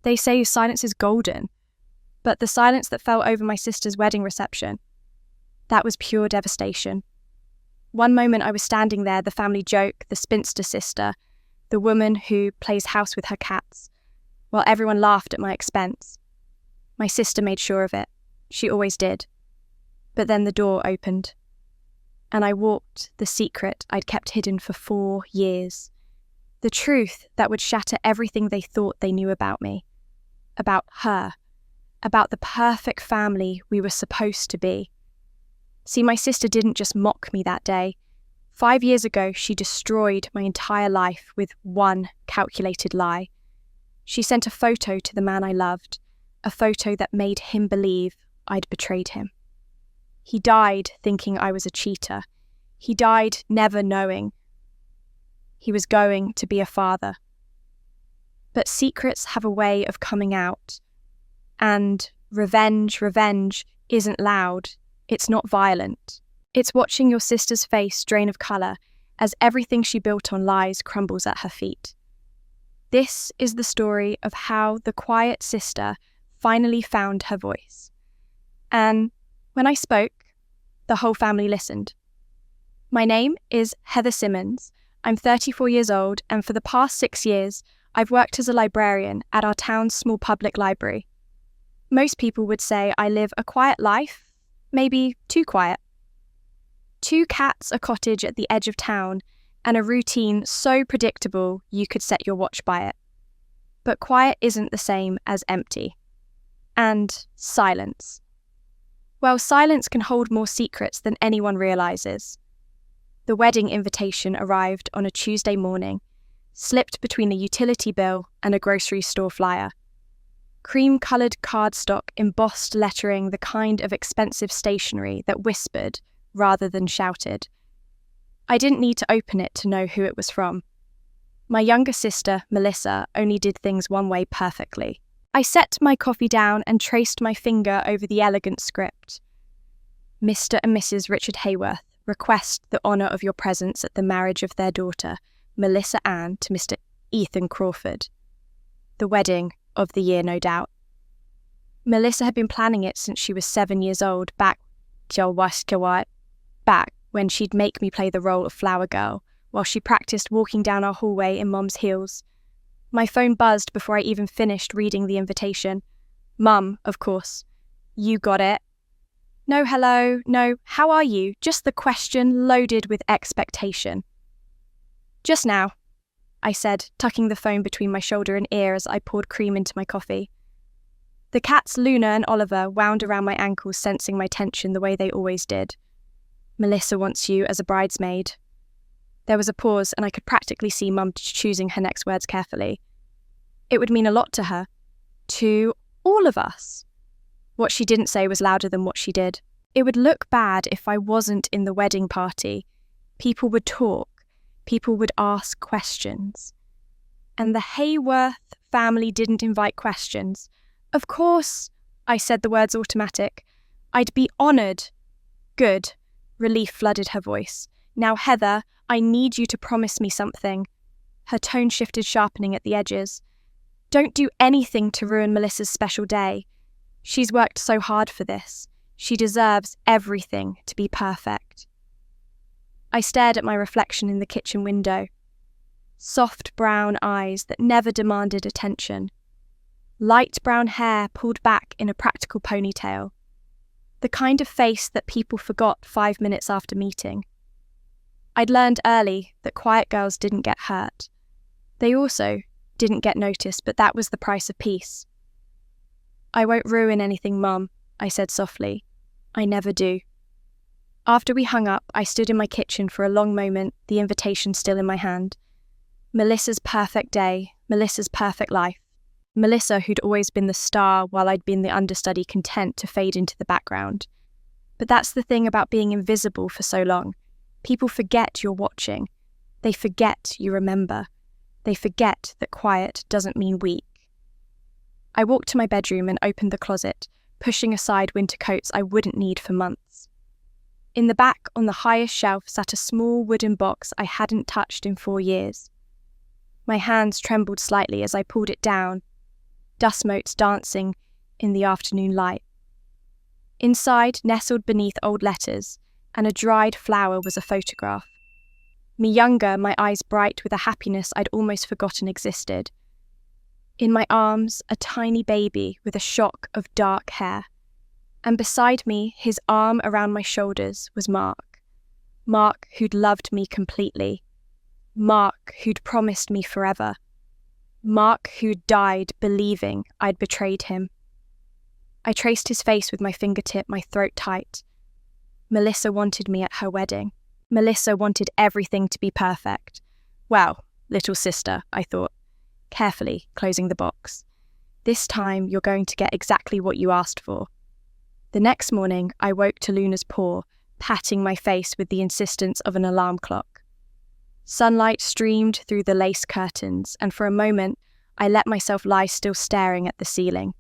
They say silence is golden, but the silence that fell over my sister's wedding reception, that was pure devastation. One moment I was standing there, the family joke, the spinster sister, the woman who plays house with her cats, while everyone laughed at my expense. My sister made sure of it. She always did. But then the door opened, and I walked the secret I'd kept hidden for 4 years. The truth that would shatter everything they thought they knew about me, about her, about the perfect family we were supposed to be. See, my sister didn't just mock me that day. 5 years ago, she destroyed my entire life with one calculated lie. She sent a photo to the man I loved, a photo that made him believe I'd betrayed him. He died thinking I was a cheater. He died never knowing he was going to be a father. But secrets have a way of coming out. And revenge isn't loud. It's not violent. It's watching your sister's face drain of colour as everything she built on lies crumbles at her feet. This is the story of how the quiet sister finally found her voice. And when I spoke, the whole family listened. My name is Heather Simmons. I'm 34 years old, and for the past 6 years, I've worked as a librarian at our town's small public library. Most people would say I live a quiet life, maybe too quiet. 2 cats, a cottage at the edge of town, and a routine so predictable you could set your watch by it. But quiet isn't the same as empty. And silence. Well, silence can hold more secrets than anyone realises. The wedding invitation arrived on a Tuesday morning, slipped between a utility bill and a grocery store flyer. Cream-coloured cardstock embossed lettering, the kind of expensive stationery that whispered rather than shouted. I didn't need to open it to know who it was from. My younger sister, Melissa, only did things one way perfectly. I set my coffee down and traced my finger over the elegant script. Mr. and Mrs. Richard Hayworth request the honour of your presence at the marriage of their daughter, Melissa Ann, to Mr. Ethan Crawford. The wedding of the year, no doubt. Melissa had been planning it since she was 7 years old, back when she'd make me play the role of flower girl, while she practiced walking down our hallway in Mum's heels. My phone buzzed before I even finished reading the invitation. Mum, of course. You got it. No hello, no how are you, just the question loaded with expectation. Just now, I said, tucking the phone between my shoulder and ear as I poured cream into my coffee. The cats Luna and Oliver wound around my ankles, sensing my tension the way they always did. Melissa wants you as a bridesmaid. There was a pause, and I could practically see Mum choosing her next words carefully. It would mean a lot to her. To all of us. What she didn't say was louder than what she did. It would look bad if I wasn't in the wedding party. People would talk. People would ask questions. And the Hayworth family didn't invite questions. Of course, I said the words automatic. I'd be honoured. Good. Relief flooded her voice. Now, Heather, I need you to promise me something. Her tone shifted, sharpening at the edges. Don't do anything to ruin Melissa's special day. She's worked so hard for this. She deserves everything to be perfect. I stared at my reflection in the kitchen window. Soft brown eyes that never demanded attention. Light brown hair pulled back in a practical ponytail. The kind of face that people forgot 5 minutes after meeting. I'd learned early that quiet girls didn't get hurt. They also didn't get noticed, but that was the price of peace. I won't ruin anything, Mum, I said softly. I never do. After we hung up, I stood in my kitchen for a long moment, the invitation still in my hand. Melissa's perfect day, Melissa's perfect life. Melissa, who'd always been the star while I'd been the understudy, content to fade into the background. But that's the thing about being invisible for so long. People forget you're watching. They forget you remember. They forget that quiet doesn't mean weak. I walked to my bedroom and opened the closet, pushing aside winter coats I wouldn't need for months. In the back, on the highest shelf, sat a small wooden box I hadn't touched in 4 years. My hands trembled slightly as I pulled it down. dust motes dancing in the afternoon light. Inside, nestled beneath old letters, and a dried flower was a photograph. Me younger, my eyes bright with a happiness I'd almost forgotten existed. In my arms, a tiny baby with a shock of dark hair. And beside me, his arm around my shoulders, was Mark. Mark who'd loved me completely. Mark who'd promised me forever. Mark who'd died believing I'd betrayed him. I traced his face with my fingertip, my throat tight. Melissa wanted me at her wedding. Melissa wanted everything to be perfect. Well, little sister, I thought, carefully closing the box. This time you're going to get exactly what you asked for. The next morning, I woke to Luna's paw, patting my face with the insistence of an alarm clock. Sunlight streamed through the lace curtains, and for a moment, I let myself lie still staring at the ceiling.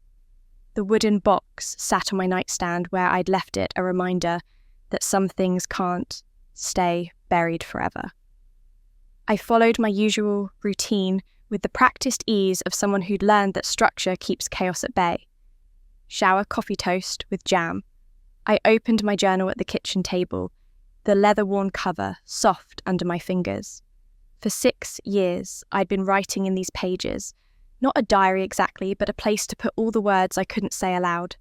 The wooden box sat on my nightstand where I'd left it, a reminder that some things can't stay buried forever. I followed my usual routine with the practiced ease of someone who'd learned that structure keeps chaos at bay. Shower coffee toast with jam. I opened my journal at the kitchen table, the leather-worn cover soft under my fingers. For 6 years, I'd been writing in these pages, not a diary exactly, but a place to put all the words I couldn't say aloud.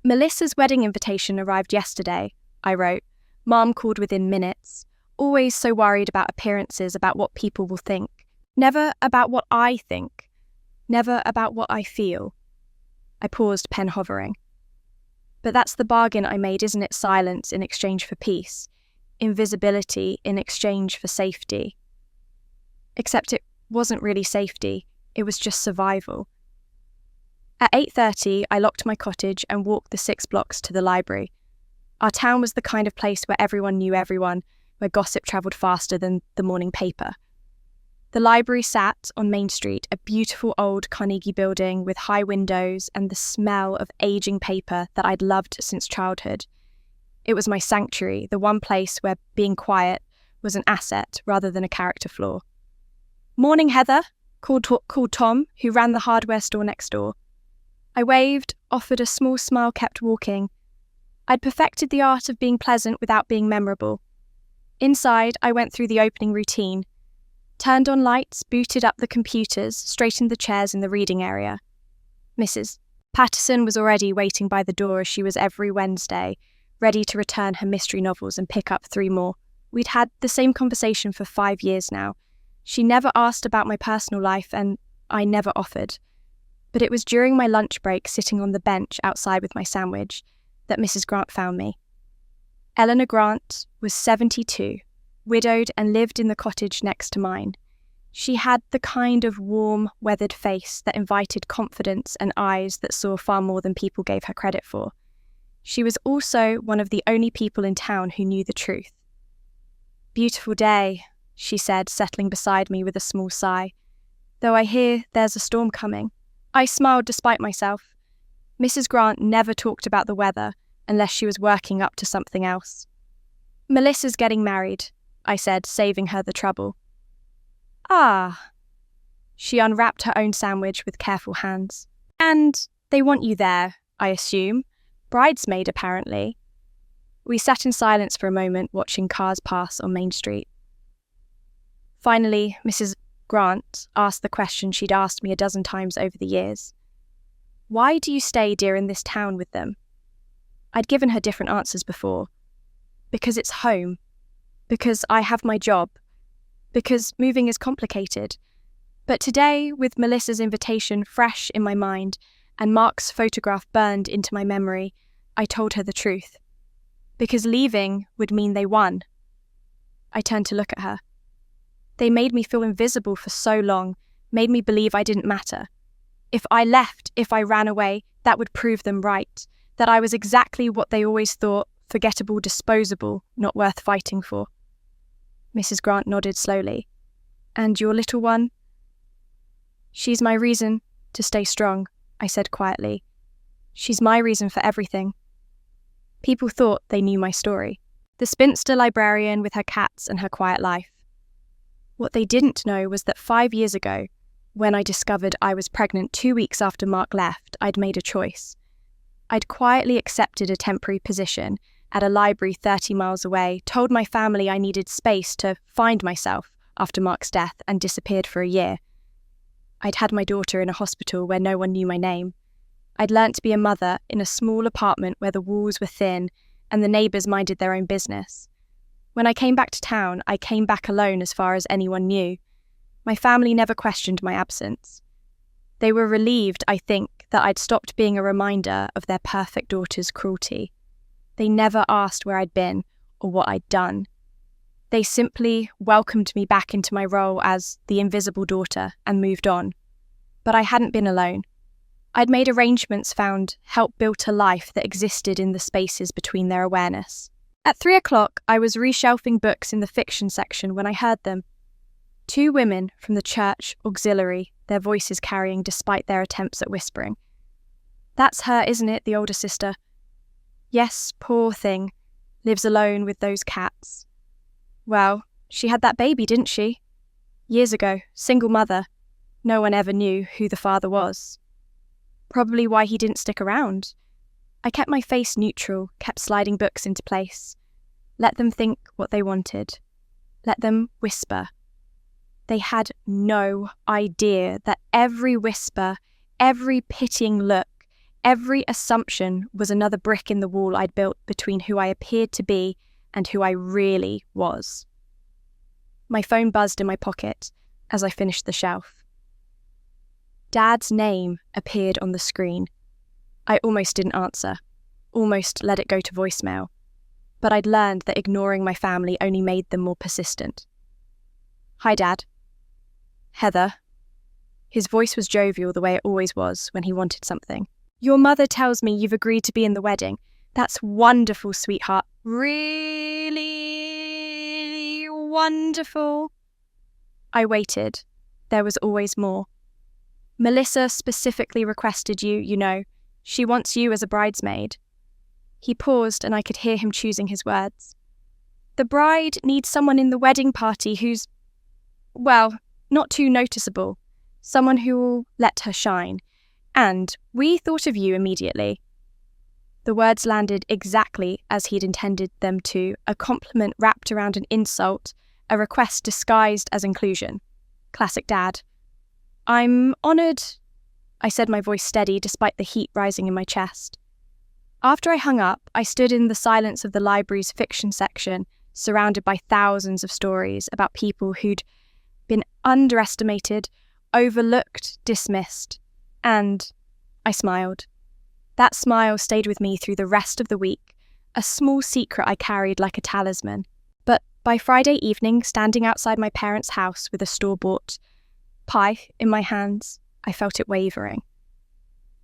Melissa's wedding invitation arrived yesterday, I wrote. Mom called within minutes, always so worried about appearances, about what people will think. Never about what I think. Never about what I feel. I paused, pen hovering. But that's the bargain I made, isn't it? Silence in exchange for peace. Invisibility in exchange for safety. Except it wasn't really safety. It was just survival. At 8:30, I locked my cottage and walked the 6 blocks to the library. Our town was the kind of place where everyone knew everyone, where gossip travelled faster than the morning paper. The library sat on Main Street, a beautiful old Carnegie building with high windows and the smell of aging paper that I'd loved since childhood. It was my sanctuary, the one place where being quiet was an asset rather than a character flaw. "Morning, Heather," called Tom, who ran the hardware store next door. I waved, offered a small smile, kept walking. I'd perfected the art of being pleasant without being memorable. Inside, I went through the opening routine. Turned on lights, booted up the computers, straightened the chairs in the reading area. Mrs. Patterson was already waiting by the door as she was every Wednesday, ready to return her mystery novels and pick up 3 more. We'd had the same conversation for 5 years now. She never asked about my personal life, and I never offered. But it was during my lunch break, sitting on the bench outside with my sandwich, that Mrs. Grant found me. Eleanor Grant was 72, widowed, and lived in the cottage next to mine. She had the kind of warm, weathered face that invited confidence and eyes that saw far more than people gave her credit for. She was also one of the only people in town who knew the truth. "Beautiful day," she said, settling beside me with a small sigh. "Though I hear there's a storm coming." I smiled despite myself. Mrs. Grant never talked about the weather unless she was working up to something else. "Melissa's getting married," I said, saving her the trouble. "Ah." She unwrapped her own sandwich with careful hands. "And they want you there, I assume. Bridesmaid, apparently." We sat in silence for a moment, watching cars pass on Main Street. Finally, Mrs. Grant asked the question she'd asked me a dozen times over the years. "Why do you stay, dear, in this town with them?" I'd given her different answers before. Because it's home. Because I have my job. Because moving is complicated. But today, with Melissa's invitation fresh in my mind and Mark's photograph burned into my memory, I told her the truth. Because leaving would mean they won. I turned to look at her. They made me feel invisible for so long, made me believe I didn't matter. If I left, if I ran away, that would prove them right, that I was exactly what they always thought, forgettable, disposable, not worth fighting for. Mrs. Grant nodded slowly. "And your little one?" "She's my reason to stay strong," I said quietly. "She's my reason for everything." People thought they knew my story. The spinster librarian with her cats and her quiet life. What they didn't know was that 5 years ago, when I discovered I was pregnant 2 weeks after Mark left, I'd made a choice. I'd quietly accepted a temporary position at a library 30 miles away, told my family I needed space to find myself after Mark's death, and disappeared for a year. I'd had my daughter in a hospital where no one knew my name. I'd learnt to be a mother in a small apartment where the walls were thin and the neighbours minded their own business. When I came back to town, I came back alone as far as anyone knew. My family never questioned my absence. They were relieved, I think, that I'd stopped being a reminder of their perfect daughter's cruelty. They never asked where I'd been or what I'd done. They simply welcomed me back into my role as the invisible daughter and moved on. But I hadn't been alone. I'd made arrangements, found help built a life that existed in the spaces between their awareness. At 3 o'clock, I was reshelving books in the fiction section when I heard them. 2 women from the church auxiliary, their voices carrying despite their attempts at whispering. "That's her, isn't it, the older sister? Yes, poor thing. Lives alone with those cats. Well, she had that baby, didn't she? Years ago, single mother. No one ever knew who the father was. Probably why he didn't stick around." I kept my face neutral, kept sliding books into place. Let them think what they wanted. Let them whisper. They had no idea that every whisper, every pitying look, every assumption was another brick in the wall I'd built between who I appeared to be and who I really was. My phone buzzed in my pocket as I finished the shelf. Dad's name appeared on the screen. I almost didn't answer, almost let it go to voicemail. But I'd learned that ignoring my family only made them more persistent. "Hi, Dad." "Heather." His voice was jovial the way it always was when he wanted something. "Your mother tells me you've agreed to be in the wedding. That's wonderful, sweetheart. Really wonderful." I waited. There was always more. "Melissa specifically requested you, you know. She wants you as a bridesmaid." He paused and I could hear him choosing his words. "The bride needs someone in the wedding party who's, well, not too noticeable. Someone who will let her shine. And we thought of you immediately." The words landed exactly as he'd intended them to, a compliment wrapped around an insult, a request disguised as inclusion. Classic Dad. "I'm honoured," I said, my voice steady despite the heat rising in my chest. After I hung up, I stood in the silence of the library's fiction section, surrounded by thousands of stories about people who'd been underestimated, overlooked, dismissed. And I smiled. That smile stayed with me through the rest of the week, a small secret I carried like a talisman. But by Friday evening, standing outside my parents' house with a store-bought pie in my hands, I felt it wavering.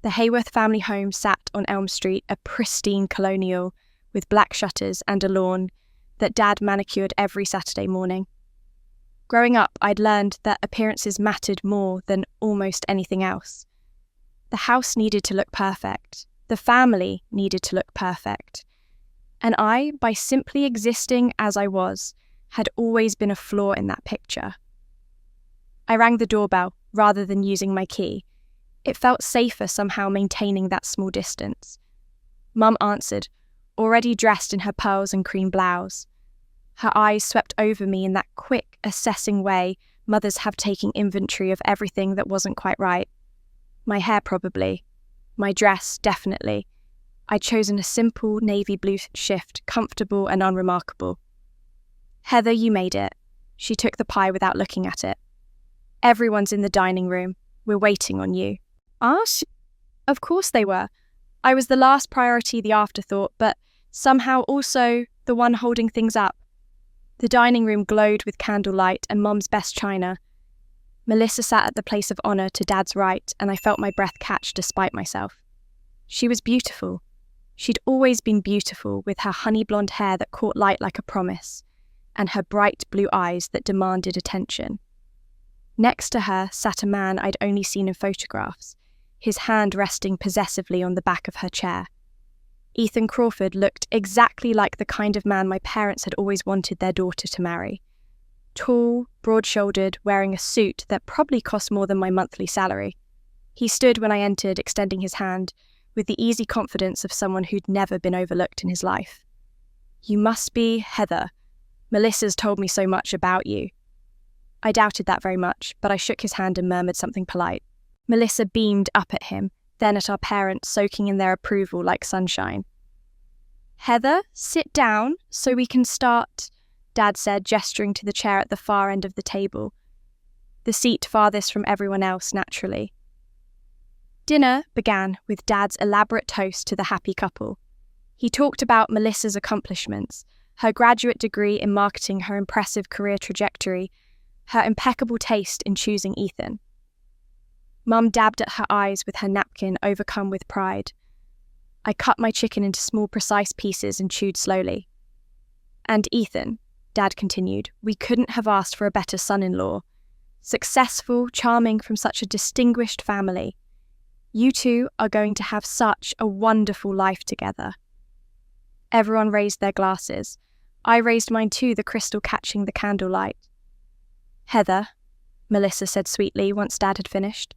The Hayworth family home sat on Elm Street, a pristine colonial with black shutters and a lawn that Dad manicured every Saturday morning. Growing up, I'd learned that appearances mattered more than almost anything else. The house needed to look perfect. The family needed to look perfect. And I, by simply existing as I was, had always been a flaw in that picture. I rang the doorbell rather than using my key. It felt safer somehow maintaining that small distance. Mum answered, already dressed in her pearls and cream blouse. Her eyes swept over me in that quick, assessing way mothers have taking inventory of everything that wasn't quite right. My hair probably. My dress definitely. I'd chosen a simple navy blue shift, comfortable and unremarkable. "Heather, you made it." She took the pie without looking at it. "Everyone's in the dining room. We're waiting on you." Of course they were. I was the last priority, the afterthought, but somehow also the one holding things up. The dining room glowed with candlelight and Mum's best china. Melissa sat at the place of honour to Dad's right, and I felt my breath catch despite myself. She was beautiful. She'd always been beautiful, with her honey blonde hair that caught light like a promise, and her bright blue eyes that demanded attention. Next to her sat a man I'd only seen in photographs, his hand resting possessively on the back of her chair. Ethan Crawford looked exactly like the kind of man my parents had always wanted their daughter to marry. tall, broad-shouldered, wearing a suit that probably cost more than my monthly salary. He stood when I entered, extending his hand, with the easy confidence of someone who'd never been overlooked in his life. "You must be Heather. Melissa's told me so much about you." I doubted that very much, but I shook his hand and murmured something polite. Melissa beamed up at him, then at our parents, soaking in their approval like sunshine. "Heather, sit down so we can start," Dad said, gesturing to the chair at the far end of the table, the seat farthest from everyone else, naturally. Dinner began with Dad's elaborate toast to the happy couple. He talked about Melissa's accomplishments, her graduate degree in marketing, her impressive career trajectory, her impeccable taste in choosing Ethan. Mum dabbed at her eyes with her napkin, overcome with pride. I cut my chicken into small, precise pieces and chewed slowly. "And Ethan," Dad continued, "we couldn't have asked for a better son-in-law. Successful, charming, from such a distinguished family. You two are going to have such a wonderful life together." Everyone raised their glasses. I raised mine too, the crystal catching the candlelight. "Heather," Melissa said sweetly once Dad had finished,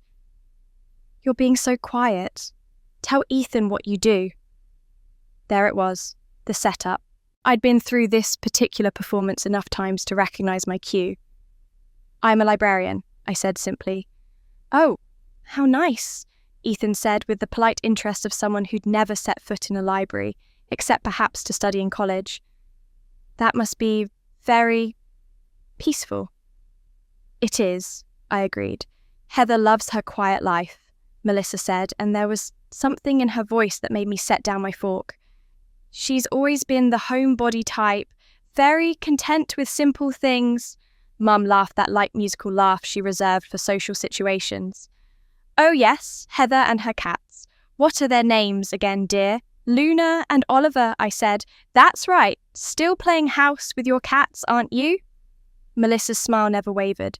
"you're being so quiet. Tell Ethan what you do." There it was, the setup. I'd been through this particular performance enough times to recognize my cue. "I'm a librarian," I said simply. "Oh, how nice," Ethan said with the polite interest of someone who'd never set foot in a library, except perhaps to study in college. "That must be very peaceful." "It is," I agreed. "Heather loves her quiet life," Melissa said, and there was something in her voice that made me set down my fork. "She's always been the homebody type, very content with simple things." Mum laughed that light musical laugh she reserved for social situations. "Oh yes, Heather and her cats. What are their names again, dear?" "Luna and Oliver," I said. "That's right. Still playing house with your cats, aren't you?" Melissa's smile never wavered.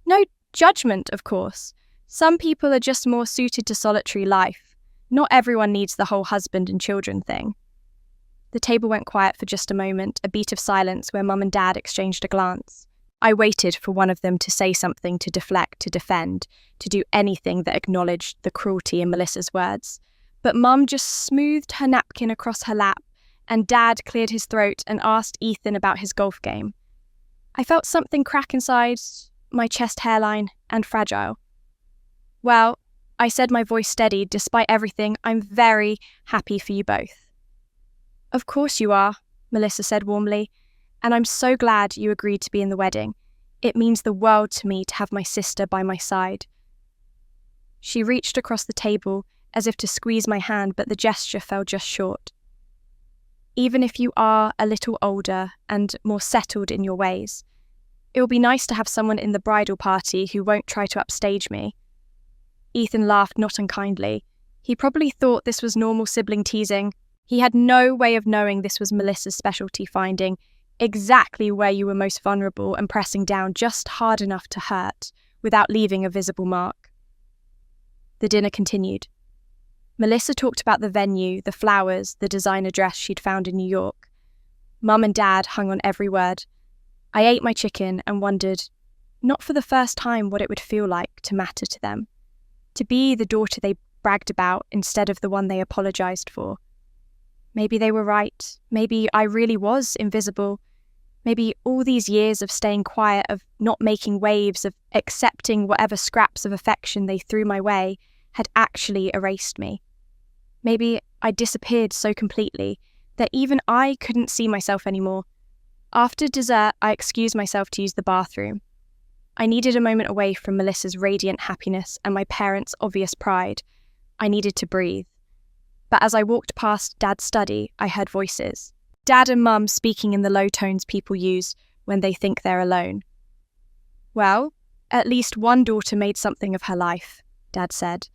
"No judgment, of course. Some people are just more suited to solitary life. Not everyone needs the whole husband and children thing." The table went quiet for just a moment, a beat of silence where Mum and Dad exchanged a glance. I waited for one of them to say something, to deflect, to defend, to do anything that acknowledged the cruelty in Melissa's words. But Mum just smoothed her napkin across her lap, and Dad cleared his throat and asked Ethan about his golf game. I felt something crack inside my chest hairline, and fragile. "Well," I said, my voice steady, "despite everything, I'm very happy for you both." "Of course you are," Melissa said warmly, "and I'm so glad you agreed to be in the wedding. It means the world to me to have my sister by my side." She reached across the table as if to squeeze my hand, but the gesture fell just short. "Even if you are a little older and more settled in your ways, it will be nice to have someone in the bridal party who won't try to upstage me." Ethan laughed not unkindly. He probably thought this was normal sibling teasing. He had no way of knowing this was Melissa's specialty, finding exactly where you were most vulnerable and pressing down just hard enough to hurt, without leaving a visible mark. The dinner continued. Melissa talked about the venue, the flowers, the designer dress she'd found in New York. Mum and Dad hung on every word. I ate my chicken and wondered, not for the first time, what it would feel like to matter to them. To be the daughter they bragged about instead of the one they apologized for. Maybe they were right. Maybe I really was invisible. Maybe all these years of staying quiet, of not making waves, of accepting whatever scraps of affection they threw my way, had actually erased me. Maybe I disappeared so completely that even I couldn't see myself anymore. After dessert, I excused myself to use the bathroom. I needed a moment away from Melissa's radiant happiness and my parents' obvious pride. I needed to breathe. But as I walked past Dad's study, I heard voices. Dad and Mum speaking in the low tones people use when they think they're alone. "Well, at least one daughter made something of her life," Dad said.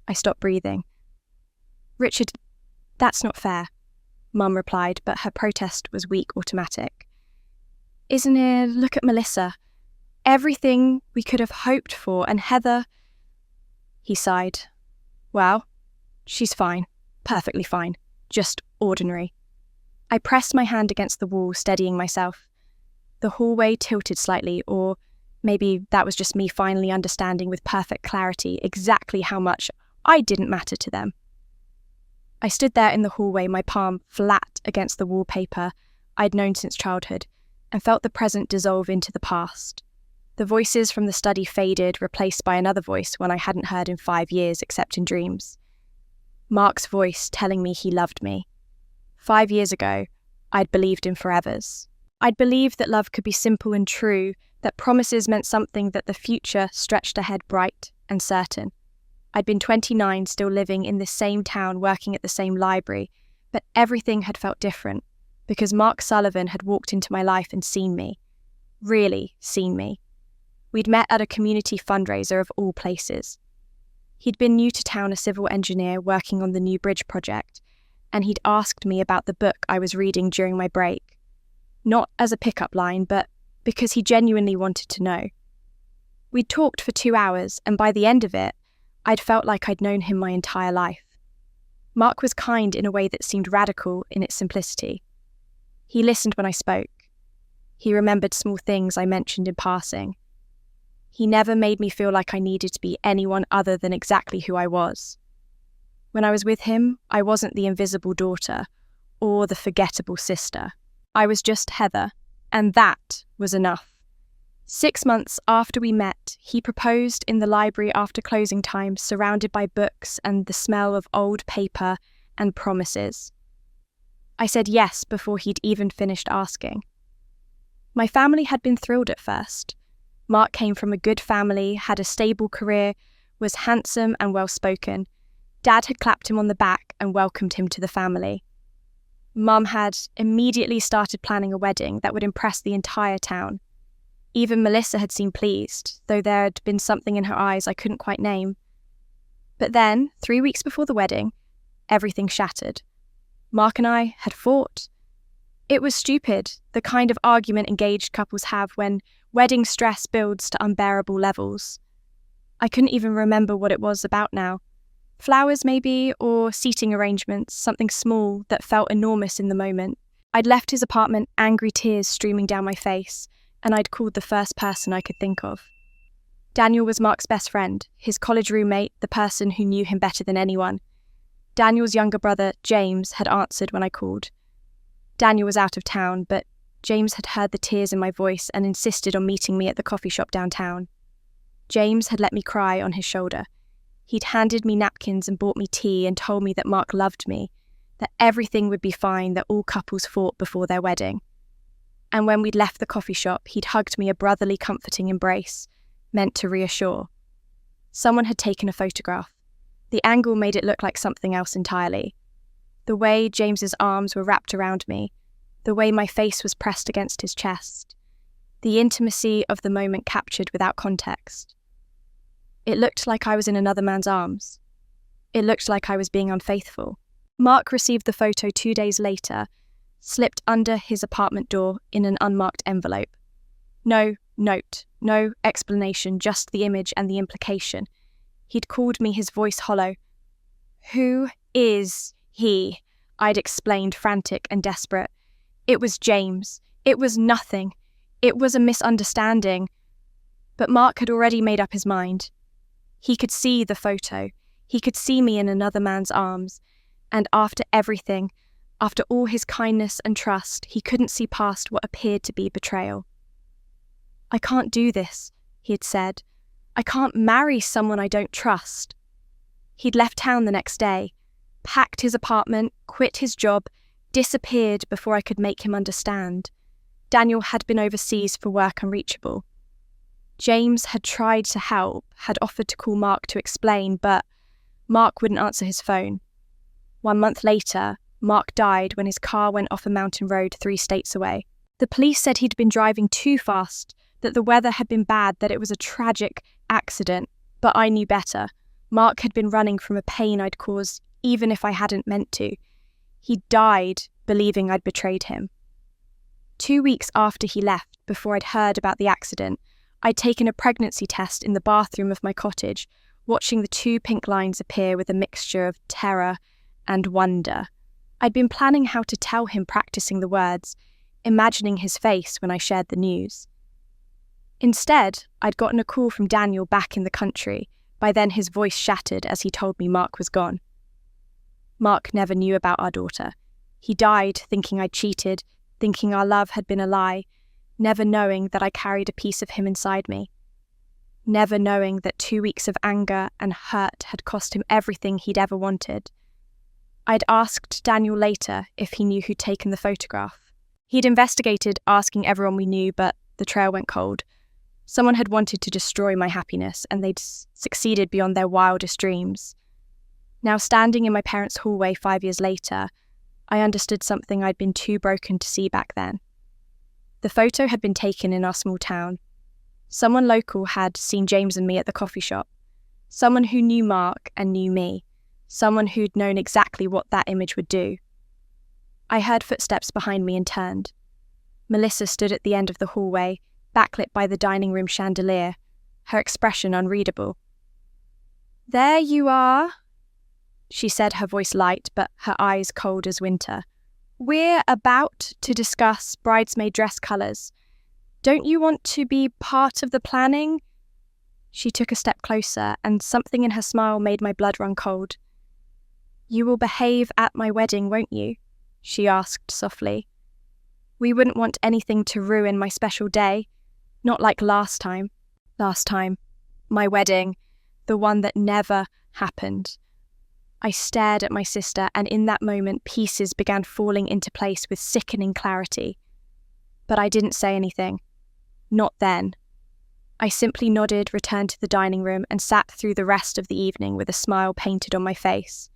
I stopped breathing. "Richard, that's not fair," Mum replied, but her protest was weak, automatic. "Isn't it? Look at Melissa. Everything we could have hoped for, and Heather..." He sighed. "Well, she's fine. Perfectly fine. Just ordinary." I pressed my hand against the wall, steadying myself. The hallway tilted slightly, or maybe that was just me finally understanding with perfect clarity exactly how much I didn't matter to them. I stood there in the hallway, my palm flat against the wallpaper I'd known since childhood, and felt the present dissolve into the past. The voices from the study faded, replaced by another voice one I hadn't heard in 5 years except in dreams. Mark's voice telling me he loved me. 5 years ago, I'd believed in forevers. I'd believed that love could be simple and true, that promises meant something, that the future stretched ahead bright and certain. I'd been 29, still living in this same town, working at the same library, but everything had felt different, because Mark Sullivan had walked into my life and seen me. Really seen me. We'd met at a community fundraiser of all places. He'd been new to town, a civil engineer working on the new bridge project, and he'd asked me about the book I was reading during my break. Not as a pickup line, but because he genuinely wanted to know. We'd talked for 2 hours, and by the end of it, I'd felt like I'd known him my entire life. Mark was kind in a way that seemed radical in its simplicity. He listened when I spoke. He remembered small things I mentioned in passing. He never made me feel like I needed to be anyone other than exactly who I was. When I was with him, I wasn't the invisible daughter or the forgettable sister. I was just Heather, and that was enough. 6 months after we met, he proposed in the library after closing time, surrounded by books and the smell of old paper and promises. I said yes before he'd even finished asking. My family had been thrilled at first. Mark came from a good family, had a stable career, was handsome and well-spoken. Dad had clapped him on the back and welcomed him to the family. Mum had immediately started planning a wedding that would impress the entire town. Even Melissa had seemed pleased, though there had been something in her eyes I couldn't quite name. But then, 3 weeks before the wedding, everything shattered. Mark and I had fought. It was stupid, the kind of argument engaged couples have when wedding stress builds to unbearable levels. I couldn't even remember what it was about now. Flowers maybe, or seating arrangements, something small that felt enormous in the moment. I'd left his apartment, angry tears streaming down my face, and I'd called the first person I could think of. Daniel was Mark's best friend, his college roommate, the person who knew him better than anyone. Daniel's younger brother, James, had answered when I called. Daniel was out of town, but James had heard the tears in my voice and insisted on meeting me at the coffee shop downtown. James had let me cry on his shoulder. He'd handed me napkins and bought me tea and told me that Mark loved me, that everything would be fine, that all couples fought before their wedding. And when we'd left the coffee shop, he'd hugged me, a brotherly, comforting embrace, meant to reassure. Someone had taken a photograph. The angle made it look like something else entirely. The way James's arms were wrapped around me, the way my face was pressed against his chest, the intimacy of the moment captured without context. It looked like I was in another man's arms. It looked like I was being unfaithful. Mark received the photo 2 days later, slipped under his apartment door in an unmarked envelope. No note, no explanation, just the image and the implication. He'd called me, his voice hollow. "Who is he?" I'd explained, frantic and desperate. It was James. It was nothing. It was a misunderstanding. But Mark had already made up his mind. He could see the photo. He could see me in another man's arms. And after everything, after all his kindness and trust, he couldn't see past what appeared to be betrayal. "I can't do this," he had said. "I can't marry someone I don't trust." He'd left town the next day, packed his apartment, quit his job, disappeared before I could make him understand. Daniel had been overseas for work, unreachable. James had tried to help, had offered to call Mark to explain, but Mark wouldn't answer his phone. 1 month later, Mark died when his car went off a mountain road 3 states away. The police said he'd been driving too fast, that the weather had been bad, that it was a tragic accident. But I knew better. Mark had been running from a pain I'd caused, even if I hadn't meant to. He died believing I'd betrayed him. 2 weeks after he left, before I'd heard about the accident, I'd taken a pregnancy test in the bathroom of my cottage, watching the 2 pink lines appear with a mixture of terror and wonder. I'd been planning how to tell him, practicing the words. imagining his face when I shared the news. Instead, I'd gotten a call from Daniel back in the country. By then his voice shattered as he told me Mark was gone. Mark never knew about our daughter. He died thinking I'd cheated, thinking our love had been a lie, never knowing that I carried a piece of him inside me. Never knowing that 2 weeks of anger and hurt had cost him everything he'd ever wanted. I'd asked Daniel later if he knew who'd taken the photograph. He'd investigated, asking everyone we knew, but the trail went cold. Someone had wanted to destroy my happiness, and they'd succeeded beyond their wildest dreams. Now, standing in my parents' hallway 5 years later, I understood something I'd been too broken to see back then. The photo had been taken in our small town. Someone local had seen James and me at the coffee shop. Someone who knew Mark and knew me. Someone who'd known exactly what that image would do. I heard footsteps behind me and turned. Melissa stood at the end of the hallway, backlit by the dining room chandelier, her expression unreadable. "There you are," she said, her voice light but her eyes cold as winter. "We're about to discuss bridesmaid dress colours. Don't you want to be part of the planning?" She took a step closer, and something in her smile made my blood run cold. "You will behave at my wedding, won't you?" she asked softly. "We wouldn't want anything to ruin my special day. Not like last time. Last time. My wedding. The one that never happened." I stared at my sister, and in that moment pieces began falling into place with sickening clarity. But I didn't say anything. Not then. I simply nodded, returned to the dining room, and sat through the rest of the evening with a smile painted on my face.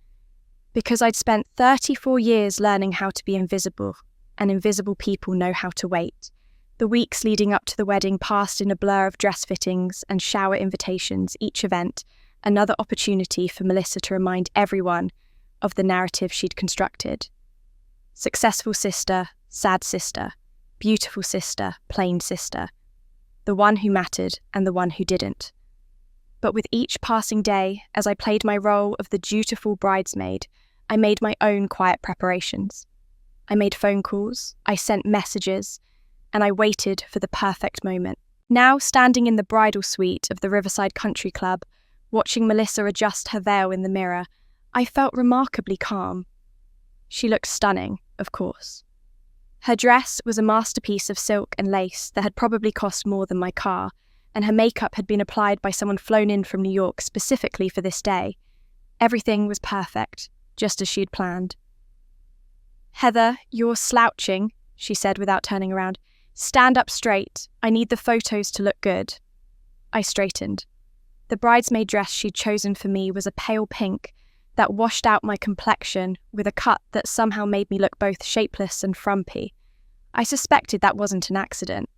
Because I'd spent 34 years learning how to be invisible, and invisible people know how to wait. The weeks leading up to the wedding passed in a blur of dress fittings and shower invitations, each event another opportunity for Melissa to remind everyone of the narrative she'd constructed. Successful sister, sad sister, beautiful sister, plain sister. The one who mattered and the one who didn't. But with each passing day, as I played my role of the dutiful bridesmaid, I made my own quiet preparations. I made phone calls, I sent messages, and I waited for the perfect moment. Now, standing in the bridal suite of the Riverside Country Club, watching Melissa adjust her veil in the mirror, I felt remarkably calm. She looked stunning, of course. Her dress was a masterpiece of silk and lace that had probably cost more than my car, and her makeup had been applied by someone flown in from New York specifically for this day. Everything was perfect, just as she'd planned. "Heather, you're slouching," she said without turning around. "Stand up straight. I need the photos to look good." I straightened. The bridesmaid dress she'd chosen for me was a pale pink that washed out my complexion with a cut that somehow made me look both shapeless and frumpy. I suspected that wasn't an accident.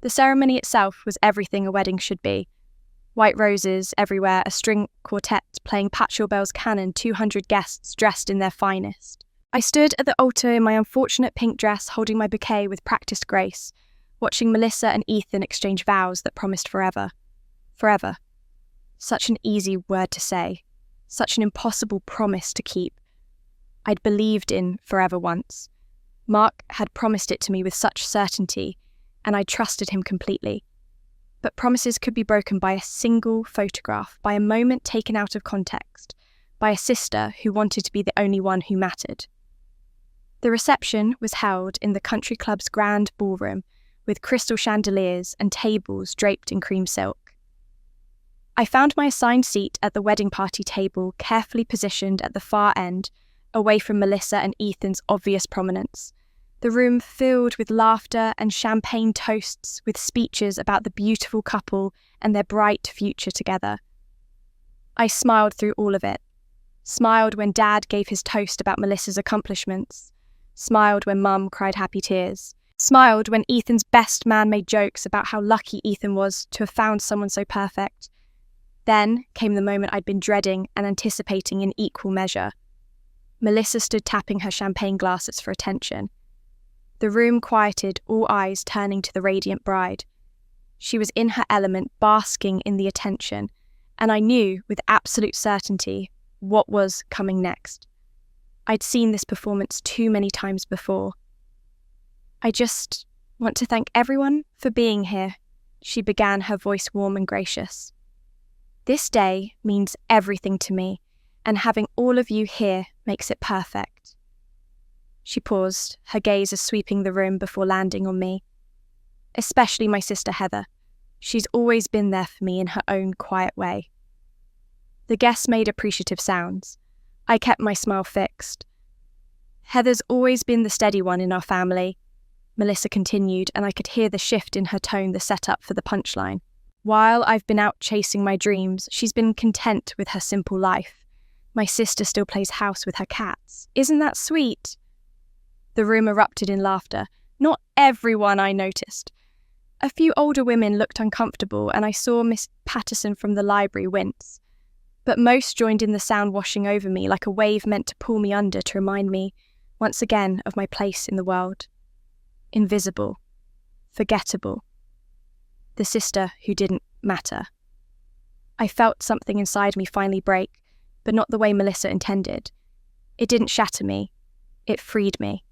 The ceremony itself was everything a wedding should be. White roses everywhere, a string quartet playing Pachelbel's Canon, 200 guests dressed in their finest. I stood at the altar in my unfortunate pink dress, holding my bouquet with practiced grace, watching Melissa and Ethan exchange vows that promised forever. Forever. Such an easy word to say. Such an impossible promise to keep. I'd believed in forever once. Mark had promised it to me with such certainty, and I trusted him completely. But promises could be broken by a single photograph, by a moment taken out of context, by a sister who wanted to be the only one who mattered. The reception was held in the country club's grand ballroom, with crystal chandeliers and tables draped in cream silk. I found my assigned seat at the wedding party table, carefully positioned at the far end, away from Melissa and Ethan's obvious prominence. The room filled with laughter and champagne toasts, with speeches about the beautiful couple and their bright future together. I smiled through all of it. Smiled when Dad gave his toast about Melissa's accomplishments. Smiled when Mum cried happy tears. Smiled when Ethan's best man made jokes about how lucky Ethan was to have found someone so perfect. Then came the moment I'd been dreading and anticipating in equal measure. Melissa stood tapping her champagne glasses for attention. The room quieted, all eyes turning to the radiant bride. She was in her element, basking in the attention, and I knew with absolute certainty what was coming next. I'd seen this performance too many times before. I just want to thank everyone for being here, she began, her voice warm and gracious. This day means everything to me, and having all of you here makes it perfect. She paused, her gaze sweeping the room before landing on me. Especially my sister Heather. She's always been there for me in her own quiet way. The guests made appreciative sounds. I kept my smile fixed. Heather's always been the steady one in our family, Melissa continued, and I could hear the shift in her tone, the setup for the punchline. While I've been out chasing my dreams, she's been content with her simple life. My sister still plays house with her cats. Isn't that sweet? The room erupted in laughter. Not everyone, I noticed. A few older women looked uncomfortable, and I saw Miss Patterson from the library wince. But most joined in the sound washing over me like a wave meant to pull me under to remind me, once again, of my place in the world. Invisible. Forgettable. The sister who didn't matter. I felt something inside me finally break, but not the way Melissa intended. It didn't shatter me. It freed me.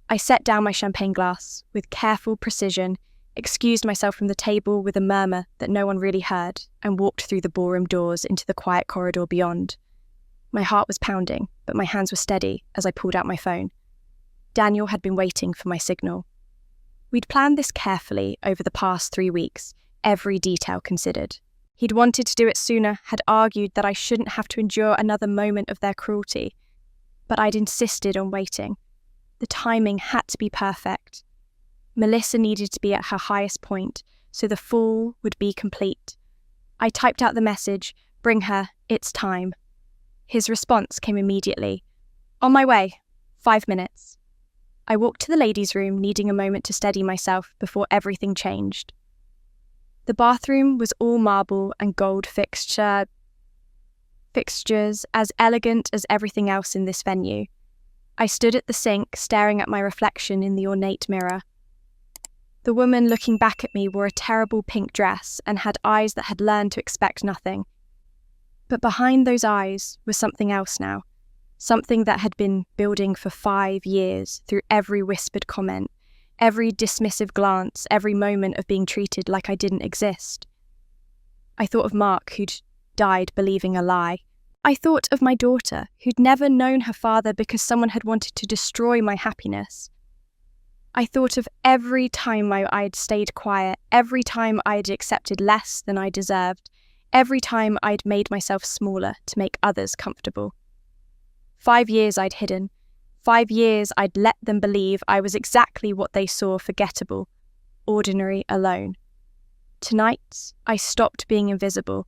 I set down my champagne glass with careful precision, excused myself from the table with a murmur that no one really heard, and walked through the ballroom doors into the quiet corridor beyond. My heart was pounding, but my hands were steady as I pulled out my phone. Daniel had been waiting for my signal. We'd planned this carefully over the past 3 weeks, every detail considered. He'd wanted to do it sooner, had argued that I shouldn't have to endure another moment of their cruelty. But I'd insisted on waiting. The timing had to be perfect. Melissa needed to be at her highest point, so the fall would be complete. I typed out the message, "Bring her, it's time." His response came immediately. "On my way, 5 minutes." I walked to the ladies' room, needing a moment to steady myself before everything changed. The bathroom was all marble and gold fixtures, as elegant as everything else in this venue. I stood at the sink, staring at my reflection in the ornate mirror. The woman looking back at me wore a terrible pink dress and had eyes that had learned to expect nothing. But behind those eyes was something else now, something that had been building for 5 years through every whispered comment, every dismissive glance, every moment of being treated like I didn't exist. I thought of Mark, who'd died believing a lie. I thought of my daughter, who'd never known her father because someone had wanted to destroy my happiness. I thought of every time I'd stayed quiet, every time I'd accepted less than I deserved, every time I'd made myself smaller to make others comfortable. 5 years I'd hidden. 5 years I'd let them believe I was exactly what they saw: forgettable, ordinary, alone. Tonight, I stopped being invisible.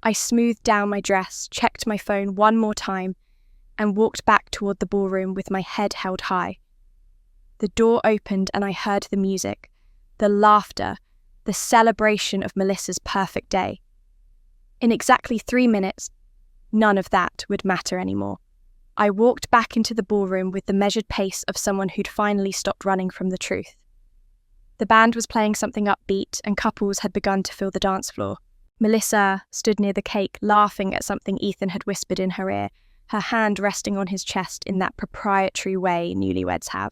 I smoothed down my dress, checked my phone one more time, and walked back toward the ballroom with my head held high. The door opened and I heard the music, the laughter, the celebration of Melissa's perfect day. In exactly 3 minutes, none of that would matter anymore. I walked back into the ballroom with the measured pace of someone who'd finally stopped running from the truth. The band was playing something upbeat and couples had begun to fill the dance floor. Melissa stood near the cake, laughing at something Ethan had whispered in her ear, her hand resting on his chest in that proprietary way newlyweds have.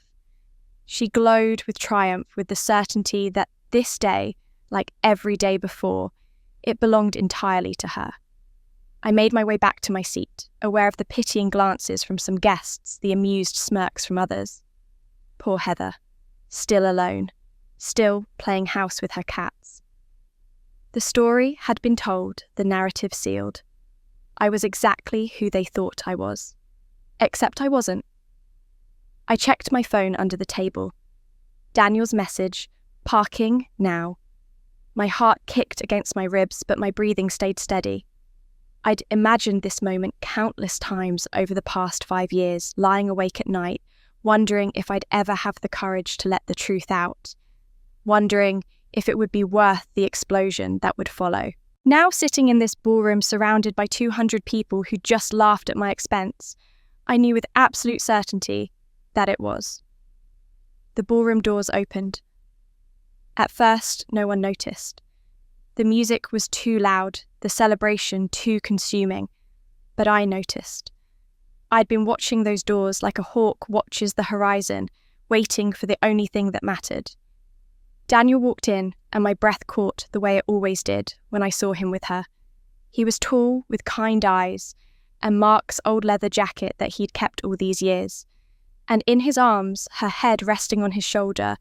She glowed with triumph, with the certainty that this day, like every day before, it belonged entirely to her. I made my way back to my seat, aware of the pitying glances from some guests, the amused smirks from others. Poor Heather, still alone, still playing house with her cats. The story had been told, the narrative sealed. I was exactly who they thought I was. Except I wasn't. I checked my phone under the table. Daniel's message, "Parking now." My heart kicked against my ribs, but my breathing stayed steady. I'd imagined this moment countless times over the past 5 years, lying awake at night, wondering if I'd ever have the courage to let the truth out, wondering if it would be worth the explosion that would follow. Now sitting in this ballroom surrounded by 200 people who just laughed at my expense, I knew with absolute certainty that it was. The ballroom doors opened. At first, no one noticed. The music was too loud, the celebration too consuming, but I noticed. I'd been watching those doors like a hawk watches the horizon, waiting for the only thing that mattered. Daniel walked in, and my breath caught the way it always did when I saw him with her. He was tall, with kind eyes, and Mark's old leather jacket that he'd kept all these years. And in his arms, her head resting on his shoulder,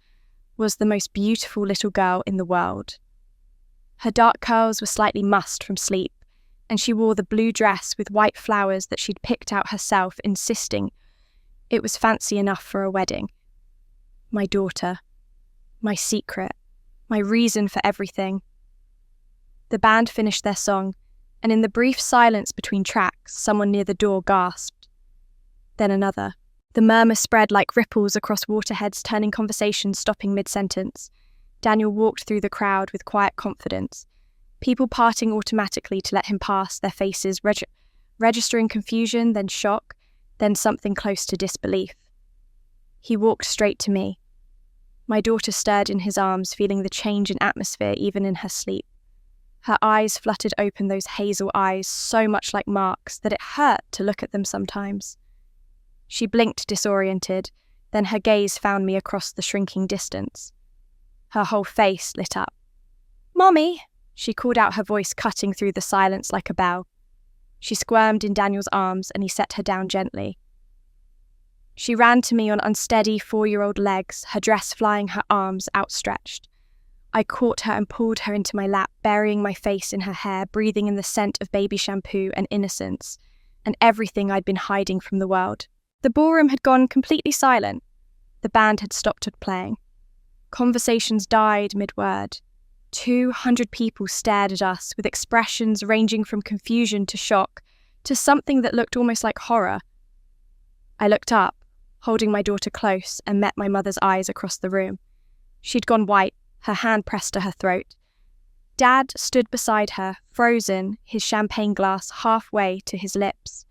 was the most beautiful little girl in the world. Her dark curls were slightly mussed from sleep, and she wore the blue dress with white flowers that she'd picked out herself, insisting it was fancy enough for a wedding. My daughter. My secret. My reason for everything. The band finished their song, and in the brief silence between tracks, someone near the door gasped. Then another. The murmur spread like ripples across waterheads, turning conversations, stopping mid-sentence. Daniel walked through the crowd with quiet confidence, people parting automatically to let him pass, their faces registering confusion, then shock, then something close to disbelief. He walked straight to me. My daughter stirred in his arms, feeling the change in atmosphere even in her sleep. Her eyes fluttered open, those hazel eyes, so much like Mark's that it hurt to look at them sometimes. She blinked disoriented, then her gaze found me across the shrinking distance. Her whole face lit up. "Mommy!" She called out, her voice cutting through the silence like a bell. She squirmed in Daniel's arms and he set her down gently. She ran to me on unsteady 4-year-old legs, her dress flying, her arms outstretched. I caught her and pulled her into my lap, burying my face in her hair, breathing in the scent of baby shampoo and innocence, and everything I'd been hiding from the world. The ballroom had gone completely silent. The band had stopped playing. Conversations died mid-word. 200 people stared at us with expressions ranging from confusion to shock to something that looked almost like horror. I looked up, holding my daughter close, and met my mother's eyes across the room. She'd gone white, her hand pressed to her throat. Dad stood beside her, frozen, his champagne glass halfway to his lips.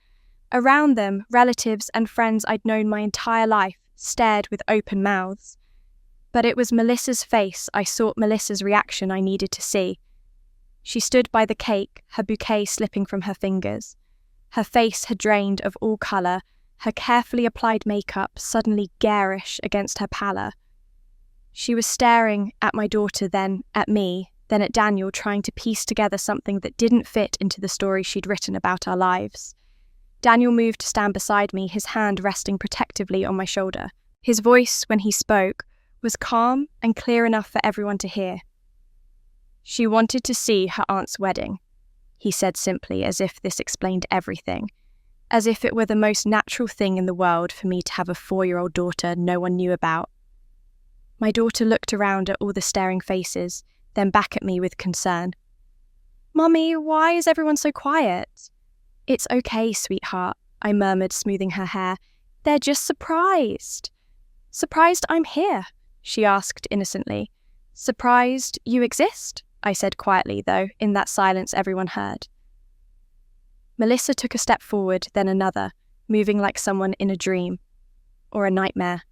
Around them, relatives and friends I'd known my entire life stared with open mouths. But it was Melissa's face I sought, Melissa's reaction I needed to see. She stood by the cake, her bouquet slipping from her fingers. Her face had drained of all colour, her carefully applied makeup suddenly garish against her pallor. She was staring at my daughter, then at me, then at Daniel, trying to piece together something that didn't fit into the story she'd written about our lives. Daniel moved to stand beside me, his hand resting protectively on my shoulder. His voice, when he spoke, was calm and clear enough for everyone to hear. "She wanted to see her aunt's wedding," he said simply, as if this explained everything, as if it were the most natural thing in the world for me to have a 4-year-old daughter no one knew about. My daughter looked around at all the staring faces, then back at me with concern. "Mummy, why is everyone so quiet?" "It's okay, sweetheart," I murmured, smoothing her hair. "They're just surprised." "Surprised I'm here?" she asked innocently. "Surprised you exist?" I said quietly, though in that silence everyone heard. Melissa took a step forward, then another, moving like someone in a dream, or a nightmare.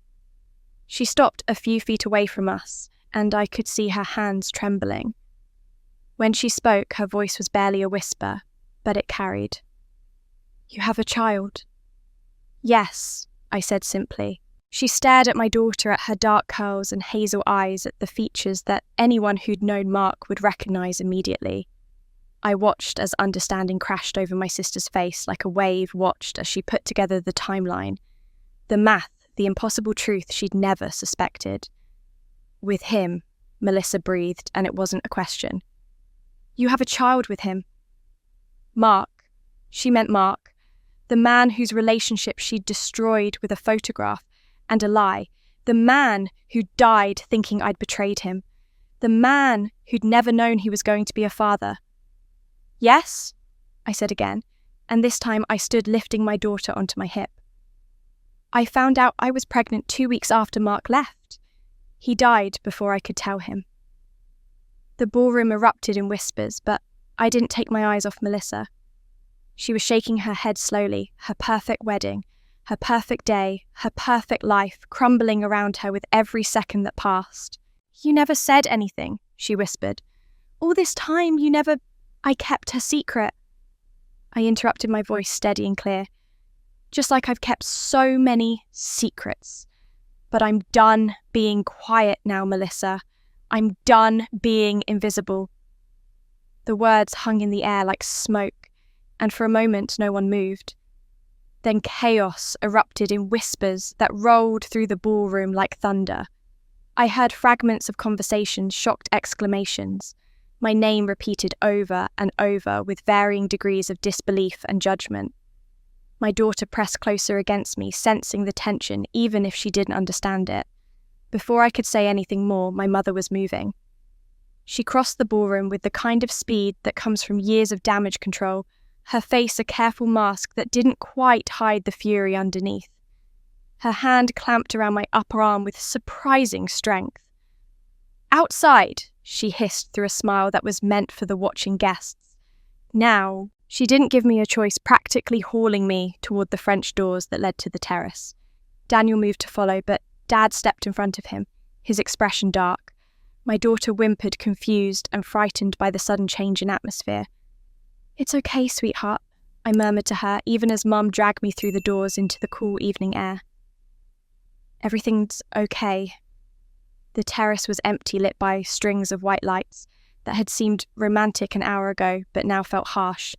She stopped a few feet away from us, and I could see her hands trembling. When she spoke, her voice was barely a whisper, but it carried. "You have a child?" "Yes," I said simply. She stared at my daughter, at her dark curls and hazel eyes, at the features that anyone who'd known Mark would recognise immediately. I watched as understanding crashed over my sister's face like a wave watched as she put together the timeline, the math, the impossible truth she'd never suspected. "With him," Melissa breathed, and it wasn't a question. "You have a child with him?" "Mark." She meant Mark, the man whose relationship she'd destroyed with a photograph and a lie, the man who died thinking I'd betrayed him, the man who'd never known he was going to be a father. "Yes," I said again, and this time I stood lifting my daughter onto my hip. "I found out I was pregnant 2 weeks after Mark left. He died before I could tell him." The ballroom erupted in whispers, but I didn't take my eyes off Melissa. She was shaking her head slowly, her perfect wedding, her perfect day, her perfect life crumbling around her with every second that passed. "You never said anything," she whispered. "All this time you never—" "I kept her secret." I interrupted, my voice steady and clear. "Just like I've kept so many secrets. But I'm done being quiet now, Melissa. I'm done being invisible. The words hung in the air like smoke, and for a moment no one moved. Then chaos erupted in whispers that rolled through the ballroom like thunder. I heard fragments of conversations, shocked exclamations, my name repeated over and over with varying degrees of disbelief and judgment. My daughter pressed closer against me, sensing the tension even if she didn't understand it. Before I could say anything more, my mother was moving. She crossed the ballroom with the kind of speed that comes from years of damage control, her face a careful mask that didn't quite hide the fury underneath. Her hand clamped around my upper arm with surprising strength. "Outside," she hissed through a smile that was meant for the watching guests. Now, she didn't give me a choice, practically hauling me toward the French doors that led to the terrace. Daniel moved to follow, but Dad stepped in front of him, his expression dark. My daughter whimpered, confused and frightened by the sudden change in atmosphere. "It's okay, sweetheart," I murmured to her, even as Mum dragged me through the doors into the cool evening air. Everything's okay. The terrace was empty, lit by strings of white lights that had seemed romantic an hour ago, but now felt harsh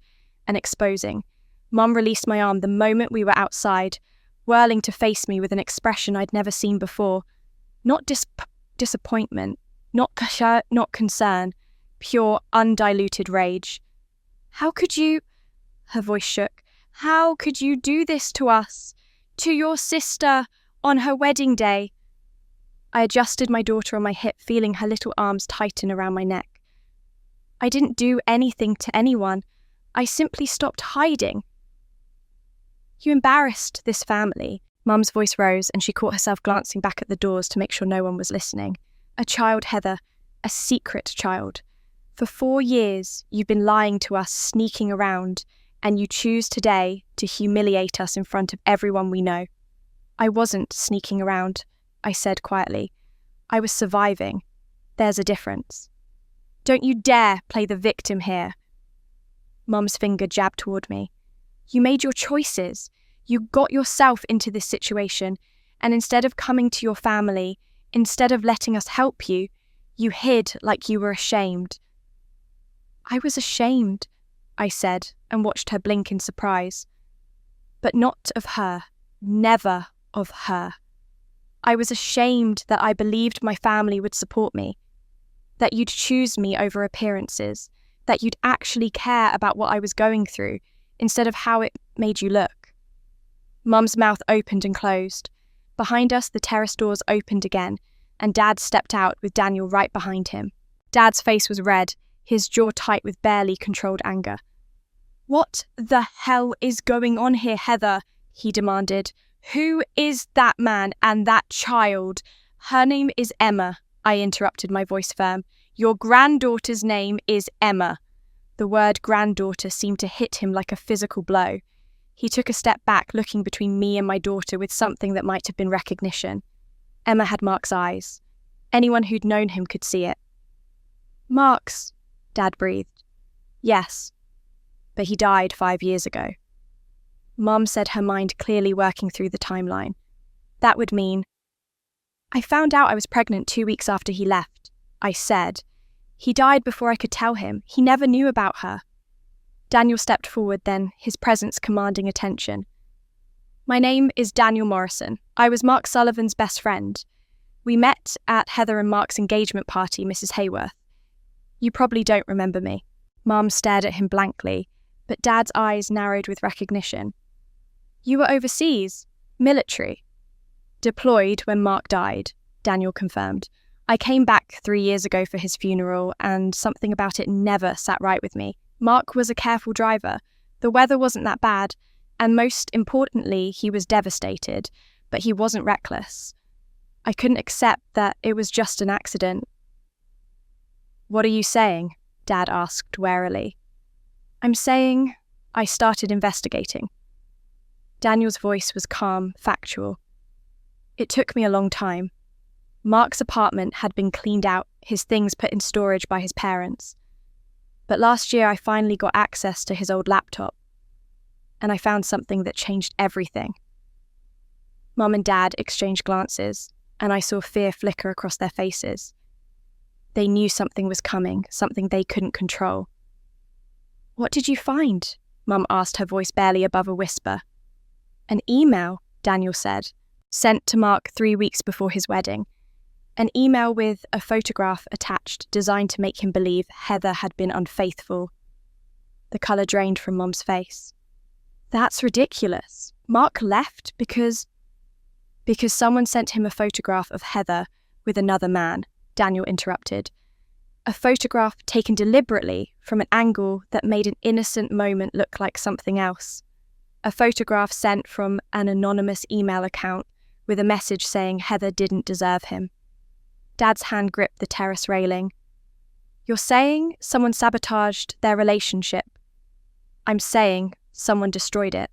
and exposing. Mum released my arm the moment we were outside, whirling to face me with an expression I'd never seen before. Not disappointment, not concern, pure, undiluted rage. "How could you—" her voice shook. "How could you do this to us? To your sister, on her wedding day?" I adjusted my daughter on my hip, feeling her little arms tighten around my neck. "I didn't do anything to anyone. I simply stopped hiding." "You embarrassed this family." Mum's voice rose and she caught herself glancing back at the doors to make sure no one was listening. "A child, Heather. A secret child. For 4 years, you've been lying to us, sneaking around, and you choose today to humiliate us in front of everyone we know." "I wasn't sneaking around," I said quietly. "I was surviving. There's a difference." "Don't you dare play the victim here." Mum's finger jabbed toward me. "You made your choices. You got yourself into this situation, and instead of coming to your family, instead of letting us help you, you hid like you were ashamed." "I was ashamed," I said, and watched her blink in surprise. "But not of her. Never of her. I was ashamed that I believed my family would support me, that you'd choose me over appearances, that you'd actually care about what I was going through instead of how it made you look." Mum's mouth opened and closed. Behind us, the terrace doors opened again, and Dad stepped out with Daniel right behind him. Dad's face was red, his jaw tight with barely controlled anger. "What the hell is going on here, Heather?" he demanded. "Who is that man and that child?" "Her name is Emma," I interrupted, my voice firm. "Your granddaughter's name is Emma." The word granddaughter seemed to hit him like a physical blow. He took a step back, looking between me and my daughter with something that might have been recognition. Emma had Mark's eyes. Anyone who'd known him could see it. "Mark's," Dad breathed. "Yes, but he died 5 years ago." Mum said, her mind clearly working through the timeline. "That would mean—" "I found out I was pregnant 2 weeks after he left," I said. "He died before I could tell him. He never knew about her." Daniel stepped forward then, his presence commanding attention. "My name is Daniel Morrison. I was Mark Sullivan's best friend. We met at Heather and Mark's engagement party, Mrs. Hayworth. You probably don't remember me." Mum stared at him blankly, but Dad's eyes narrowed with recognition. "You were overseas, military." "Deployed when Mark died," Daniel confirmed. "I came back 3 years ago for his funeral, and something about it never sat right with me. Mark was a careful driver. The weather wasn't that bad, and most importantly, he was devastated, but he wasn't reckless. I couldn't accept that it was just an accident." "What are you saying?" Dad asked warily. "I'm saying I started investigating." Daniel's voice was calm, factual. "It took me a long time. Mark's apartment had been cleaned out, his things put in storage by his parents. But last year I finally got access to his old laptop, and I found something that changed everything." Mum and Dad exchanged glances. and I saw fear flicker across their faces. They knew something was coming, something they couldn't control. "What did you find?" Mum asked, her voice barely above a whisper. "An email," Daniel said, sent to Mark 3 weeks before his wedding. An email with a photograph attached designed to make him believe Heather had been unfaithful. The colour drained from Mum's face. "That's ridiculous. Mark left because someone sent him a photograph of Heather with another man," Daniel interrupted. "A photograph taken deliberately from an angle that made an innocent moment look like something else. A photograph sent from an anonymous email account with a message saying Heather didn't deserve him." Dad's hand gripped the terrace railing. "You're saying someone sabotaged their relationship?" "I'm saying someone destroyed it."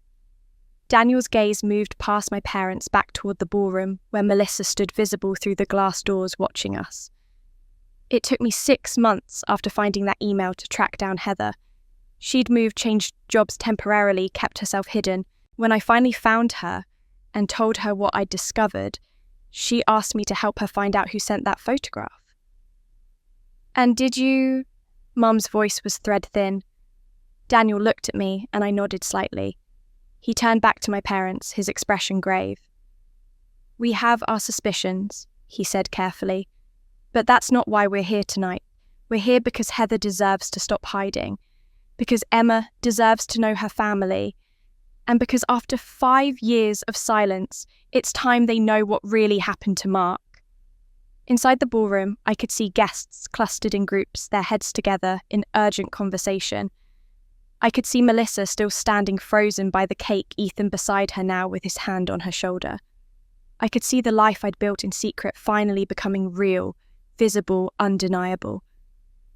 Daniel's gaze moved past my parents back toward the ballroom where Melissa stood visible through the glass doors watching us. "It took me 6 months after finding that email to track down Heather. She'd moved, changed jobs temporarily, kept herself hidden. When I finally found her and told her what I'd discovered, she asked me to help her find out who sent that photograph." "And did you?" Mum's voice was thread thin. Daniel looked at me and I nodded slightly. He turned back to my parents, his expression grave. "We have our suspicions," he said carefully, "but that's not why we're here tonight. We're here because Heather deserves to stop hiding, because Emma deserves to know her family, and because after 5 years of silence, it's time they know what really happened to Mark." Inside the ballroom, I could see guests clustered in groups, their heads together in urgent conversation. I could see Melissa still standing frozen by the cake, Ethan beside her now with his hand on her shoulder. I could see the life I'd built in secret finally becoming real, visible, undeniable.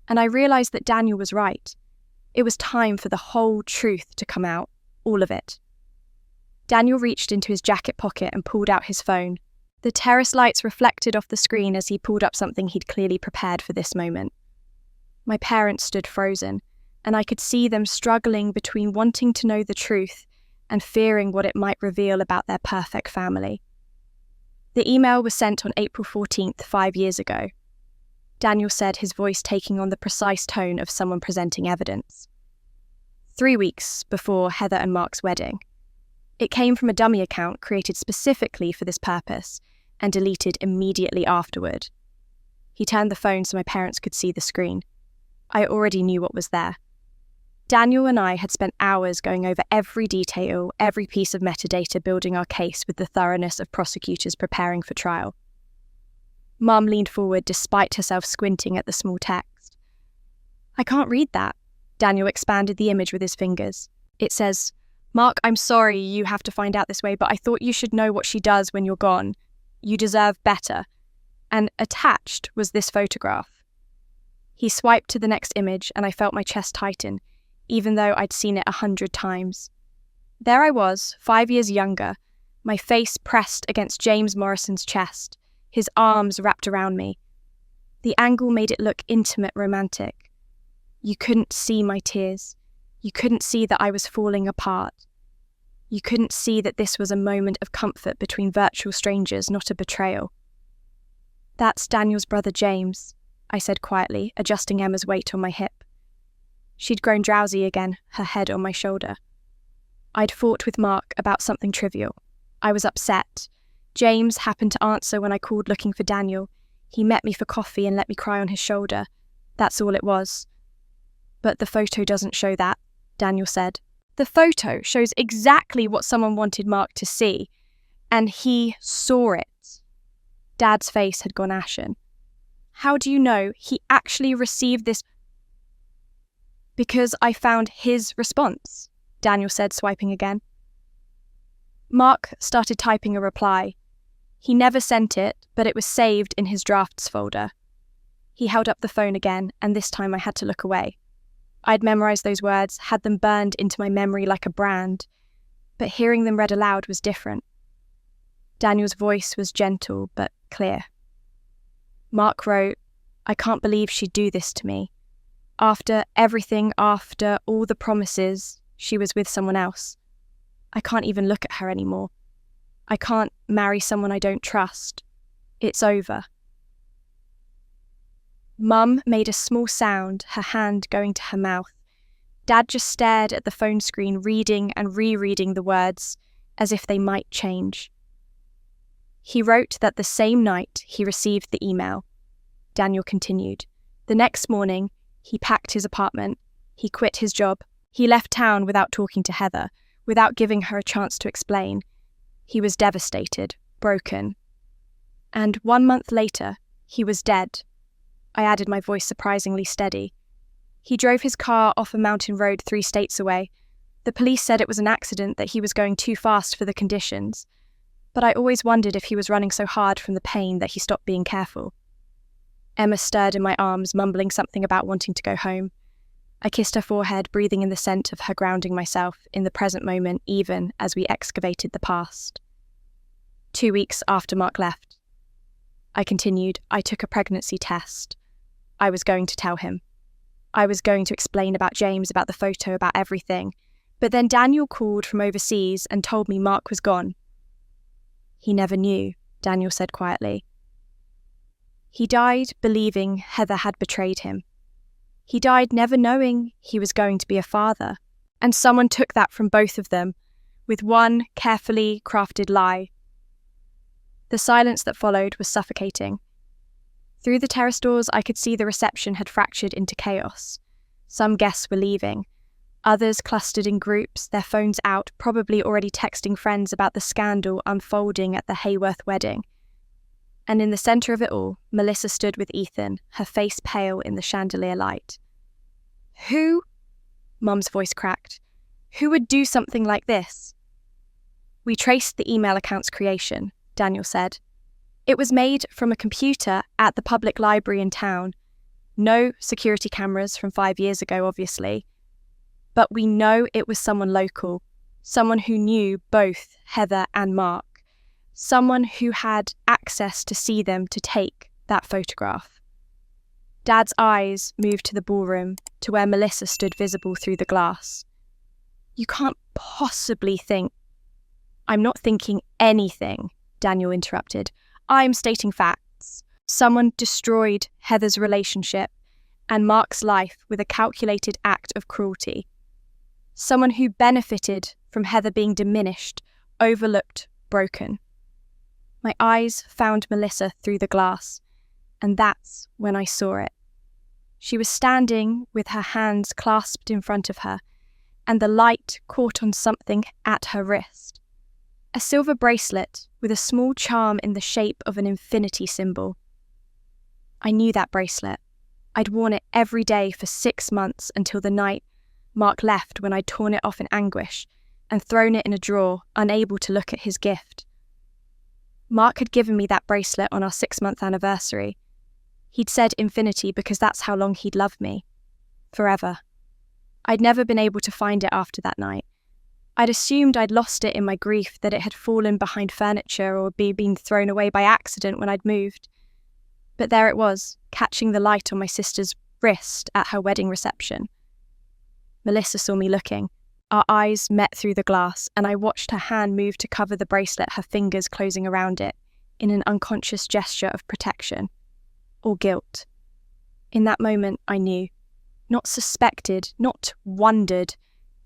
And I realised that Daniel was right. It was time for the whole truth to come out, all of it. Daniel reached into his jacket pocket and pulled out his phone. The terrace lights reflected off the screen as he pulled up something he'd clearly prepared for this moment. My parents stood frozen, and I could see them struggling between wanting to know the truth and fearing what it might reveal about their perfect family. The email was sent on April 14th, 5 years ago. Daniel said, his voice taking on the precise tone of someone presenting evidence. 3 weeks before Heather and Mark's wedding. It came from a dummy account created specifically for this purpose and deleted immediately afterward. He turned the phone so my parents could see the screen. I already knew what was there. Daniel and I had spent hours going over every detail, every piece of metadata, building our case with the thoroughness of prosecutors preparing for trial. Mum leaned forward despite herself squinting at the small text. "I can't read that." Daniel expanded the image with his fingers. "It says, 'Mark, I'm sorry you have to find out this way, but I thought you should know what she does when you're gone. You deserve better.' And attached was this photograph." He swiped to the next image and I felt my chest tighten, even though I'd seen it 100 times. There I was, 5 years younger, my face pressed against James Morrison's chest, his arms wrapped around me. The angle made it look intimate, romantic. You couldn't see my tears. You couldn't see that I was falling apart. You couldn't see that this was a moment of comfort between virtual strangers, not a betrayal. "That's Daniel's brother James," I said quietly, adjusting Emma's weight on my hip. She'd grown drowsy again, her head on my shoulder. I'd fought with Mark about something trivial. I was upset. James happened to answer when I called looking for Daniel. He met me for coffee and let me cry on his shoulder. That's all it was. "But the photo doesn't show that," Daniel said. "The photo shows exactly what someone wanted Mark to see, and he saw it." Dad's face had gone ashen. "How do you know he actually received this?" "Because I found his response," Daniel said, swiping again. Mark started typing a reply. He never sent it, but it was saved in his drafts folder. He held up the phone again, and this time I had to look away. I'd memorized those words, had them burned into my memory like a brand, but hearing them read aloud was different. Daniel's voice was gentle but clear. Mark wrote, "I can't believe she'd do this to me. After everything, after all the promises, she was with someone else. I can't even look at her anymore. I can't marry someone I don't trust. It's over. Mum made a small sound, her hand going to her mouth. Dad just stared at the phone screen, reading and rereading the words, as if they might change. He wrote that the same night he received the email. Daniel continued. The next morning, he packed his apartment. He quit his job. He left town without talking to Heather, without giving her a chance to explain. He was devastated, broken. And 1 month later, he was dead. I added my voice surprisingly steady. He drove his car off a mountain road 3 states away. The police said it was an accident, that he was going too fast for the conditions. But I always wondered if he was running so hard from the pain that he stopped being careful. Emma stirred in my arms, mumbling something about wanting to go home. I kissed her forehead, breathing in the scent of her, grounding myself in the present moment, even as we excavated the past. 2 weeks after Mark left, I continued, I took a pregnancy test. I was going to tell him. I was going to explain about James, about the photo, about everything. But then Daniel called from overseas and told me Mark was gone. He never knew, Daniel said quietly. He died believing Heather had betrayed him. He died never knowing he was going to be a father. And someone took that from both of them, with one carefully crafted lie. The silence that followed was suffocating. Through the terrace doors, I could see the reception had fractured into chaos. Some guests were leaving. Others clustered in groups, their phones out, probably already texting friends about the scandal unfolding at the Hayworth wedding. And in the centre of it all, Melissa stood with Ethan, her face pale in the chandelier light. Who? Mum's voice cracked. Who would do something like this? We traced the email account's creation, Daniel said. It was made from a computer at the public library in town. No security cameras from 5 years ago, obviously. But we know it was someone local, someone who knew both Heather and Mark, someone who had access to see them to take that photograph. Dad's eyes moved to the ballroom, to where Melissa stood visible through the glass. You can't possibly think. I'm not thinking anything, Daniel interrupted. I'm stating facts. Someone destroyed Heather's relationship and Mark's life with a calculated act of cruelty. Someone who benefited from Heather being diminished, overlooked, broken. My eyes found Melissa through the glass, and that's when I saw it. She was standing with her hands clasped in front of her, and the light caught on something at her wrist. A silver bracelet with a small charm in the shape of an infinity symbol. I knew that bracelet. I'd worn it every day for 6 months until the night Mark left, when I'd torn it off in anguish and thrown it in a drawer, unable to look at his gift. Mark had given me that bracelet on our 6-month anniversary. He'd said infinity because that's how long he'd loved me. Forever. I'd never been able to find it after that night. I'd assumed I'd lost it in my grief, that it had fallen behind furniture or been thrown away by accident when I'd moved. But there it was, catching the light on my sister's wrist at her wedding reception. Melissa saw me looking. Our eyes met through the glass, and I watched her hand move to cover the bracelet, her fingers closing around it, in an unconscious gesture of protection. Or guilt. In that moment, I knew. Not suspected, not wondered,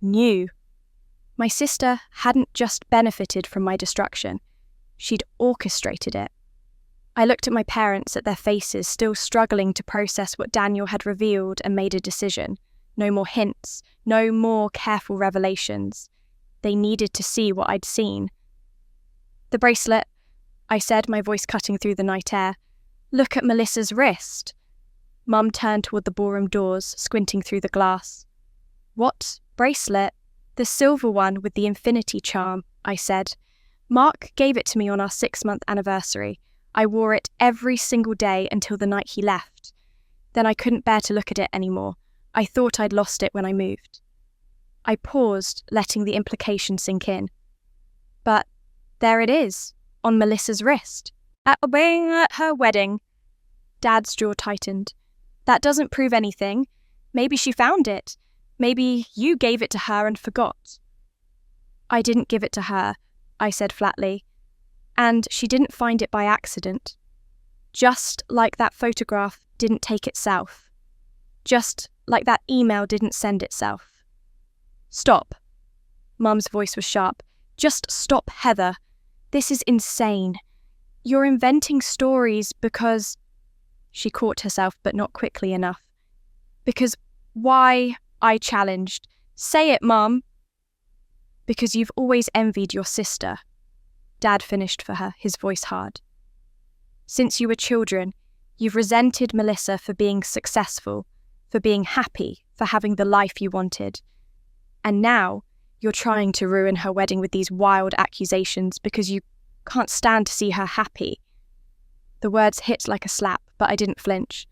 knew. My sister hadn't just benefited from my destruction. She'd orchestrated it. I looked at my parents, at their faces, still struggling to process what Daniel had revealed, and made a decision. No more hints, no more careful revelations. They needed to see what I'd seen. The bracelet, I said, my voice cutting through the night air. Look at Melissa's wrist. Mum turned toward the ballroom doors, squinting through the glass. What bracelet? The silver one with the infinity charm, I said. Mark gave it to me on our 6-month anniversary. I wore it every single day until the night he left. Then I couldn't bear to look at it anymore. I thought I'd lost it when I moved. I paused, letting the implication sink in. But there it is, on Melissa's wrist. At her wedding. Dad's jaw tightened. That doesn't prove anything. Maybe she found it. Maybe you gave it to her and forgot. I didn't give it to her, I said flatly. And she didn't find it by accident. Just like that photograph didn't take itself. Just like that email didn't send itself. Stop. Mum's voice was sharp. Just stop, Heather. This is insane. You're inventing stories because... She caught herself, but not quickly enough. Because why? I challenged. Say it, Mum. Because you've always envied your sister. Dad finished for her, his voice hard. Since you were children, you've resented Melissa for being successful, for being happy, for having the life you wanted. And now, you're trying to ruin her wedding with these wild accusations because you can't stand to see her happy. The words hit like a slap, but I didn't flinch.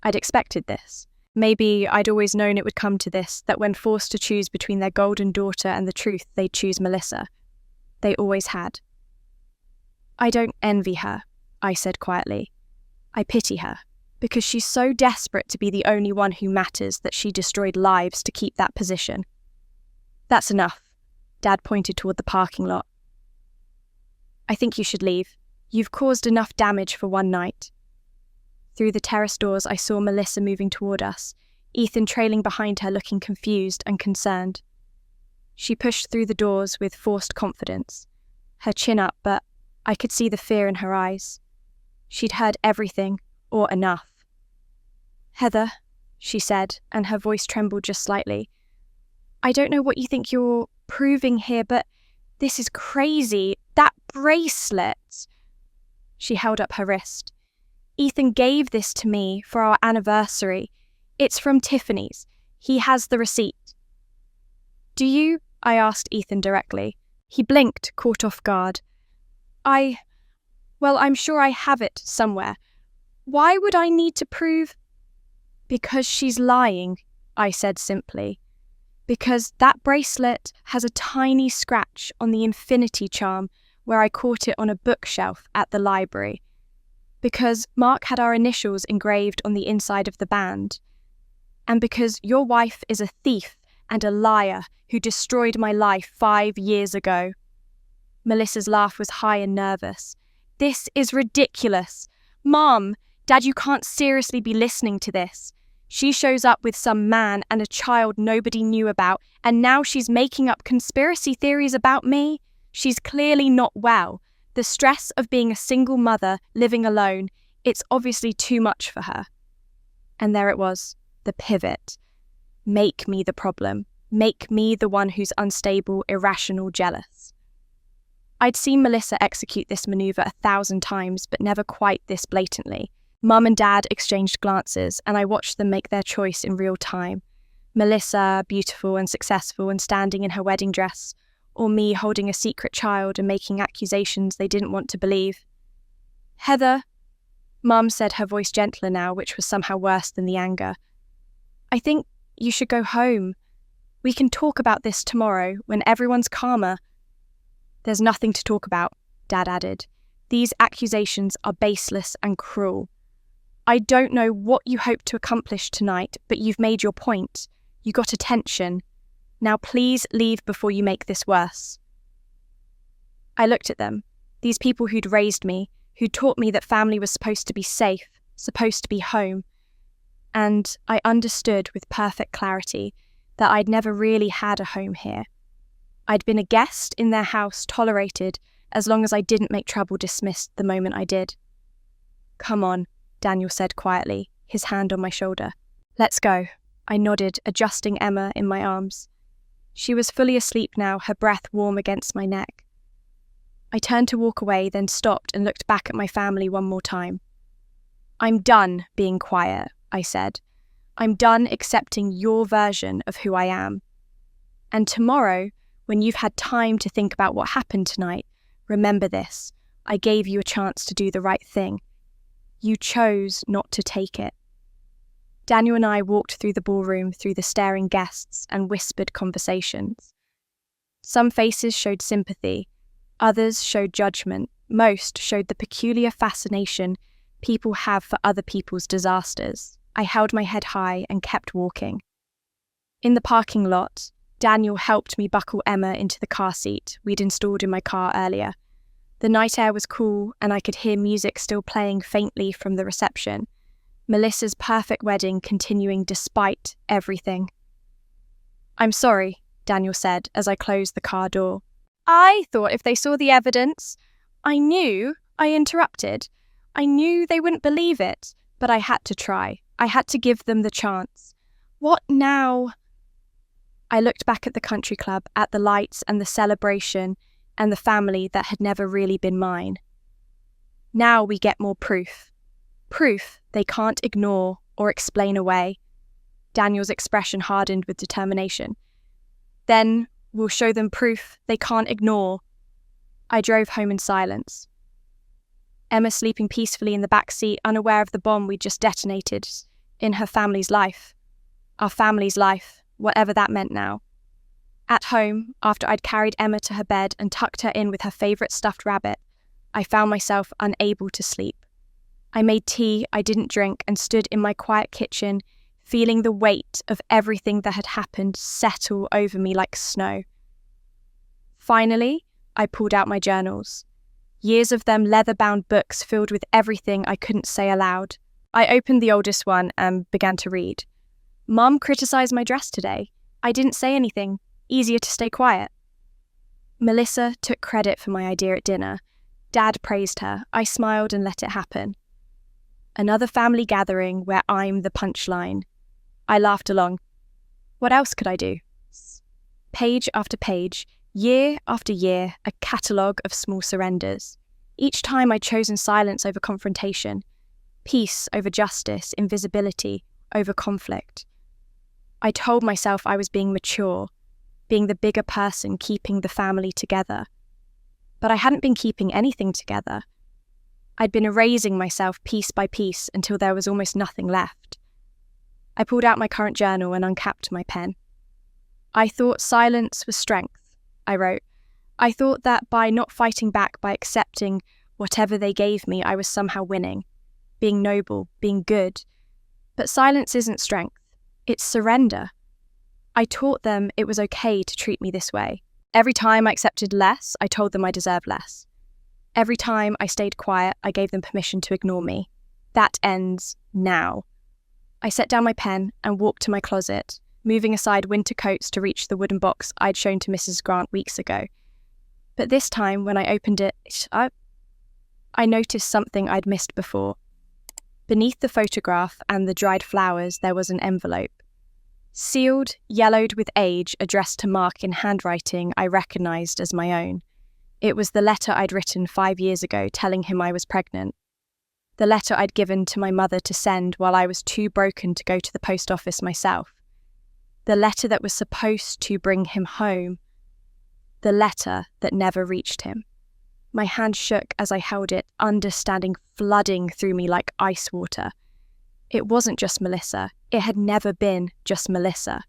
I'd expected this. Maybe I'd always known it would come to this, that when forced to choose between their golden daughter and the truth, they'd choose Melissa. They always had. I don't envy her, I said quietly. I pity her, because she's so desperate to be the only one who matters that she destroyed lives to keep that position. That's enough. Dad pointed toward the parking lot. I think you should leave. You've caused enough damage for one night. Through the terrace doors, I saw Melissa moving toward us, Ethan trailing behind her, looking confused and concerned. She pushed through the doors with forced confidence, her chin up, but I could see the fear in her eyes. She'd heard everything, or enough. Heather, she said, and her voice trembled just slightly. I don't know what you think you're proving here, but this is crazy. That bracelet. She held up her wrist. Ethan gave this to me for our anniversary. It's from Tiffany's. He has the receipt. Do you? I asked Ethan directly. He blinked, caught off guard. I'm sure I have it somewhere. Why would I need to prove? Because she's lying, I said simply. Because that bracelet has a tiny scratch on the infinity charm where I caught it on a bookshelf at the library. Because Mark had our initials engraved on the inside of the band. And because your wife is a thief and a liar who destroyed my life 5 years ago. Melissa's laugh was high and nervous. This is ridiculous. Mom, Dad, you can't seriously be listening to this. She shows up with some man and a child nobody knew about, and now she's making up conspiracy theories about me. She's clearly not well. The stress of being a single mother, living alone, it's obviously too much for her. And there it was, the pivot. Make me the problem. Make me the one who's unstable, irrational, jealous. I'd seen Melissa execute this maneuver 1,000 times, but never quite this blatantly. Mum and Dad exchanged glances, and I watched them make their choice in real time. Melissa, beautiful and successful and standing in her wedding dress, or me holding a secret child and making accusations they didn't want to believe. Heather, Mum said, her voice gentler now, which was somehow worse than the anger. I think you should go home. We can talk about this tomorrow, when everyone's calmer. There's nothing to talk about, Dad added. These accusations are baseless and cruel. I don't know what you hope to accomplish tonight, but you've made your point. You got attention. Now please leave before you make this worse. I looked at them, these people who'd raised me, who'd taught me that family was supposed to be safe, supposed to be home. And I understood with perfect clarity that I'd never really had a home here. I'd been a guest in their house, tolerated, as long as I didn't make trouble, dismissed the moment I did. Come on, Daniel said quietly, his hand on my shoulder. Let's go. I nodded, adjusting Emma in my arms. She was fully asleep now, her breath warm against my neck. I turned to walk away, then stopped and looked back at my family one more time. I'm done being quiet, I said. I'm done accepting your version of who I am. And tomorrow, when you've had time to think about what happened tonight, remember this. I gave you a chance to do the right thing. You chose not to take it. Daniel and I walked through the ballroom, through the staring guests and whispered conversations. Some faces showed sympathy, others showed judgment, most showed the peculiar fascination people have for other people's disasters. I held my head high and kept walking. In the parking lot, Daniel helped me buckle Emma into the car seat we'd installed in my car earlier. The night air was cool, and I could hear music still playing faintly from the reception. Melissa's perfect wedding continuing despite everything. "I'm sorry," Daniel said as I closed the car door. I thought if they saw the evidence, I knew I interrupted. I knew they wouldn't believe it, but I had to try. I had to give them the chance. What now? I looked back at the country club, at the lights and the celebration and the family that had never really been mine. Now we get more proof. Proof they can't ignore or explain away. Daniel's expression hardened with determination. Then we'll show them proof they can't ignore. I drove home in silence. Emma sleeping peacefully in the back seat, unaware of the bomb we'd just detonated in her family's life. Our family's life, whatever that meant now. At home, after I'd carried Emma to her bed and tucked her in with her favourite stuffed rabbit, I found myself unable to sleep. I made tea I didn't drink and stood in my quiet kitchen, feeling the weight of everything that had happened settle over me like snow. Finally, I pulled out my journals. Years of them leather-bound books filled with everything I couldn't say aloud. I opened the oldest one and began to read. Mum criticised my dress today. I didn't say anything. Easier to stay quiet. Melissa took credit for my idea at dinner. Dad praised her. I smiled and let it happen. Another family gathering where I'm the punchline. I laughed along. What else could I do? Page after page, year after year, a catalogue of small surrenders. Each time I'd chosen silence over confrontation, peace over justice, invisibility over conflict. I told myself I was being mature, being the bigger person keeping the family together. But I hadn't been keeping anything together. I'd been erasing myself piece by piece until there was almost nothing left. I pulled out my current journal and uncapped my pen. I thought silence was strength, I wrote. I thought that by not fighting back, by accepting whatever they gave me, I was somehow winning, being noble, being good. But silence isn't strength, it's surrender. I taught them it was okay to treat me this way. Every time I accepted less, I told them I deserved less. Every time I stayed quiet, I gave them permission to ignore me. That ends now. I set down my pen and walked to my closet, moving aside winter coats to reach the wooden box I'd shown to Mrs. Grant weeks ago. But this time, when I opened it, I noticed something I'd missed before. Beneath the photograph and the dried flowers, there was an envelope. Sealed, yellowed with age, addressed to Mark in handwriting I recognised as my own. It was the letter I'd written 5 years ago telling him I was pregnant. The letter I'd given to my mother to send while I was too broken to go to the post office myself. The letter that was supposed to bring him home. The letter that never reached him. My hand shook as I held it, understanding flooding through me like ice water. It wasn't just Melissa. It had never been just Melissa.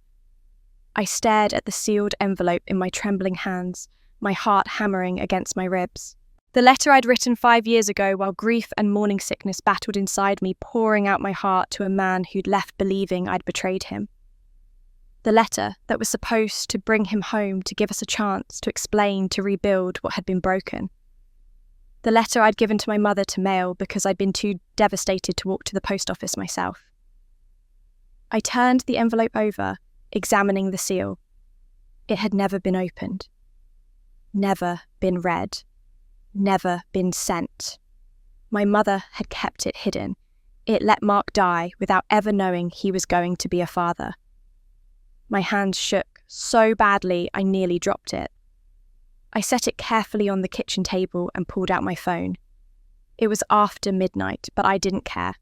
I stared at the sealed envelope in my trembling hands, my heart hammering against my ribs. The letter I'd written 5 years ago while grief and morning sickness battled inside me, pouring out my heart to a man who'd left believing I'd betrayed him. The letter that was supposed to bring him home, to give us a chance, to explain, to rebuild what had been broken. The letter I'd given to my mother to mail because I'd been too devastated to walk to the post office myself. I turned the envelope over, examining the seal. It had never been opened. Never been read. Never been sent. My mother had kept it hidden. It let Mark die without ever knowing he was going to be a father. My hands shook so badly I nearly dropped it. I set it carefully on the kitchen table and pulled out my phone. It was after midnight, but I didn't care.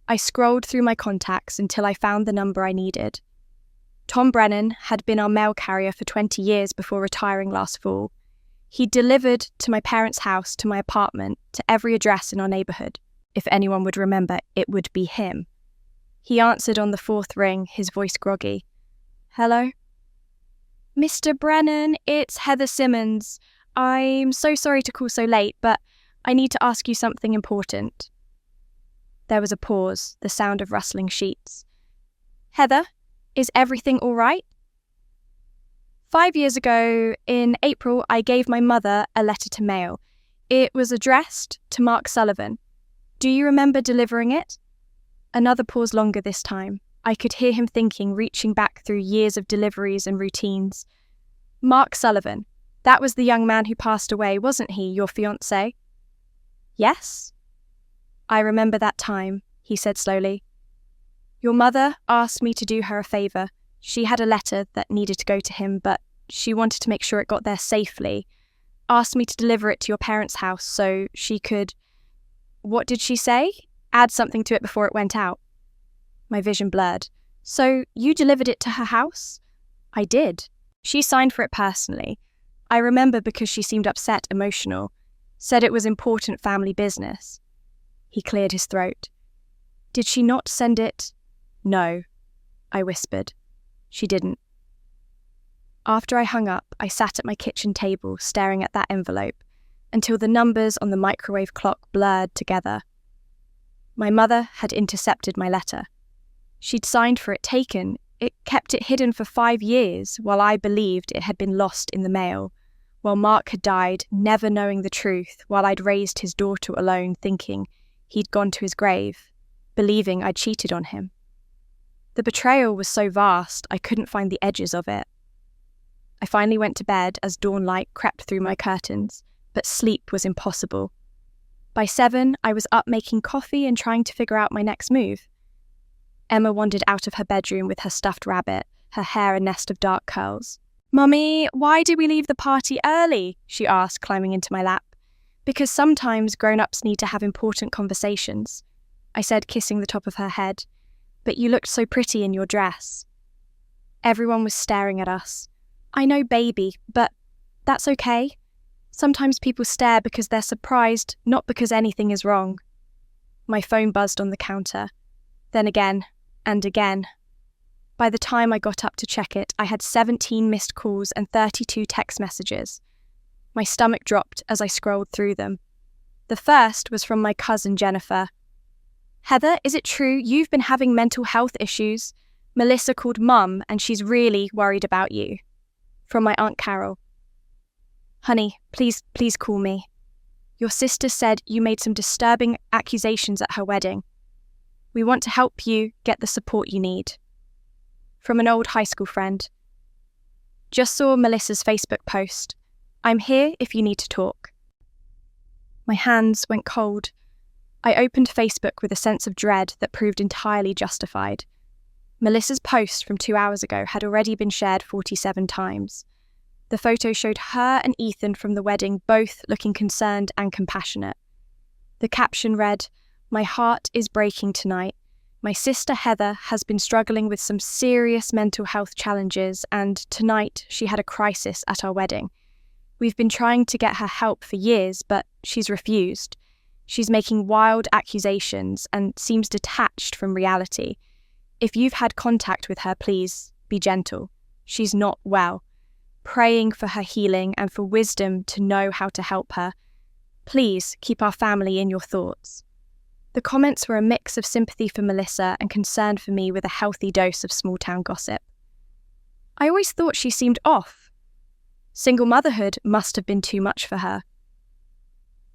I scrolled through my contacts until I found the number I needed. Tom Brennan had been our mail carrier for 20 years before retiring last fall. He delivered to my parents' house, to my apartment, to every address in our neighbourhood. If anyone would remember, it would be him. He answered on the 4th ring, his voice groggy. Hello? Mr. Brennan, it's Heather Simmons. I'm so sorry to call so late, but I need to ask you something important. There was a pause, the sound of rustling sheets. Heather, is everything all right? 5 years ago, in April, I gave my mother a letter to mail. It was addressed to Mark Sullivan. Do you remember delivering it? Another pause longer this time. I could hear him thinking, reaching back through years of deliveries and routines. Mark Sullivan. That was the young man who passed away, wasn't he, your fiancé? Yes. I remember that time, he said slowly. Your mother asked me to do her a favour. She had a letter that needed to go to him, but she wanted to make sure it got there safely. Asked me to deliver it to your parents' house so she could... What did she say? Add something to it before it went out. My vision blurred. So you delivered it to her house? I did. She signed for it personally. I remember because she seemed upset, emotional. Said it was important family business. He cleared his throat. Did she not send it? No, I whispered. She didn't. After I hung up, I sat at my kitchen table staring at that envelope until the numbers on the microwave clock blurred together. My mother had intercepted my letter. She'd signed for it taken. It kept it hidden for 5 years while I believed it had been lost in the mail, while Mark had died, never knowing the truth, while I'd raised his daughter alone thinking he'd gone to his grave, believing I'd cheated on him. The betrayal was so vast I couldn't find the edges of it. I finally went to bed as dawn light crept through my curtains, but sleep was impossible. By 7, I was up making coffee and trying to figure out my next move. Emma wandered out of her bedroom with her stuffed rabbit, her hair a nest of dark curls. Mummy, why did we leave the party early? She asked, climbing into my lap. Because sometimes grown-ups need to have important conversations, I said, kissing the top of her head. But you looked so pretty in your dress. Everyone was staring at us. I know, baby, but that's okay. Sometimes people stare because they're surprised, not because anything is wrong. My phone buzzed on the counter. Then again, and again. By the time I got up to check it, I had 17 missed calls and 32 text messages. My stomach dropped as I scrolled through them. The first was from my cousin Jennifer. Heather, is it true you've been having mental health issues? Melissa called Mum and she's really worried about you. From my Aunt Carol. Honey, please call me. Your sister said you made some disturbing accusations at her wedding. We want to help you get the support you need. From an old high school friend. Just saw Melissa's Facebook post. I'm here if you need to talk. My hands went cold. I opened Facebook with a sense of dread that proved entirely justified. Melissa's post from 2 hours ago had already been shared 47 times. The photo showed her and Ethan from the wedding both looking concerned and compassionate. The caption read, "My heart is breaking tonight. My sister Heather has been struggling with some serious mental health challenges and tonight she had a crisis at our wedding. We've been trying to get her help for years, but she's refused. She's making wild accusations and seems detached from reality. If you've had contact with her, please be gentle. She's not well. Praying for her healing and for wisdom to know how to help her. Please keep our family in your thoughts." The comments were a mix of sympathy for Melissa and concern for me with a healthy dose of small-town gossip. I always thought she seemed off. Single motherhood must have been too much for her.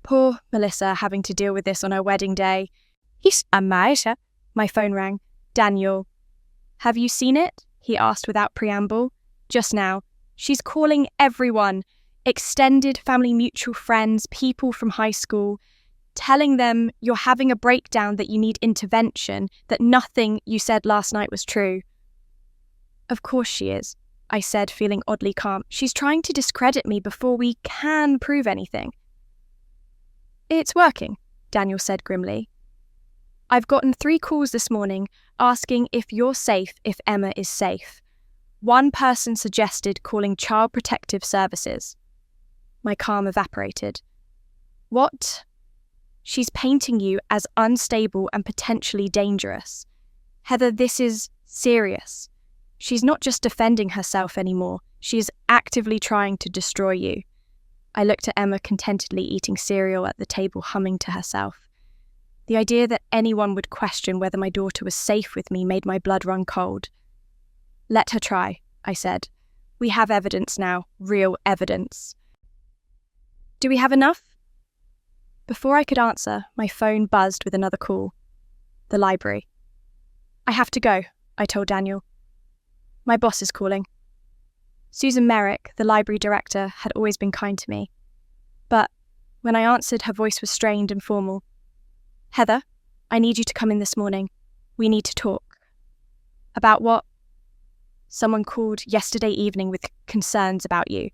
Poor Melissa having to deal with this on her wedding day. My phone rang. Daniel. Have you seen it? He asked without preamble. Just now. She's calling everyone. Extended family mutual friends, people from high school, telling them you're having a breakdown, that you need intervention, that nothing you said last night was true. Of course she is, I said, feeling oddly calm. She's trying to discredit me before we can prove anything. It's working, Daniel said grimly. I've gotten 3 calls this morning asking if you're safe, if Emma is safe. One person suggested calling Child Protective Services. My calm evaporated. What? She's painting you as unstable and potentially dangerous. Heather, this is serious. She's not just defending herself anymore. She is actively trying to destroy you. I looked at Emma contentedly eating cereal at the table, humming to herself. The idea that anyone would question whether my daughter was safe with me made my blood run cold. Let her try, I said. We have evidence now, real evidence. Do we have enough? Before I could answer, my phone buzzed with another call. The library. "I have to go," I told Daniel. "My boss is calling." Susan Merrick, the library director, had always been kind to me. But when I answered, her voice was strained and formal. "Heather, I need you to come in this morning. We need to talk." "About what?" "Someone called yesterday evening with concerns about you,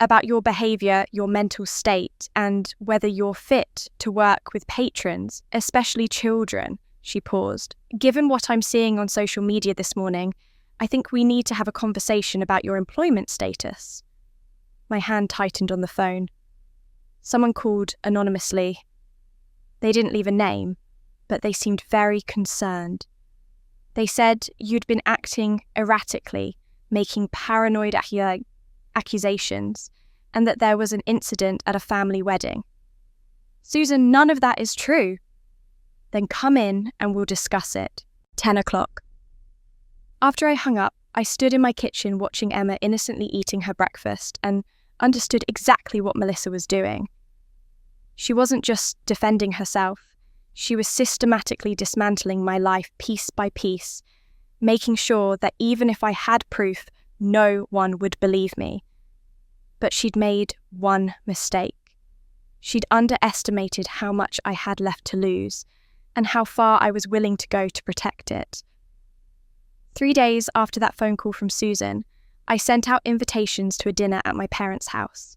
about your behaviour, your mental state, and whether you're fit to work with patrons, especially children." She paused. "Given what I'm seeing on social media this morning, I think we need to have a conversation about your employment status." My hand tightened on the phone. Someone called anonymously. They didn't leave a name, but they seemed very concerned. They said you'd been acting erratically, making paranoid accusations, and that there was an incident at a family wedding. "Susan, none of that is true." "Then come in and we'll discuss it." 10 o'clock. After I hung up, I stood in my kitchen watching Emma innocently eating her breakfast and understood exactly what Melissa was doing. She wasn't just defending herself, she was systematically dismantling my life piece by piece, making sure that even if I had proof, no one would believe me. But she'd made one mistake. She'd underestimated how much I had left to lose, and how far I was willing to go to protect it. 3 days after that phone call from Susan, I sent out invitations to a dinner at my parents' house.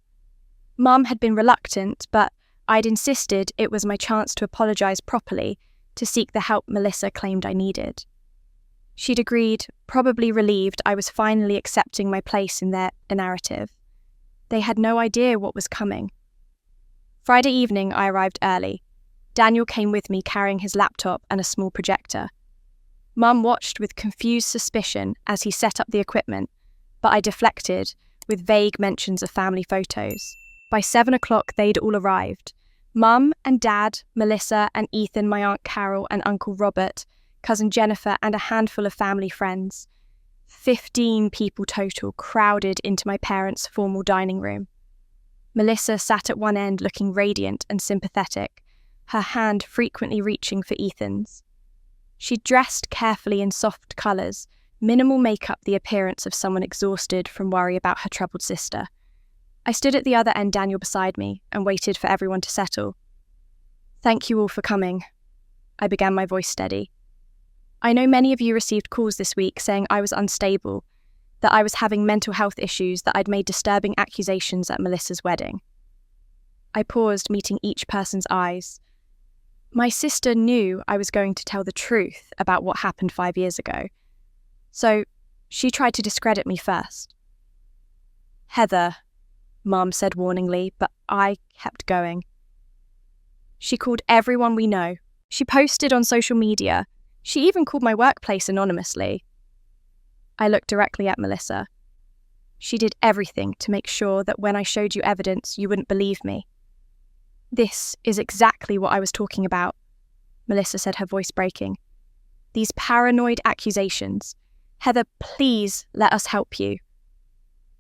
Mum had been reluctant, but I'd insisted it was my chance to apologise properly, to seek the help Melissa claimed I needed. She'd agreed, probably relieved I was finally accepting my place in their narrative. They had no idea what was coming. Friday evening, I arrived early. Daniel came with me carrying his laptop and a small projector. Mum watched with confused suspicion as he set up the equipment, but I deflected with vague mentions of family photos. By 7 o'clock, they'd all arrived. Mum and Dad, Melissa and Ethan, my Aunt Carol and Uncle Robert, Cousin Jennifer and a handful of family friends. 15 people total crowded into my parents' formal dining room. Melissa sat at one end looking radiant and sympathetic, her hand frequently reaching for Ethan's. She dressed carefully in soft colours, minimal makeup, the appearance of someone exhausted from worry about her troubled sister. I stood at the other end, Daniel beside me, and waited for everyone to settle. "Thank you all for coming." I began, my voice steady. "I know many of you received calls this week saying I was unstable, that I was having mental health issues, that I'd made disturbing accusations at Melissa's wedding." I paused, meeting each person's eyes. My sister knew I was going to tell the truth about what happened 5 years ago, so she tried to discredit me first. "Heather," Mum said warningly, but I kept going. "She called everyone we know. She posted on social media. She even called my workplace anonymously." I looked directly at Melissa. "She did everything to make sure that when I showed you evidence, you wouldn't believe me." "This is exactly what I was talking about," Melissa said, her voice breaking. "These paranoid accusations. Heather, please let us help you."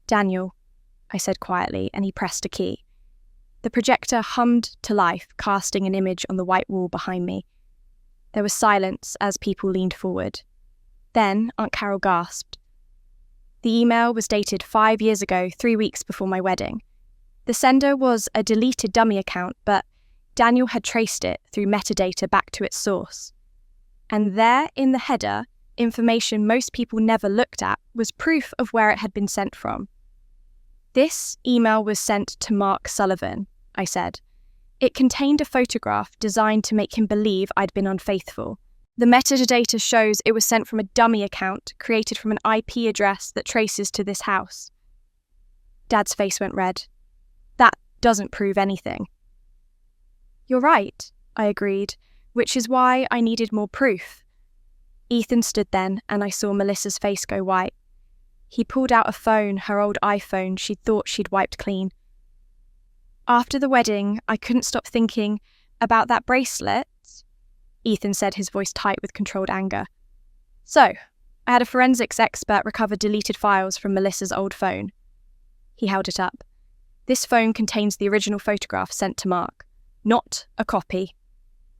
"Daniel," I said quietly, and he pressed a key. The projector hummed to life, casting an image on the white wall behind me. There was silence as people leaned forward. Then Aunt Carol gasped. The email was dated 5 years ago, 3 weeks before my wedding. The sender was a deleted dummy account, but Daniel had traced it through metadata back to its source. And there, in the header, information most people never looked at, was proof of where it had been sent from. "This email was sent to Mark Sullivan," I said. "It contained a photograph designed to make him believe I'd been unfaithful. The metadata shows it was sent from a dummy account created from an IP address that traces to this house." Dad's face went red. "That doesn't prove anything." "You're right," I agreed, which is why I needed more proof. Ethan stood then, and I saw Melissa's face go white. He pulled out a phone, her old iPhone she'd thought she'd wiped clean. "After the wedding, I couldn't stop thinking about that bracelet," Ethan said, his voice tight with controlled anger. "So, I had a forensics expert recover deleted files from Melissa's old phone." He held it up. "This phone contains the original photograph sent to Mark. not a copy.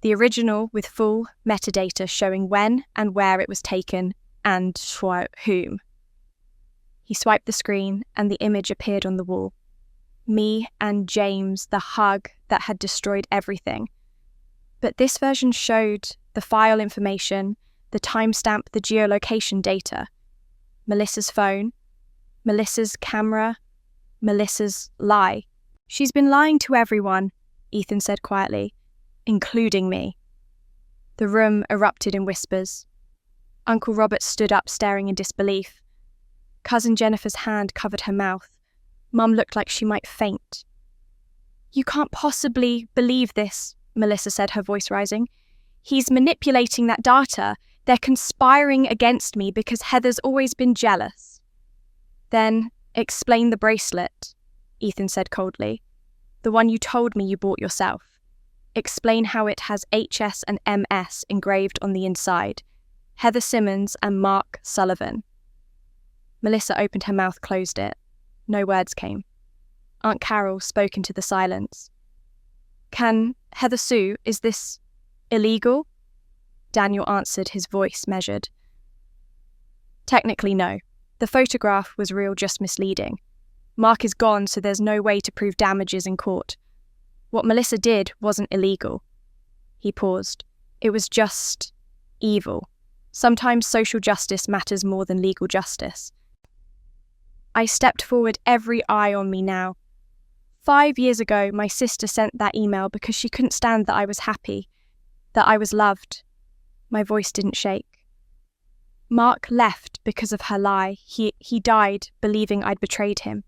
The original with full metadata showing when and where it was taken and whom. He swiped the screen and the image appeared on the wall. Me and James, the hug that had destroyed everything. But this version showed the file information, the timestamp, the geolocation data. Melissa's phone, Melissa's camera, Melissa's lie. She's been lying to everyone, Ethan said quietly, including me. The room erupted in whispers. Uncle Robert stood up, staring in disbelief. Cousin Jennifer's hand covered her mouth. Mum looked like she might faint. You can't possibly believe this, Melissa said, her voice rising. He's manipulating that data. They're conspiring against me because Heather's always been jealous. Then explain the bracelet, Ethan said coldly. The one you told me you bought yourself. Explain how it has HS and MS engraved on the inside. Heather Simmons and Mark Sullivan. Melissa opened her mouth, closed it. No words came. Aunt Carol spoke into the silence. Can Heather sue? Is this illegal? Daniel answered, his voice measured. Technically, no. The photograph was real, just misleading. Mark is gone, so there's no way to prove damages in court. What Melissa did wasn't illegal. He paused. It was just evil. Sometimes social justice matters more than legal justice. I stepped forward, every eye on me now. 5 years ago, my sister sent that email because she couldn't stand that I was happy, that I was loved. My voice didn't shake. Mark left because of her lie. He died believing I'd betrayed him.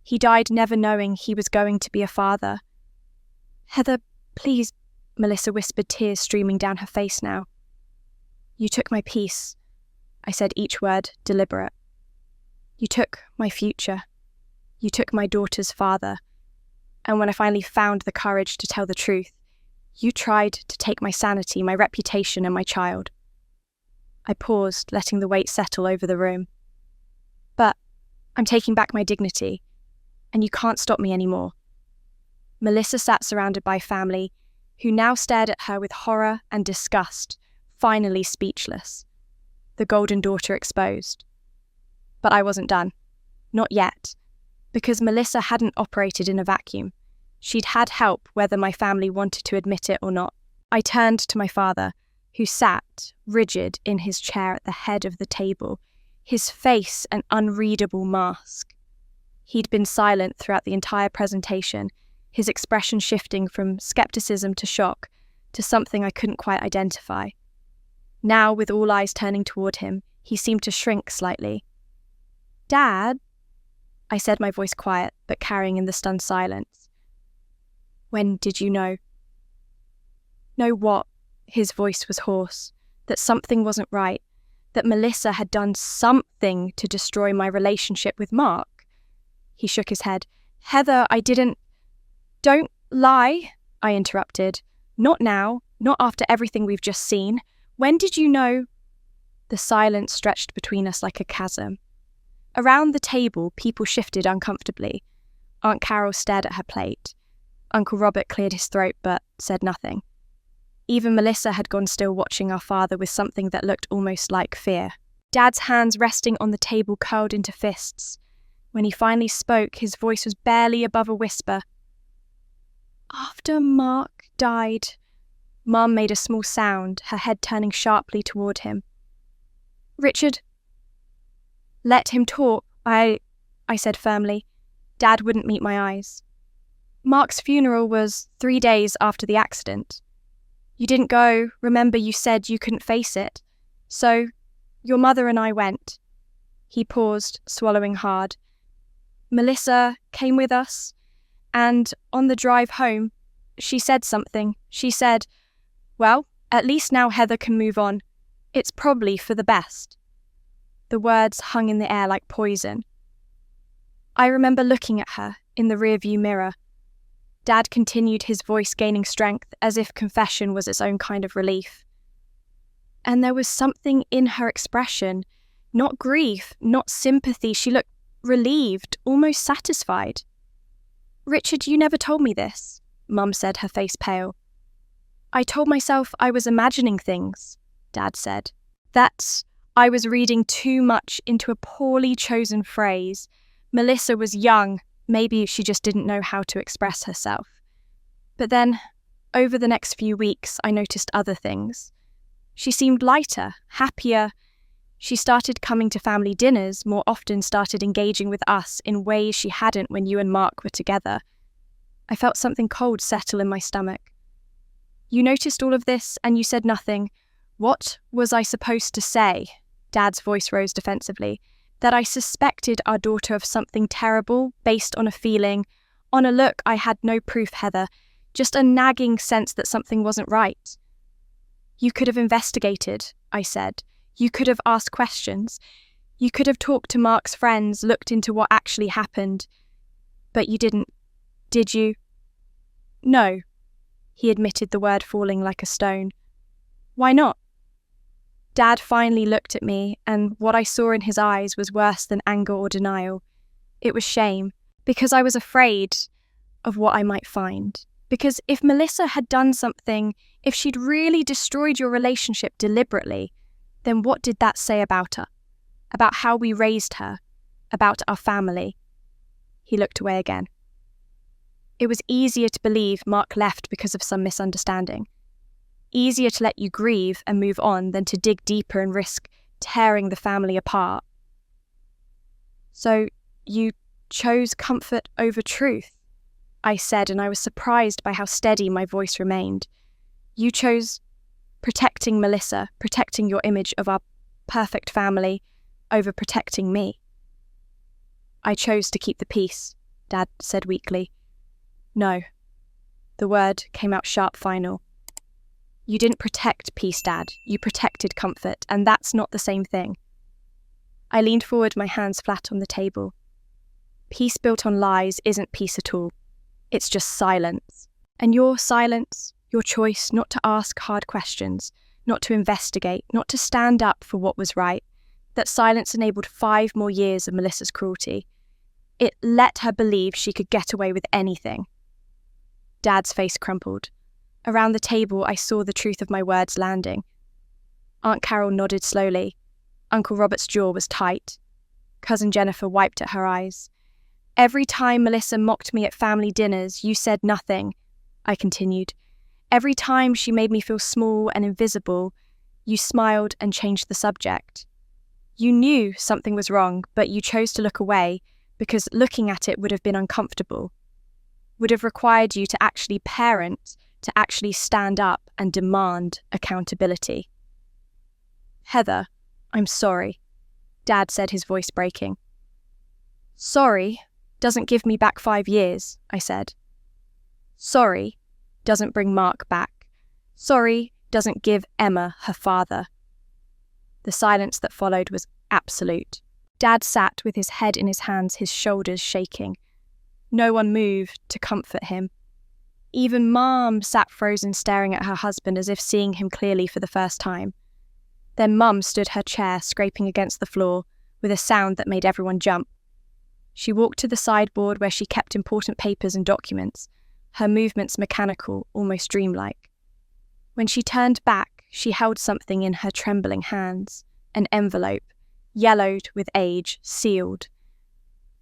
He died never knowing he was going to be a father. Heather, please, Melissa whispered, tears streaming down her face now. You took my peace, I said, each word deliberate. You took my future. You took my daughter's father. And when I finally found the courage to tell the truth, you tried to take my sanity, my reputation, and my child. I paused, letting the weight settle over the room. But I'm taking back my dignity, and you can't stop me anymore. Melissa sat surrounded by family, who now stared at her with horror and disgust, finally speechless. The golden daughter exposed. But I wasn't done. Not yet. Because Melissa hadn't operated in a vacuum. She'd had help whether my family wanted to admit it or not. I turned to my father, who sat, rigid, in his chair at the head of the table, his face an unreadable mask. He'd been silent throughout the entire presentation, his expression shifting from skepticism to shock, to something I couldn't quite identify. Now, with all eyes turning toward him, he seemed to shrink slightly. Dad, I said, my voice quiet, but carrying in the stunned silence. When did you know? Know what? His voice was hoarse. That something wasn't right. That Melissa had done something to destroy my relationship with Mark. He shook his head. Heather, I didn't... Don't lie, I interrupted. Not now. Not after everything we've just seen. When did you know? The silence stretched between us like a chasm. Around the table, people shifted uncomfortably. Aunt Carol stared at her plate. Uncle Robert cleared his throat but said nothing. Even Melissa had gone still, watching our father with something that looked almost like fear. Dad's hands resting on the table curled into fists. When he finally spoke, his voice was barely above a whisper. After Mark died, Mum made a small sound, her head turning sharply toward him. Richard, let him talk, I said firmly. Dad wouldn't meet my eyes. Mark's funeral was 3 days after the accident. You didn't go, remember you said you couldn't face it. So, your mother and I went. He paused, swallowing hard. Melissa came with us, and on the drive home, she said something. She said, well, at least now Heather can move on. It's probably for the best. The words hung in the air like poison. I remember looking at her in the rearview mirror. Dad continued, his voice gaining strength, as if confession was its own kind of relief. And there was something in her expression, not grief, not sympathy. She looked relieved, almost satisfied. Richard, you never told me this. Mum said, her face pale. I told myself I was imagining things, Dad said. That I was reading too much into a poorly chosen phrase. Melissa was young. Maybe she just didn't know how to express herself. But then, over the next few weeks, I noticed other things. She seemed lighter, happier. She started coming to family dinners, more often started engaging with us in ways she hadn't when you and Mark were together. I felt something cold settle in my stomach. You noticed all of this and you said nothing. What was I supposed to say? Dad's voice rose defensively. That I suspected our daughter of something terrible based on a feeling, on a look. I had no proof, Heather, just a nagging sense that something wasn't right. You could have investigated, I said. You could have asked questions. You could have talked to Mark's friends, looked into what actually happened. But you didn't, did you? No, he admitted, the word falling like a stone. Why not? Dad finally looked at me, and what I saw in his eyes was worse than anger or denial. It was shame, because I was afraid of what I might find. Because if Melissa had done something, if she'd really destroyed your relationship deliberately, then what did that say about her? About how we raised her? About our family? He looked away again. It was easier to believe Mark left because of some misunderstanding. Easier to let you grieve and move on than to dig deeper and risk tearing the family apart. So you chose comfort over truth, I said, and I was surprised by how steady my voice remained. You chose protecting Melissa, protecting your image of our perfect family, over protecting me. I chose to keep the peace, Dad said weakly. No. The word came out sharp, final. You didn't protect peace, Dad. You protected comfort, and that's not the same thing. I leaned forward, my hands flat on the table. Peace built on lies isn't peace at all. It's just silence. And your silence, your choice not to ask hard questions, not to investigate, not to stand up for what was right, that silence enabled 5 more years of Melissa's cruelty. It let her believe she could get away with anything. Dad's face crumpled. Around the table, I saw the truth of my words landing. Aunt Carol nodded slowly. Uncle Robert's jaw was tight. Cousin Jennifer wiped at her eyes. Every time Melissa mocked me at family dinners, you said nothing, I continued. Every time she made me feel small and invisible, you smiled and changed the subject. You knew something was wrong, but you chose to look away because looking at it would have been uncomfortable, would have required you to actually parent, to actually stand up and demand accountability. Heather, I'm sorry, Dad said, his voice breaking. Sorry doesn't give me back 5 years, I said. Sorry doesn't bring Mark back. Sorry doesn't give Emma her father. The silence that followed was absolute. Dad sat with his head in his hands, his shoulders shaking. No one moved to comfort him. Even Mum sat frozen, staring at her husband as if seeing him clearly for the first time. Then Mum stood her chair, scraping against the floor, with a sound that made everyone jump. She walked to the sideboard where she kept important papers and documents, her movements mechanical, almost dreamlike. When she turned back, she held something in her trembling hands, an envelope, yellowed with age, sealed.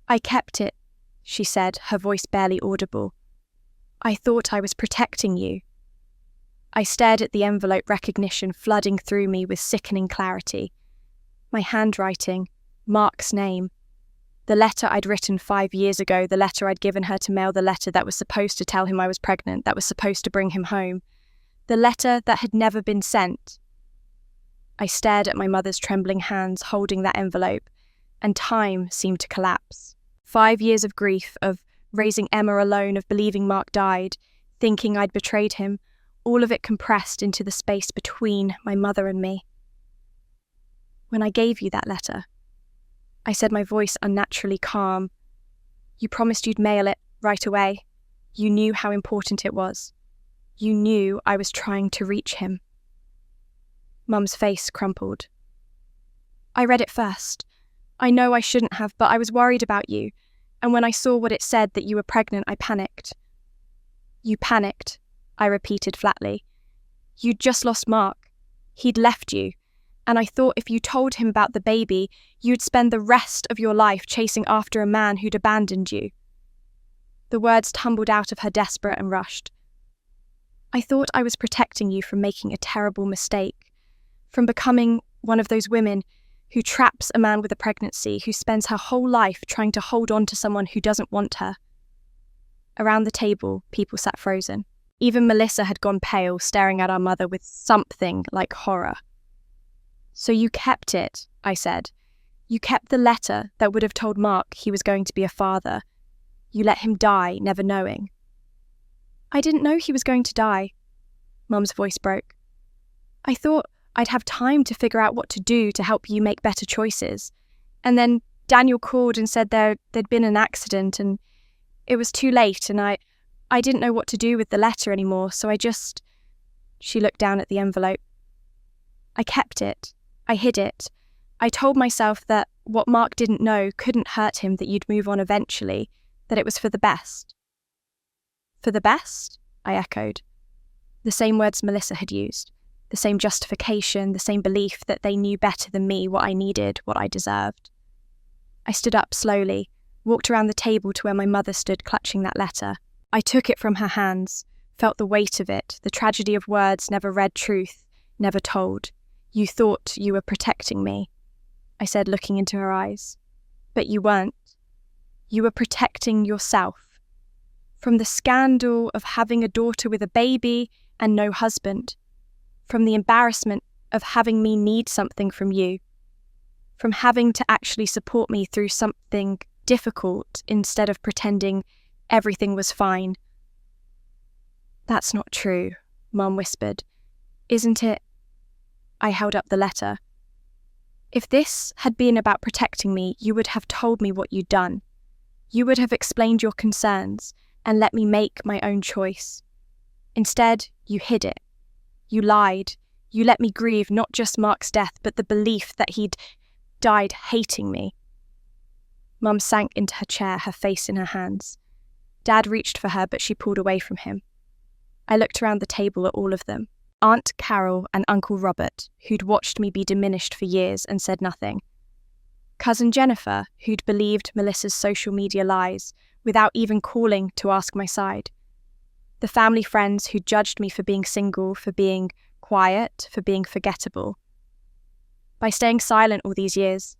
I kept it, she said, her voice barely audible. I thought I was protecting you. I stared at the envelope, recognition flooding through me with sickening clarity. My handwriting, Mark's name. The letter I'd written 5 years ago, the letter I'd given her to mail, the letter that was supposed to tell him I was pregnant, that was supposed to bring him home. The letter that had never been sent. I stared at my mother's trembling hands holding that envelope, and time seemed to collapse. 5 years of grief, of raising Emma alone, of believing Mark died, thinking I'd betrayed him, all of it compressed into the space between my mother and me. When I gave you that letter, I said, my voice unnaturally calm, you promised you'd mail it right away. You knew how important it was. You knew I was trying to reach him. Mum's face crumpled. I read it first. I know I shouldn't have, but I was worried about you, and when I saw what it said, that you were pregnant, I panicked. You panicked, I repeated flatly. You'd just lost Mark. He'd left you, and I thought if you told him about the baby, you'd spend the rest of your life chasing after a man who'd abandoned you. The words tumbled out of her desperate and rushed. I thought I was protecting you from making a terrible mistake, from becoming one of those women who traps a man with a pregnancy, who spends her whole life trying to hold on to someone who doesn't want her. Around the table, people sat frozen. Even Melissa had gone pale, staring at our mother with something like horror. So you kept it, I said. You kept the letter that would have told Mark he was going to be a father. You let him die, never knowing. I didn't know he was going to die. Mum's voice broke. I thought I'd have time to figure out what to do to help you make better choices. And then Daniel called and said there'd been an accident and it was too late and I didn't know what to do with the letter anymore, so She looked down at the envelope. I kept it. I hid it. I told myself that what Mark didn't know couldn't hurt him, that you'd move on eventually, that it was for the best. For the best? I echoed. The same words Melissa had used. The same justification, the same belief that they knew better than me what I needed, what I deserved. I stood up slowly, walked around the table to where my mother stood clutching that letter. I took it from her hands, felt the weight of it, the tragedy of words never read truth, never told. You thought you were protecting me, I said, looking into her eyes. But you weren't. You were protecting yourself. From the scandal of having a daughter with a baby and no husband. From the embarrassment of having me need something from you. From having to actually support me through something difficult instead of pretending everything was fine. That's not true, Mum whispered. Isn't it? I held up the letter. If this had been about protecting me, you would have told me what you'd done. You would have explained your concerns and let me make my own choice. Instead, you hid it. You lied. You let me grieve not just Mark's death, but the belief that he'd died hating me. Mum sank into her chair, her face in her hands. Dad reached for her, but she pulled away from him. I looked around the table at all of them. Aunt Carol and Uncle Robert, who'd watched me be diminished for years and said nothing. Cousin Jennifer, who'd believed Melissa's social media lies without even calling to ask my side. The family friends who judged me for being single, for being quiet, for being forgettable. By staying silent all these years,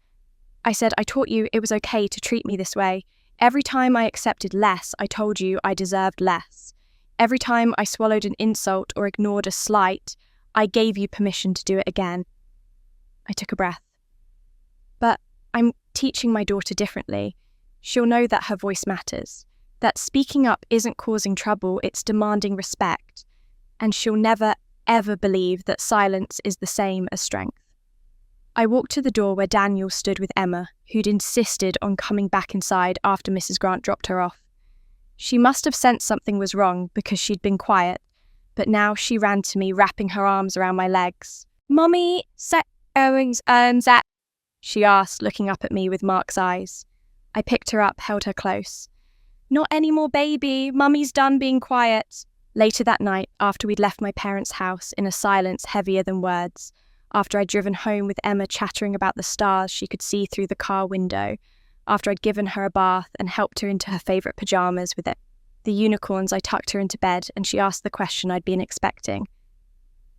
I said, I taught you it was okay to treat me this way. Every time I accepted less, I told you I deserved less. Every time I swallowed an insult or ignored a slight, I gave you permission to do it again. I took a breath. But I'm teaching my daughter differently. She'll know that her voice matters, that speaking up isn't causing trouble, it's demanding respect. And she'll never, ever believe that silence is the same as strength. I walked to the door where Daniel stood with Emma, who'd insisted on coming back inside after Mrs. Grant dropped her off. She must have sensed something was wrong because she'd been quiet, but now she ran to me, wrapping her arms around my legs. Mummy, Zach? She asked, looking up at me with Mark's eyes. I picked her up, held her close. Not anymore, baby. Mummy's done being quiet. Later that night, after we'd left my parents' house in a silence heavier than words, after I'd driven home with Emma chattering about the stars she could see through the car window, after I'd given her a bath and helped her into her favourite pyjamas with the unicorns, I tucked her into bed and she asked the question I'd been expecting.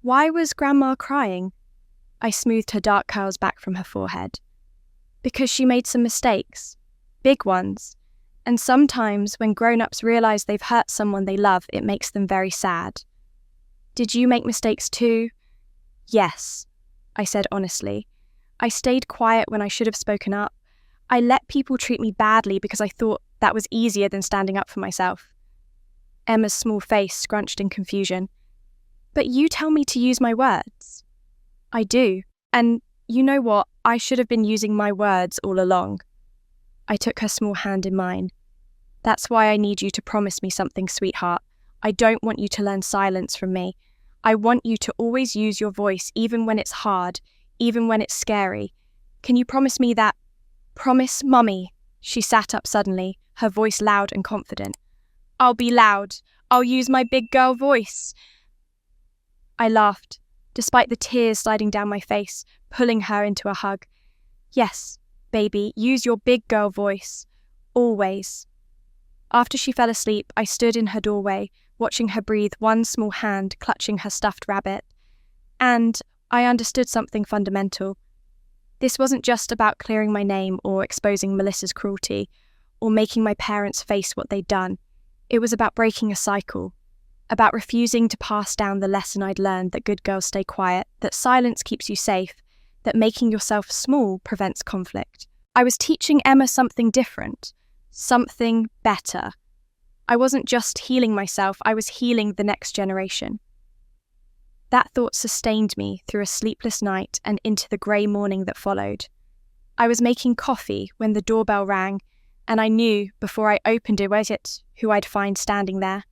Why was Grandma crying? I smoothed her dark curls back from her forehead. Because she made some mistakes. Big ones. And sometimes when grown-ups realise they've hurt someone they love, it makes them very sad. Did you make mistakes too? Yes, I said honestly. I stayed quiet when I should have spoken up. I let people treat me badly because I thought that was easier than standing up for myself. Emma's small face scrunched in confusion. But you tell me to use my words. I do. And you know what? I should have been using my words all along. I took her small hand in mine. That's why I need you to promise me something, sweetheart. I don't want you to learn silence from me. I want you to always use your voice, even when it's hard, even when it's scary. Can you promise me that? Promise, Mummy. She sat up suddenly, her voice loud and confident. I'll be loud. I'll use my big girl voice. I laughed, despite the tears sliding down my face, pulling her into a hug. Yes, baby, use your big girl voice. Always. After she fell asleep, I stood in her doorway, watching her breathe, one small hand clutching her stuffed rabbit. And I understood something fundamental. This wasn't just about clearing my name or exposing Melissa's cruelty, or making my parents face what they'd done. It was about breaking a cycle, about refusing to pass down the lesson I'd learned that good girls stay quiet, that silence keeps you safe, that making yourself small prevents conflict. I was teaching Emma something different, something better. I wasn't just healing myself, I was healing the next generation. That thought sustained me through a sleepless night and into the grey morning that followed. I was making coffee when the doorbell rang, and I knew before I opened it who I'd find standing there.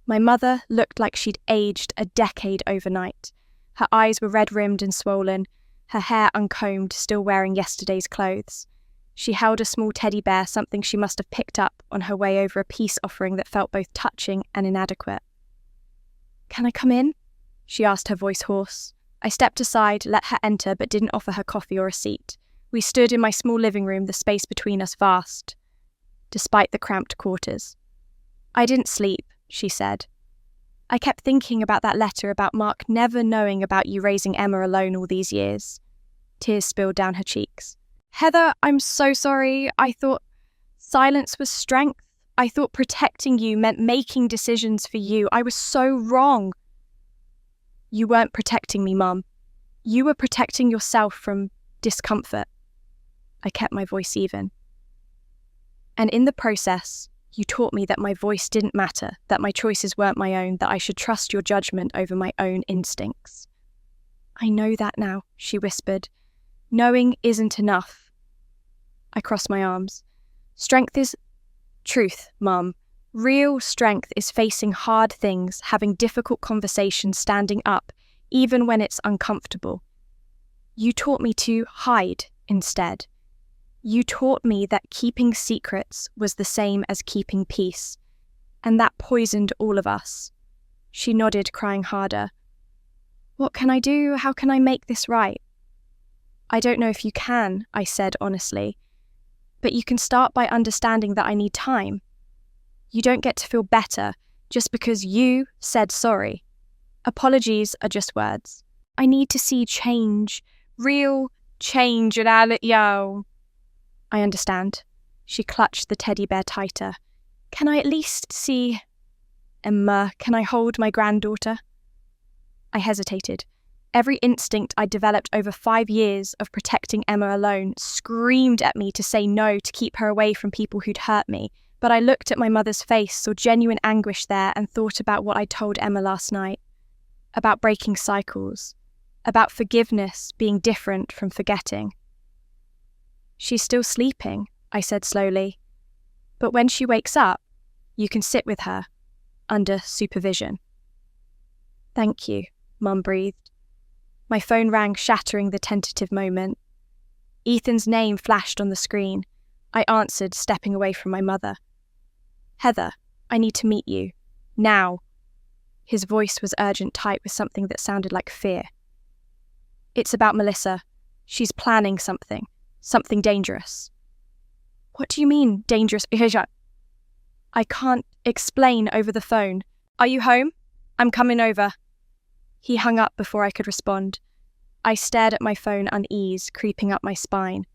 My mother looked like she'd aged a decade overnight. Her eyes were red-rimmed and swollen, her hair uncombed, still wearing yesterday's clothes. She held a small teddy bear, something she must have picked up on her way over a peace offering that felt both touching and inadequate. "Can I come in?" she asked, her voice hoarse. I stepped aside, let her enter, but didn't offer her coffee or a seat. We stood in my small living room, the space between us vast, despite the cramped quarters. "I didn't sleep," she said. "I kept thinking about that letter about Mark never knowing about you raising Emma alone all these years." Tears spilled down her cheeks. "Heather, I'm so sorry. I thought silence was strength. I thought protecting you meant making decisions for you. I was so wrong." "You weren't protecting me, Mum. You were protecting yourself from discomfort." I kept my voice even. "And in the process, you taught me that my voice didn't matter, that my choices weren't my own, that I should trust your judgment over my own instincts." "I know that now," she whispered. "Knowing isn't enough." I crossed my arms. "Strength is truth, Mum. Real strength is facing hard things, having difficult conversations, standing up, even when it's uncomfortable. You taught me to hide instead. You taught me that keeping secrets was the same as keeping peace, and that poisoned all of us." She nodded, crying harder. "What can I do? How can I make this right?" "I don't know if you can," I said honestly, "but you can start by understanding that I need time. You don't get to feel better just because you said sorry. Apologies are just words. I need to see change, real change, yo." "I understand." She clutched the teddy bear tighter. "Can I at least see Emma? Can I hold my granddaughter?" I hesitated. Every instinct I'd developed over 5 years of protecting Emma alone screamed at me to say no, to keep her away from people who'd hurt me. But I looked at my mother's face, saw genuine anguish there, and thought about what I told Emma last night. About breaking cycles. About forgiveness being different from forgetting. "She's still sleeping," I said slowly. "But when she wakes up, you can sit with her, under supervision." "Thank you," Mum breathed. My phone rang, shattering the tentative moment. Ethan's name flashed on the screen. I answered, stepping away from my mother. "Heather, I need to meet you. Now." His voice was urgent, tight with something that sounded like fear. "It's about Melissa. She's planning something. Something dangerous." "What do you mean, dangerous?" "I can't explain over the phone. Are you home? I'm coming over." He hung up before I could respond. I stared at my phone, unease creeping up my spine.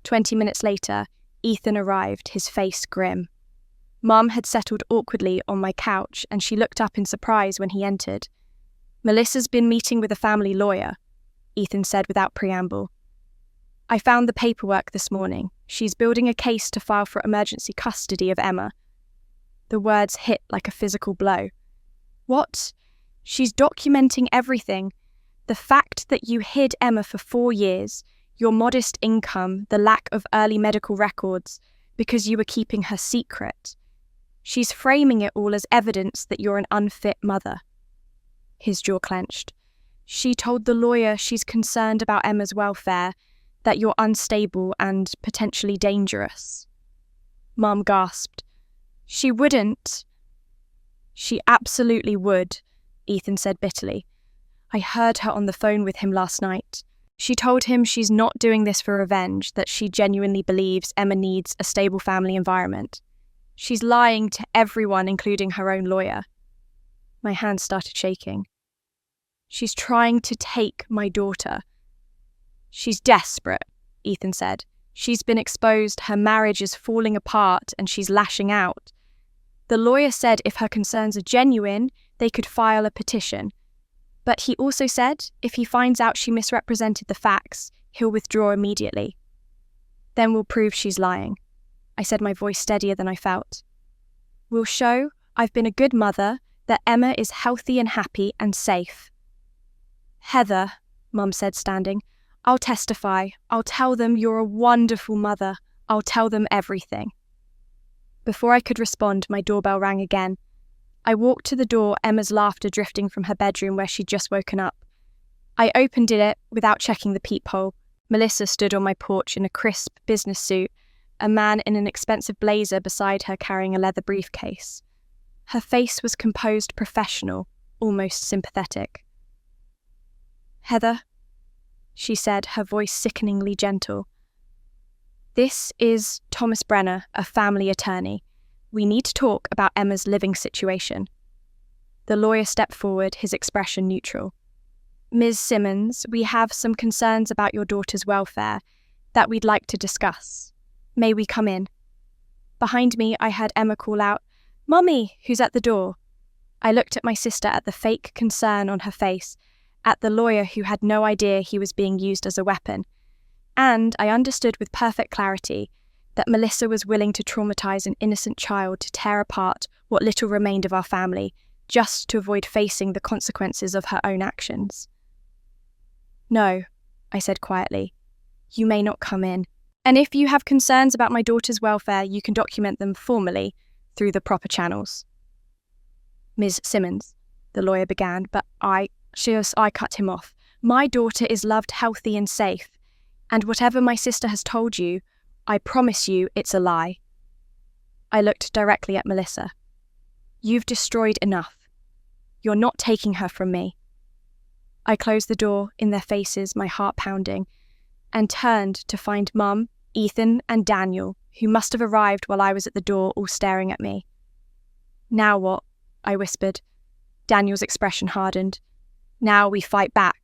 20 minutes later, Ethan arrived, his face grim. Mum had settled awkwardly on my couch, and she looked up in surprise when he entered. "Melissa's been meeting with a family lawyer," Ethan said without preamble. "I found the paperwork this morning. She's building a case to file for emergency custody of Emma." The words hit like a physical blow. "What? She's documenting everything. The fact that you hid Emma for 4 years, your modest income, the lack of early medical records, because you were keeping her secret. She's framing it all as evidence that you're an unfit mother." His jaw clenched. "She told the lawyer she's concerned about Emma's welfare, that you're unstable and potentially dangerous." Mum gasped. "She wouldn't." She absolutely would, Ethan said bitterly. I heard her on the phone with him last night. She told him she's not doing this for revenge, that she genuinely believes Emma needs a stable family environment. She's lying to everyone, including her own lawyer. My hands started shaking. She's trying to take my daughter. She's desperate, Ethan said. She's been exposed, her marriage is falling apart, and she's lashing out. The lawyer said if her concerns are genuine, they could file a petition. But he also said if he finds out she misrepresented the facts, he'll withdraw immediately. Then we'll prove she's lying. I said, my voice steadier than I felt. We'll show I've been a good mother, that Emma is healthy and happy and safe. Heather, Mum said, standing, I'll testify. I'll tell them you're a wonderful mother. I'll tell them everything. Before I could respond, my doorbell rang again. I walked to the door, Emma's laughter drifting from her bedroom where she'd just woken up. I opened it without checking the peephole. Melissa stood on my porch in a crisp business suit, a man in an expensive blazer beside her carrying a leather briefcase. Her face was composed, professional, almost sympathetic. Heather, she said, her voice sickeningly gentle. This is Thomas Brenner, a family attorney. We need to talk about Emma's living situation. The lawyer stepped forward, his expression neutral. Ms. Simmons, we have some concerns about your daughter's welfare that we'd like to discuss. May we come in? Behind me, I heard Emma call out, Mummy, who's at the door? I looked at my sister, at the fake concern on her face, at the lawyer who had no idea he was being used as a weapon. And I understood with perfect clarity that Melissa was willing to traumatize an innocent child to tear apart what little remained of our family, just to avoid facing the consequences of her own actions. No, I said quietly. You may not come in. And if you have concerns about my daughter's welfare, you can document them formally through the proper channels. Ms. Simmons, the lawyer began, but I cut him off. My daughter is loved, healthy and safe. And whatever my sister has told you, I promise you it's a lie. I looked directly at Melissa. You've destroyed enough. You're not taking her from me. I closed the door in their faces, my heart pounding, and turned to find Mum, Ethan and Daniel, who must have arrived while I was at the door, all staring at me. Now what? I whispered. Daniel's expression hardened. Now we fight back.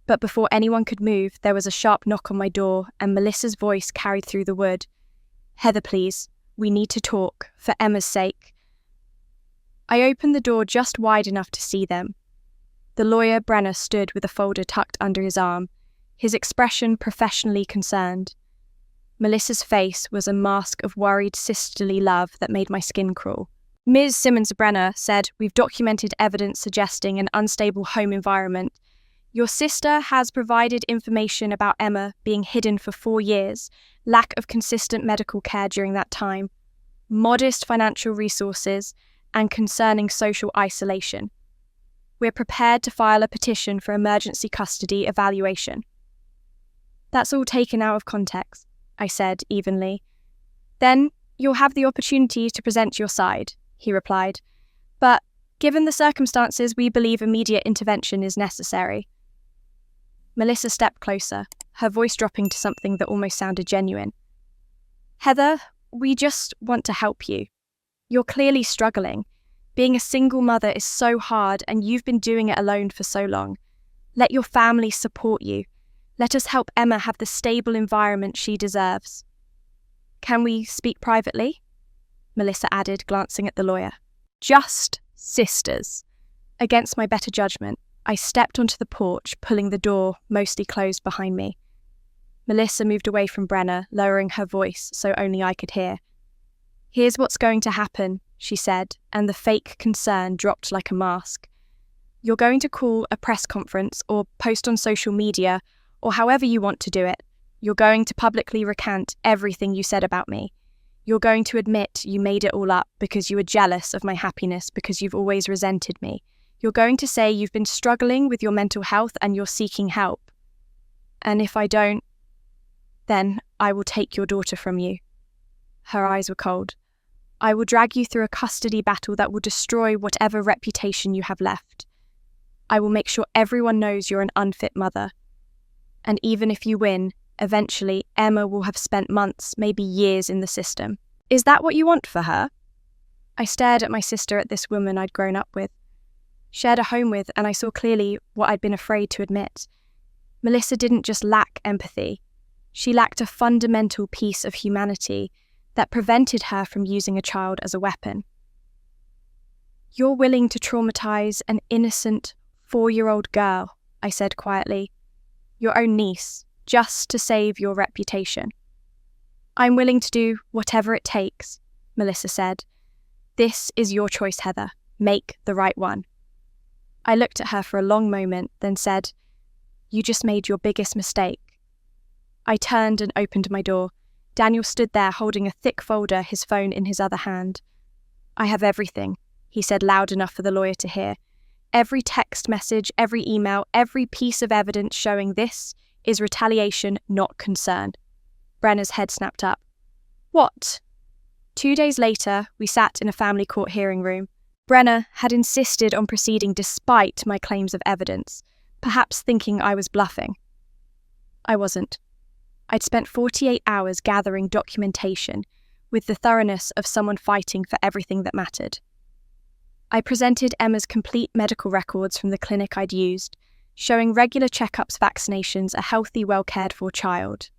But before anyone could move, there was a sharp knock on my door, and Melissa's voice carried through the wood. Heather, please. We need to talk, for Emma's sake. I opened the door just wide enough to see them. The lawyer, Brenner, stood with a folder tucked under his arm, his expression professionally concerned. Melissa's face was a mask of worried sisterly love that made my skin crawl. Ms. Simmons Brenner said, We've documented evidence suggesting an unstable home environment. Your sister has provided information about Emma being hidden for 4 years, lack of consistent medical care during that time, modest financial resources, and concerning social isolation. We're prepared to file a petition for emergency custody evaluation. That's all taken out of context, I said evenly. Then you'll have the opportunity to present your side, he replied. But given the circumstances, we believe immediate intervention is necessary. Melissa stepped closer, her voice dropping to something that almost sounded genuine. Heather, we just want to help you. You're clearly struggling. Being a single mother is so hard, and you've been doing it alone for so long. Let your family support you. Let us help Emma have the stable environment she deserves. Can we speak privately? Melissa added, glancing at the lawyer. Just sisters. Against my better judgment, I stepped onto the porch, pulling the door mostly closed behind me. Melissa moved away from Brenner, lowering her voice so only I could hear. Here's what's going to happen, she said, and the fake concern dropped like a mask. You're going to call a press conference or post on social media, or however you want to do it. You're going to publicly recant everything you said about me. You're going to admit you made it all up because you were jealous of my happiness, because you've always resented me. You're going to say you've been struggling with your mental health and you're seeking help. And if I don't, then I will take your daughter from you. Her eyes were cold. I will drag you through a custody battle that will destroy whatever reputation you have left. I will make sure everyone knows you're an unfit mother. And even if you win, eventually Emma will have spent months, maybe years in the system. Is that what you want for her? I stared at my sister, at this woman I'd grown up with, shared a home with, and I saw clearly what I'd been afraid to admit. Melissa didn't just lack empathy. She lacked a fundamental piece of humanity that prevented her from using a child as a weapon. You're willing to traumatize an innocent 4-year-old girl, I said quietly, your own niece, just to save your reputation. I'm willing to do whatever it takes, Melissa said. This is your choice, Heather. Make the right one. I looked at her for a long moment, then said, You just made your biggest mistake. I turned and opened my door. Daniel stood there holding a thick folder, his phone in his other hand. I have everything, he said loud enough for the lawyer to hear. Every text message, every email, every piece of evidence showing this is retaliation, not concern. Brenna's head snapped up. What? 2 days later, we sat in a family court hearing room. Brenna had insisted on proceeding despite my claims of evidence, perhaps thinking I was bluffing. I wasn't. I'd spent 48 hours gathering documentation with the thoroughness of someone fighting for everything that mattered. I presented Emma's complete medical records from the clinic I'd used, showing regular checkups, vaccinations, a healthy, well-cared-for child.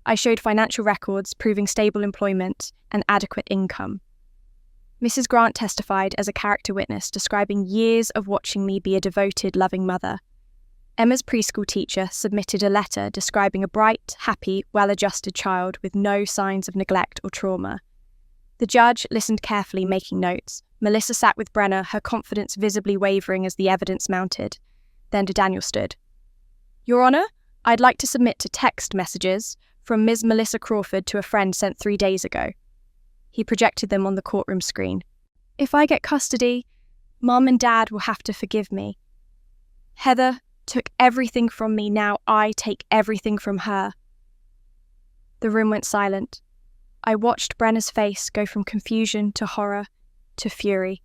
I showed financial records proving stable employment and adequate income. Mrs. Grant testified as a character witness, describing years of watching me be a devoted, loving mother. Emma's preschool teacher submitted a letter describing a bright, happy, well-adjusted child with no signs of neglect or trauma. The judge listened carefully, making notes. Melissa sat with Brenna, her confidence visibly wavering as the evidence mounted. Then Daniel stood. Your Honour, I'd like to submit to text messages from Ms. Melissa Crawford to a friend sent 3 days ago. He projected them on the courtroom screen. If I get custody, Mum and Dad will have to forgive me. Heather took everything from me, now I take everything from her. The room went silent. I watched Brenna's face go from confusion to horror to fury.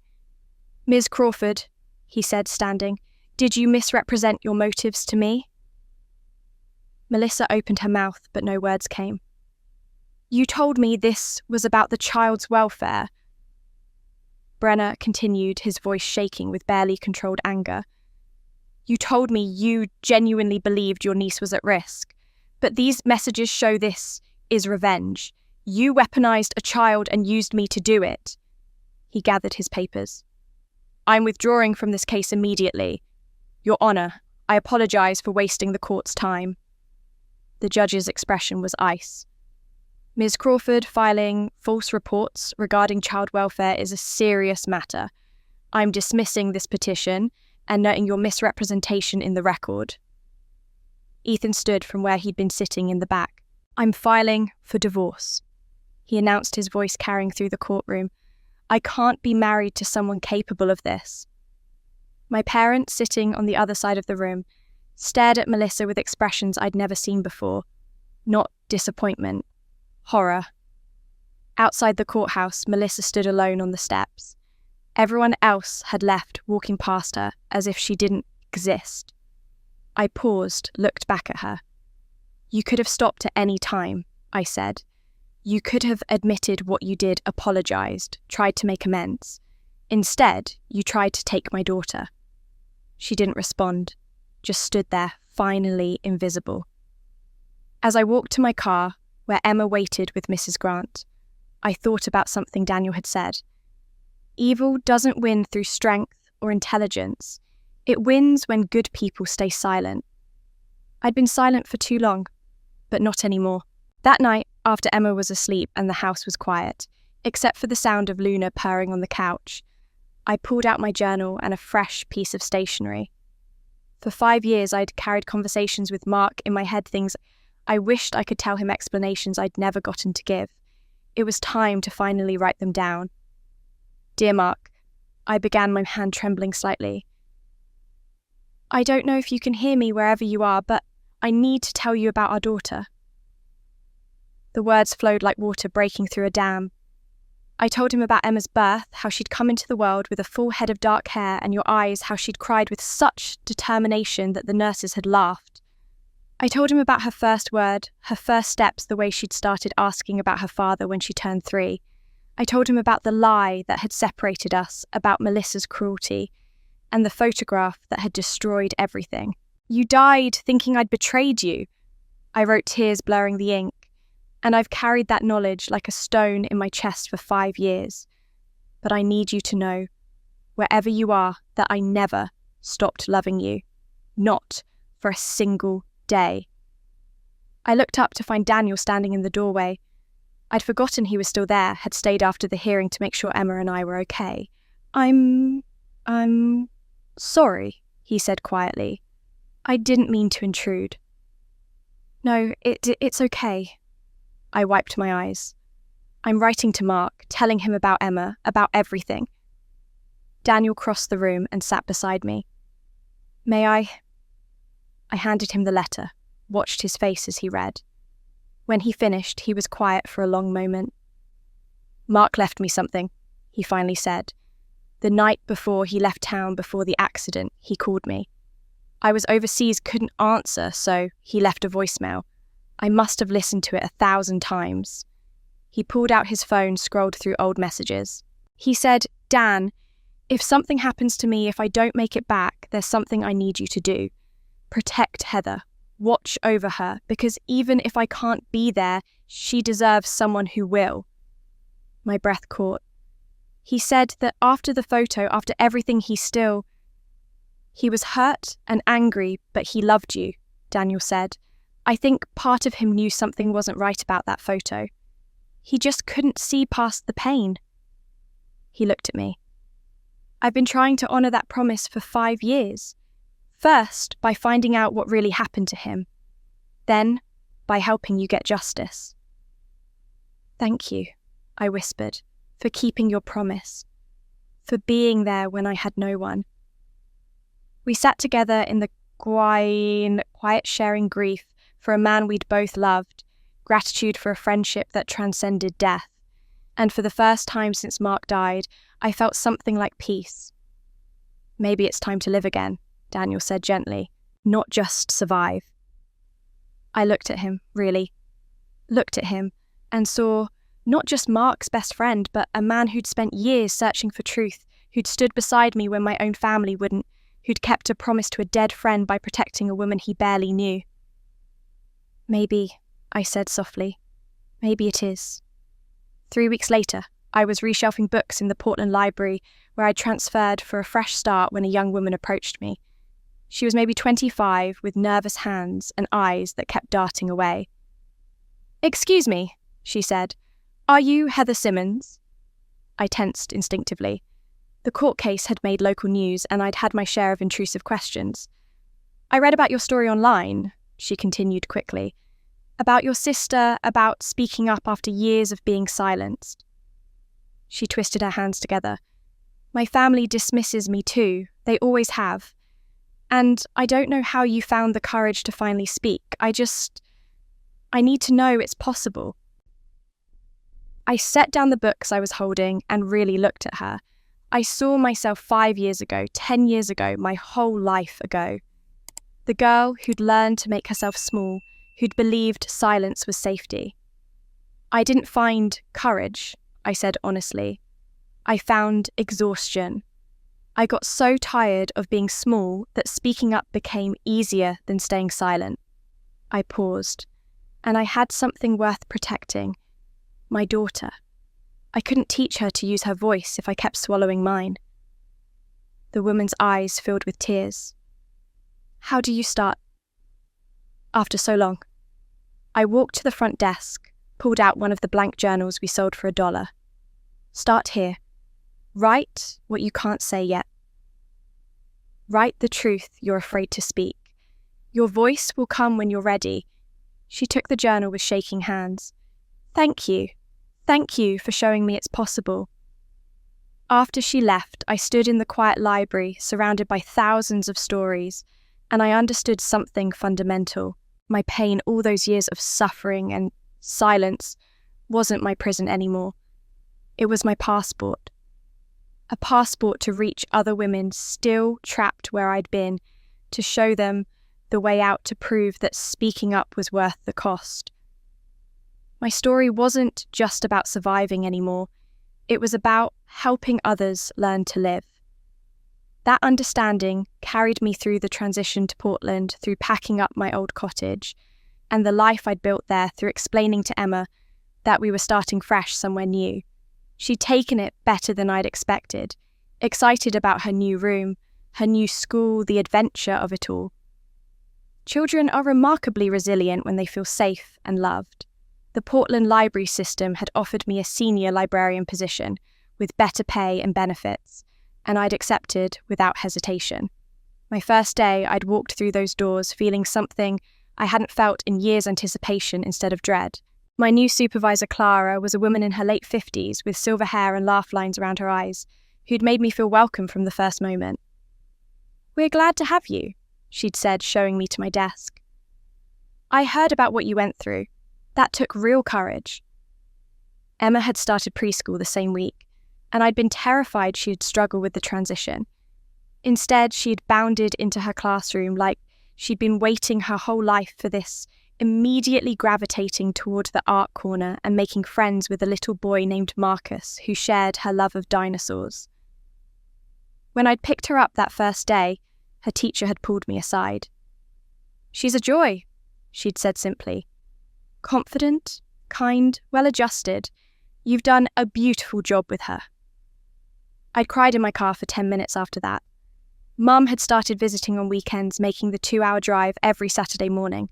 Ms. Crawford, he said, standing, did you misrepresent your motives to me? Melissa opened her mouth, but no words came. You told me this was about the child's welfare. Brenna continued, his voice shaking with barely controlled anger. You told me you genuinely believed your niece was at risk, but these messages show this is revenge. You weaponized a child and used me to do it. He gathered his papers. I'm withdrawing from this case immediately. Your Honour, I apologise for wasting the court's time. The judge's expression was ice. Ms. Crawford, filing false reports regarding child welfare is a serious matter. I'm dismissing this petition and noting your misrepresentation in the record. Ethan stood from where he'd been sitting in the back. I'm filing for divorce, he announced, his voice carrying through the courtroom. I can't be married to someone capable of this. My parents, sitting on the other side of the room, stared at Melissa with expressions I'd never seen before. Not disappointment, horror. Outside the courthouse, Melissa stood alone on the steps. Everyone else had left, walking past her as if she didn't exist. I paused, looked back at her. You could have stopped at any time, I said. You could have admitted what you did, apologised, tried to make amends. Instead, you tried to take my daughter. She didn't respond, just stood there, finally invisible. As I walked to my car, where Emma waited with Mrs. Grant, I thought about something Daniel had said. Evil doesn't win through strength or intelligence. It wins when good people stay silent. I'd been silent for too long, but not anymore. That night, after Emma was asleep and the house was quiet, except for the sound of Luna purring on the couch, I pulled out my journal and a fresh piece of stationery. For 5 years, I'd carried conversations with Mark in my head, things I wished I could tell him, explanations I'd never gotten to give. It was time to finally write them down. Dear Mark, I began, my hand trembling slightly. I don't know if you can hear me wherever you are, but I need to tell you about our daughter. The words flowed like water breaking through a dam. I told him about Emma's birth, how she'd come into the world with a full head of dark hair, and your eyes, how she'd cried with such determination that the nurses had laughed. I told him about her first word, her first steps, the way she'd started asking about her father when she turned 3. I told him about the lie that had separated us, about Melissa's cruelty, and the photograph that had destroyed everything. You died thinking I'd betrayed you. I wrote, tears blurring the ink, and I've carried that knowledge like a stone in my chest for 5 years. But I need you to know, wherever you are, that I never stopped loving you. Not for a single day. I looked up to find Daniel standing in the doorway. I'd forgotten he was still there, had stayed after the hearing to make sure Emma and I were okay. I'm sorry, he said quietly. I didn't mean to intrude. No, it's okay. I wiped my eyes. I'm writing to Mark, telling him about Emma, about everything. Daniel crossed the room and sat beside me. May I? I handed him the letter, watched his face as he read. When he finished, he was quiet for a long moment. Mark left me something, he finally said. The night before he left town before the accident, he called me. I was overseas, couldn't answer, so he left a voicemail. I must have listened to it 1,000 times. He pulled out his phone, scrolled through old messages. He said, Dan, if something happens to me, if I don't make it back, there's something I need you to do. Protect Heather. Watch over her, because even if I can't be there, she deserves someone who will. My breath caught. He said that after the photo, after everything, he was hurt and angry, but he loved you, Daniel said. I think part of him knew something wasn't right about that photo. He just couldn't see past the pain. He looked at me. I've been trying to honour that promise for 5 years. First, by finding out what really happened to him. Then, by helping you get justice. Thank you, I whispered, for keeping your promise, for being there when I had no one. We sat together in the quiet sharing grief for a man we'd both loved, gratitude for a friendship that transcended death, and for the first time since Mark died, I felt something like peace. Maybe it's time to live again, Daniel said gently, not just survive. I looked at him, really. Looked at him, and saw not just Mark's best friend, but a man who'd spent years searching for truth, who'd stood beside me when my own family wouldn't, who'd kept a promise to a dead friend by protecting a woman he barely knew. Maybe, I said softly, maybe it is. 3 weeks later, I was reshelving books in the Portland Library where I'd transferred for a fresh start when a young woman approached me. She was maybe 25 with nervous hands and eyes that kept darting away. Excuse me, she said. Are you Heather Simmons? I tensed instinctively. The court case had made local news and I'd had my share of intrusive questions. I read about your story online, she continued quickly. About your sister, about speaking up after years of being silenced. She twisted her hands together. My family dismisses me too. They always have. And I don't know how you found the courage to finally speak. I need to know it's possible. I set down the books I was holding and really looked at her. I saw myself 5 years ago, 10 years ago, my whole life ago. The girl who'd learned to make herself small, who'd believed silence was safety. I didn't find courage, I said honestly. I found exhaustion. I got so tired of being small that speaking up became easier than staying silent. I paused, and I had something worth protecting. My daughter. I couldn't teach her to use her voice if I kept swallowing mine. The woman's eyes filled with tears. How do you start? After so long. I walked to the front desk, pulled out one of the blank journals we sold for $1. Start here. Write what you can't say yet. Write the truth you're afraid to speak. Your voice will come when you're ready. She took the journal with shaking hands. Thank you. Thank you for showing me it's possible. After she left, I stood in the quiet library, surrounded by thousands of stories, and I understood something fundamental. My pain, all those years of suffering and silence, wasn't my prison anymore. It was my passport. A passport to reach other women still trapped where I'd been, to show them the way out, to prove that speaking up was worth the cost. My story wasn't just about surviving anymore. It was about helping others learn to live. That understanding carried me through the transition to Portland, through packing up my old cottage, and the life I'd built there, through explaining to Emma that we were starting fresh somewhere new. She'd taken it better than I'd expected, excited about her new room, her new school, the adventure of it all. Children are remarkably resilient when they feel safe and loved. The Portland library system had offered me a senior librarian position with better pay and benefits, and I'd accepted without hesitation. My first day, I'd walked through those doors feeling something I hadn't felt in years, anticipation instead of dread. My new supervisor, Clara, was a woman in her late 50s with silver hair and laugh lines around her eyes, who'd made me feel welcome from the first moment. "We're glad to have you," she'd said, showing me to my desk. "I heard about what you went through. That took real courage." Emma had started preschool the same week, and I'd been terrified she'd struggle with the transition. Instead, she'd bounded into her classroom like she'd been waiting her whole life for this, immediately gravitating toward the art corner and making friends with a little boy named Marcus who shared her love of dinosaurs. When I'd picked her up that first day, her teacher had pulled me aside. "She's a joy," she'd said simply. "Confident, kind, well-adjusted. You've done a beautiful job with her." I'd cried in my car for 10 minutes after that. Mum had started visiting on weekends, making the 2-hour drive every Saturday morning.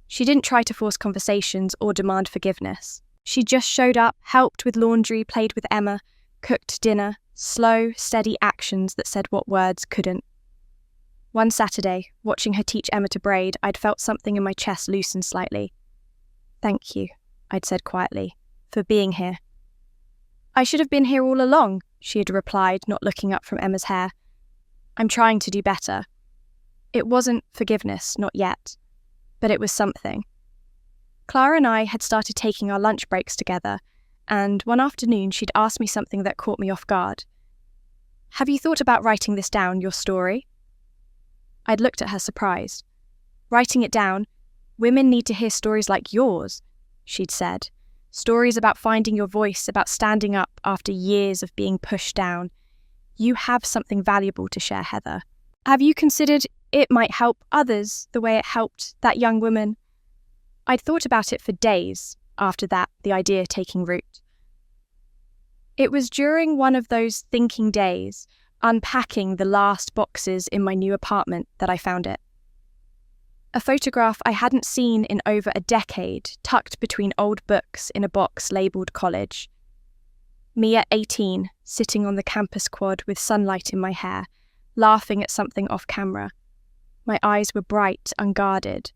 She didn't try to force conversations or demand forgiveness. She just showed up, helped with laundry, played with Emma, cooked dinner, slow, steady actions that said what words couldn't. One Saturday, watching her teach Emma to braid, I'd felt something in my chest loosen slightly. "Thank you," I'd said quietly, "for being here." "I should have been here all along," she had replied, not looking up from Emma's hair. "I'm trying to do better." It wasn't forgiveness, not yet, but it was something. Clara and I had started taking our lunch breaks together, and one afternoon she'd asked me something that caught me off guard. "Have you thought about writing this down, your story?" I'd looked at her surprised. "Writing it down? Women need to hear stories like yours," she'd said. "Stories about finding your voice, about standing up after years of being pushed down. You have something valuable to share, Heather. Have you considered it might help others the way it helped that young woman?" I'd thought about it for days after that, the idea taking root. It was during one of those thinking days, unpacking the last boxes in my new apartment, that I found it. A photograph I hadn't seen in over a decade, tucked between old books in a box labelled college. Me at 18, sitting on the campus quad with sunlight in my hair, laughing at something off camera. My eyes were bright, unguarded,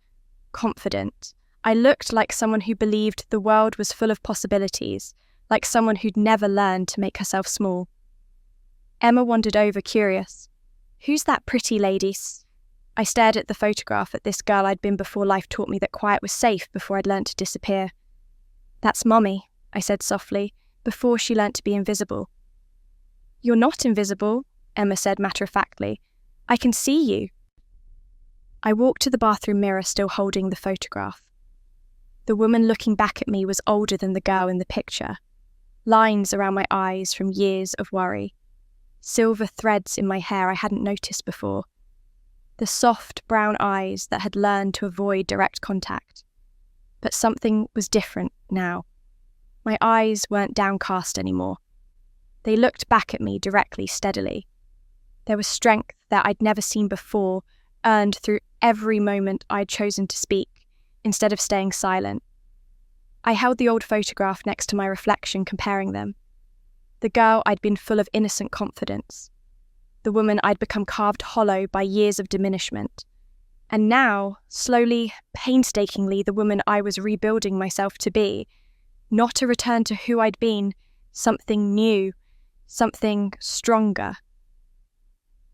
confident. I looked like someone who believed the world was full of possibilities, like someone who'd never learned to make herself small. Emma wandered over, curious. "Who's that pretty lady?" I stared at the photograph, at this girl I'd been before life taught me that quiet was safe, before I'd learnt to disappear. "That's Mummy," I said softly, before she learnt to be invisible. "You're not invisible," Emma said matter-of-factly. "I can see you." I walked to the bathroom mirror, still holding the photograph. The woman looking back at me was older than the girl in the picture. Lines around my eyes from years of worry. Silver threads in my hair I hadn't noticed before. The soft brown eyes that had learned to avoid direct contact. But something was different now. My eyes weren't downcast anymore. They looked back at me directly, steadily. There was strength that I'd never seen before, earned through every moment I'd chosen to speak, instead of staying silent. I held the old photograph next to my reflection, comparing them. The girl I'd been full of innocent confidence. The woman I'd become carved hollow by years of diminishment. And now, slowly, painstakingly, the woman I was rebuilding myself to be. Not a return to who I'd been, something new, something stronger.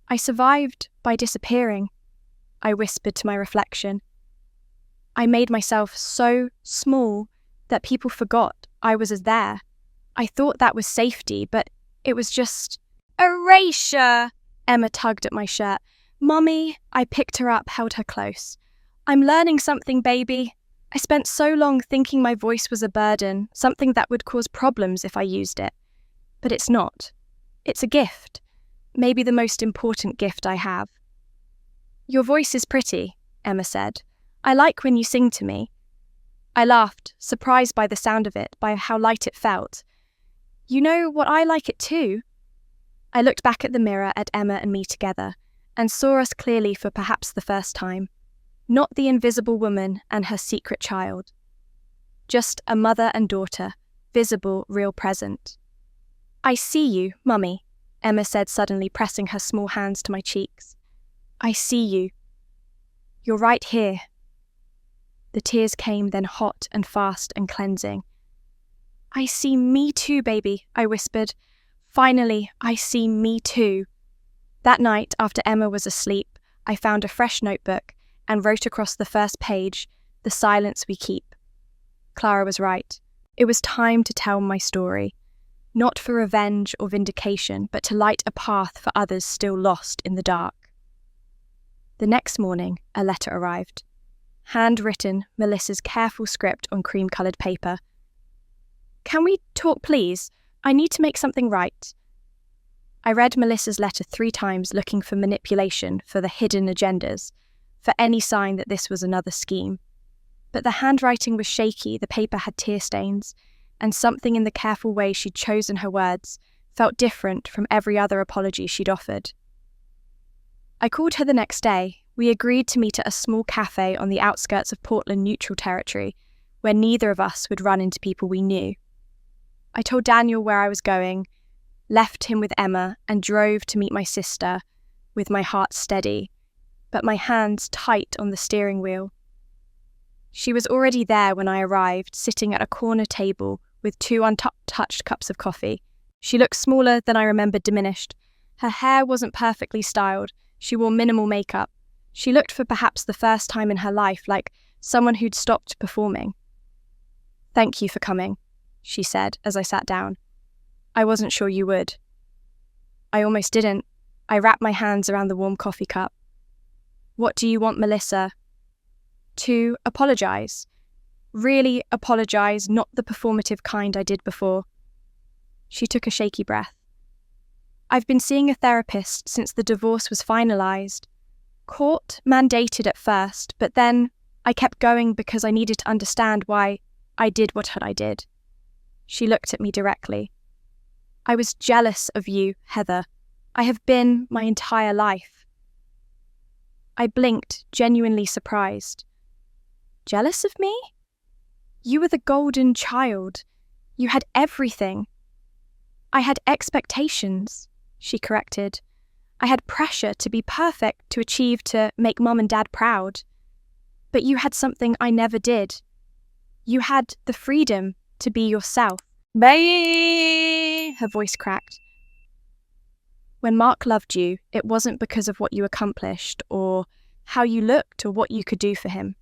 "I survived by disappearing," I whispered to my reflection. "I made myself so small that people forgot I was there. I thought that was safety, but it was just erasure. Emma tugged at my shirt. Mummy, I picked her up, held her close. I'm learning something, baby. I spent so long thinking my voice was a burden, something that would cause problems if I used it. But it's not. It's a gift. Maybe the most important gift I have. Your voice is pretty, Emma said. I like when you sing to me. I laughed, surprised by the sound of it, by how light it felt. You know what, I like it too. I looked back at the mirror at Emma and me together, and saw us clearly for perhaps the first time. Not the invisible woman and her secret child. Just a mother and daughter, visible, real present. I see you, Mummy, Emma said suddenly, pressing her small hands to my cheeks. I see you. You're right here. The tears came, then hot and fast and cleansing. I see me too, baby, I whispered. Finally, I see me too. That night, after Emma was asleep, I found a fresh notebook and wrote across the first page, "The silence we keep." Clara was right. It was time to tell my story. Not for revenge or vindication, but to light a path for others still lost in the dark. The next morning, a letter arrived. Handwritten, Melissa's careful script on cream-coloured paper. Can we talk, please? I need to make something right. I read Melissa's letter 3 times, looking for manipulation, for the hidden agendas, for any sign that this was another scheme. But the handwriting was shaky, the paper had tear stains, and something in the careful way she'd chosen her words felt different from every other apology she'd offered. I called her the next day. We agreed to meet at a small cafe on the outskirts of Portland neutral territory, where neither of us would run into people we knew. I told Daniel where I was going, left him with Emma, and drove to meet my sister, with my heart steady, but my hands tight on the steering wheel. She was already there when I arrived, sitting at a corner table with 2 untouched cups of coffee. She looked smaller than I remembered, diminished. Her hair wasn't perfectly styled. She wore minimal makeup. She looked, for perhaps the first time in her life, like someone who'd stopped performing. "Thank you for coming," she said as I sat down. "I wasn't sure you would." I almost didn't. I wrapped my hands around the warm coffee cup. "What do you want, Melissa?" "To apologise. Really apologise, not the performative kind I did before." She took a shaky breath. "I've been seeing a therapist since the divorce was finalised. Court mandated at first, but then I kept going because I needed to understand why I did what I did." She looked at me directly. "I was jealous of you, Heather. I have been my entire life." I blinked, genuinely surprised. "Jealous of me? You were the golden child. You had everything." "I had expectations," she corrected. "I had pressure to be perfect, to achieve, to make Mum and Dad proud. But you had something I never did. You had the freedom to be yourself." "Bae!" Her voice cracked. "When Mark loved you, it wasn't because of what you accomplished, or how you looked, or what you could do for him.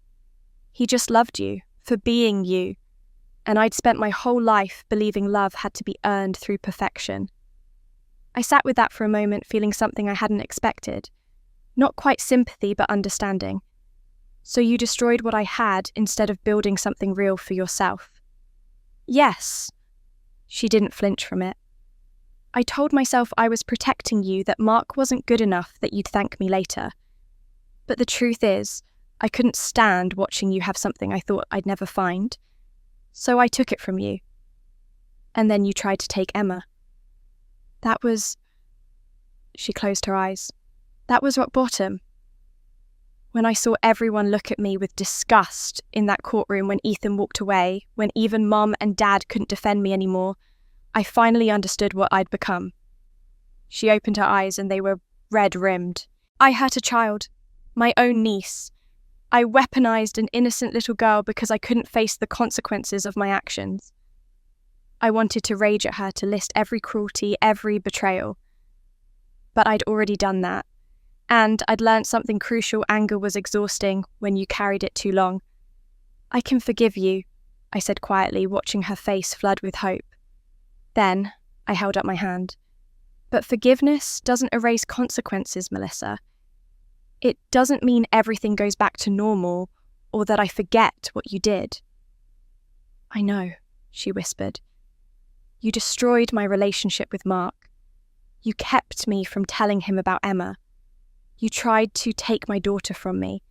He just loved you, for being you. And I'd spent my whole life believing love had to be earned through perfection." I sat with that for a moment, feeling something I hadn't expected. Not quite sympathy, but understanding. "So you destroyed what I had instead of building something real for yourself?" "Yes." She didn't flinch from it. "I told myself I was protecting you, that Mark wasn't good enough, that you'd thank me later. But the truth is, I couldn't stand watching you have something I thought I'd never find. So I took it from you. And then you tried to take Emma. That was..." She closed her eyes. "That was rock bottom. When I saw everyone look at me with disgust in that courtroom when Ethan walked away, when even Mum and Dad couldn't defend me anymore, I finally understood what I'd become." She opened her eyes and they were red-rimmed. "I hurt a child, my own niece. I weaponized an innocent little girl because I couldn't face the consequences of my actions. I wanted to rage at her, to list every cruelty, every betrayal. But I'd already done that. And I'd learned something crucial: anger was exhausting when you carried it too long. I can forgive you," I said quietly, watching her face flood with hope. Then I held up my hand. But forgiveness doesn't erase consequences, Melissa. It doesn't mean everything goes back to normal or that I forget what you did. I know, she whispered. You destroyed my relationship with Mark. You kept me from telling him about Emma. You tried to take my daughter from me.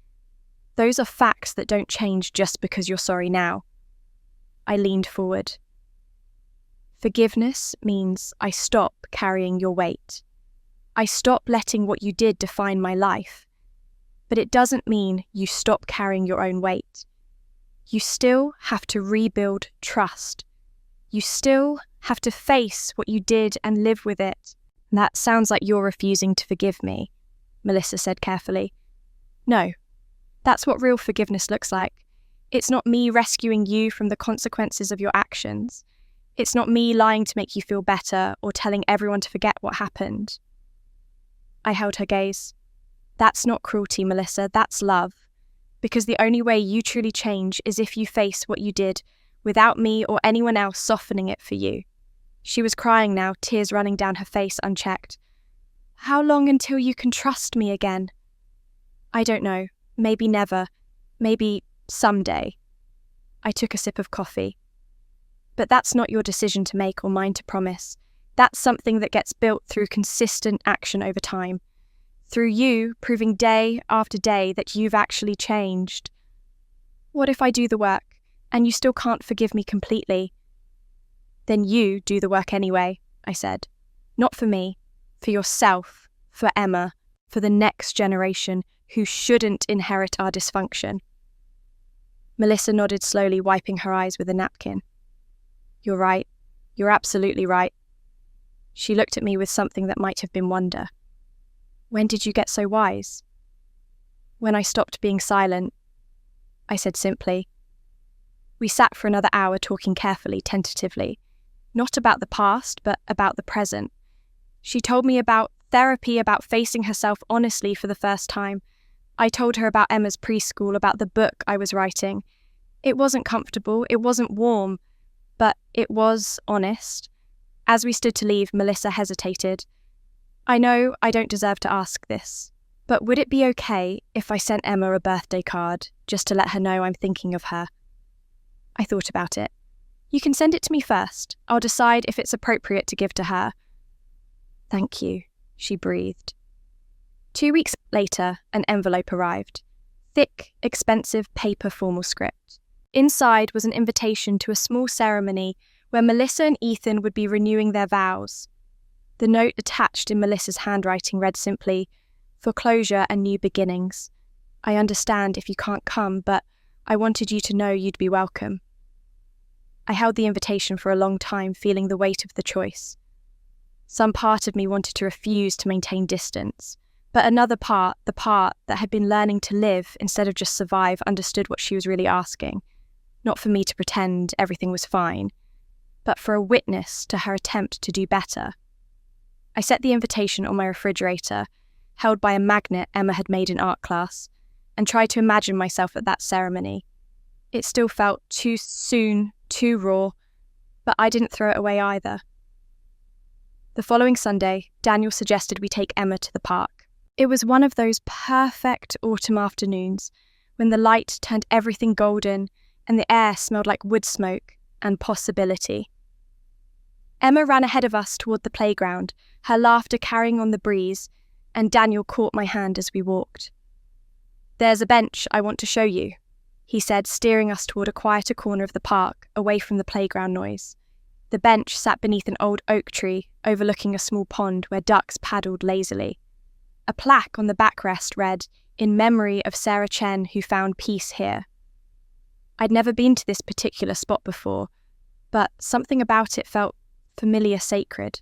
Those are facts that don't change just because you're sorry now. I leaned forward. Forgiveness means I stop carrying your weight. I stop letting what you did define my life. But it doesn't mean you stop carrying your own weight. You still have to rebuild trust. You still have to face what you did and live with it. That sounds like you're refusing to forgive me, Melissa said carefully. No, that's what real forgiveness looks like. It's not me rescuing you from the consequences of your actions. It's not me lying to make you feel better or telling everyone to forget what happened. I held her gaze. That's not cruelty, Melissa, that's love. Because the only way you truly change is if you face what you did without me or anyone else softening it for you. She was crying now, tears running down her face unchecked. How long until you can trust me again? I don't know. Maybe never. Maybe someday. I took a sip of coffee. But that's not your decision to make or mine to promise. That's something that gets built through consistent action over time. Through you proving day after day that you've actually changed. What if I do the work and you still can't forgive me completely? Then you do the work anyway, I said. Not for me, for yourself, for Emma, for the next generation who shouldn't inherit our dysfunction. Melissa nodded slowly, wiping her eyes with a napkin. You're right. You're absolutely right. She looked at me with something that might have been wonder. When did you get so wise? When I stopped being silent, I said simply. We sat for another hour talking carefully, tentatively. Not about the past, but about the present. She told me about therapy, about facing herself honestly for the first time. I told her about Emma's preschool, about the book I was writing. It wasn't comfortable, it wasn't warm, but it was honest. As we stood to leave, Melissa hesitated. I know I don't deserve to ask this, but would it be okay if I sent Emma a birthday card, just to let her know I'm thinking of her? I thought about it. You can send it to me first. I'll decide if it's appropriate to give to her. Thank you, she breathed. 2 weeks later, an envelope arrived. Thick, expensive paper formal script. Inside was an invitation to a small ceremony where Melissa and Ethan would be renewing their vows. The note attached in Melissa's handwriting read simply, "For closure and new beginnings. I understand if you can't come, but I wanted you to know you'd be welcome." I held the invitation for a long time, feeling the weight of the choice. Some part of me wanted to refuse to maintain distance, but another part, the part that had been learning to live instead of just survive, understood what she was really asking. Not for me to pretend everything was fine, but for a witness to her attempt to do better. I set the invitation on my refrigerator, held by a magnet Emma had made in art class, and tried to imagine myself at that ceremony. It still felt too soon, too raw, but I didn't throw it away either. The following Sunday, Daniel suggested we take Emma to the park. It was one of those perfect autumn afternoons when the light turned everything golden and the air smelled like wood smoke and possibility. Emma ran ahead of us toward the playground, her laughter carrying on the breeze, and Daniel caught my hand as we walked. "There's a bench I want to show you," he said, steering us toward a quieter corner of the park, away from the playground noise. The bench sat beneath an old oak tree, overlooking a small pond where ducks paddled lazily. A plaque on the backrest read, "In memory of Sarah Chen, who found peace here." I'd never been to this particular spot before, but something about it felt familiar, sacred.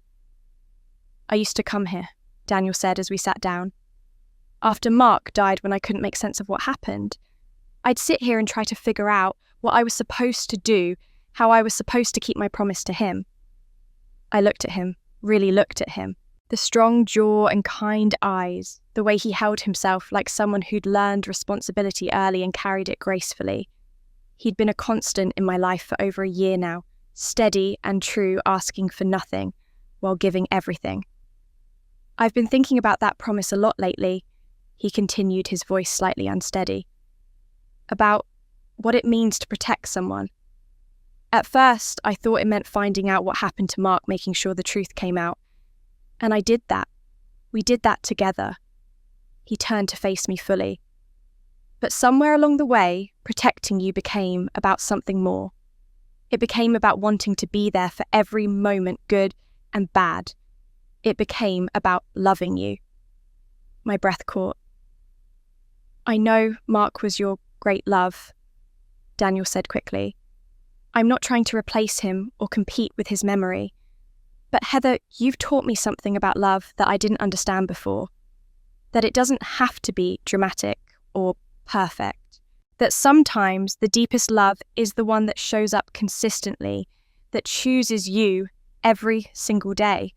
"I used to come here," Daniel said as we sat down. "After Mark died when I couldn't make sense of what happened, I'd sit here and try to figure out what I was supposed to do, how I was supposed to keep my promise to him." I looked at him, really looked at him. The strong jaw and kind eyes, the way he held himself like someone who'd learned responsibility early and carried it gracefully. He'd been a constant in my life for over a year now, steady and true, asking for nothing while giving everything. I've been thinking about that promise a lot lately, he continued, his voice slightly unsteady, about what it means to protect someone. At first, I thought it meant finding out what happened to Mark, making sure the truth came out. And I did that. We did that together. He turned to face me fully. But somewhere along the way, protecting you became about something more. It became about wanting to be there for every moment, good and bad. It became about loving you. My breath caught. I know Mark was your great love, Daniel said quickly. I'm not trying to replace him or compete with his memory. But Heather, you've taught me something about love that I didn't understand before. That it doesn't have to be dramatic or perfect. That sometimes the deepest love is the one that shows up consistently, that chooses you every single day.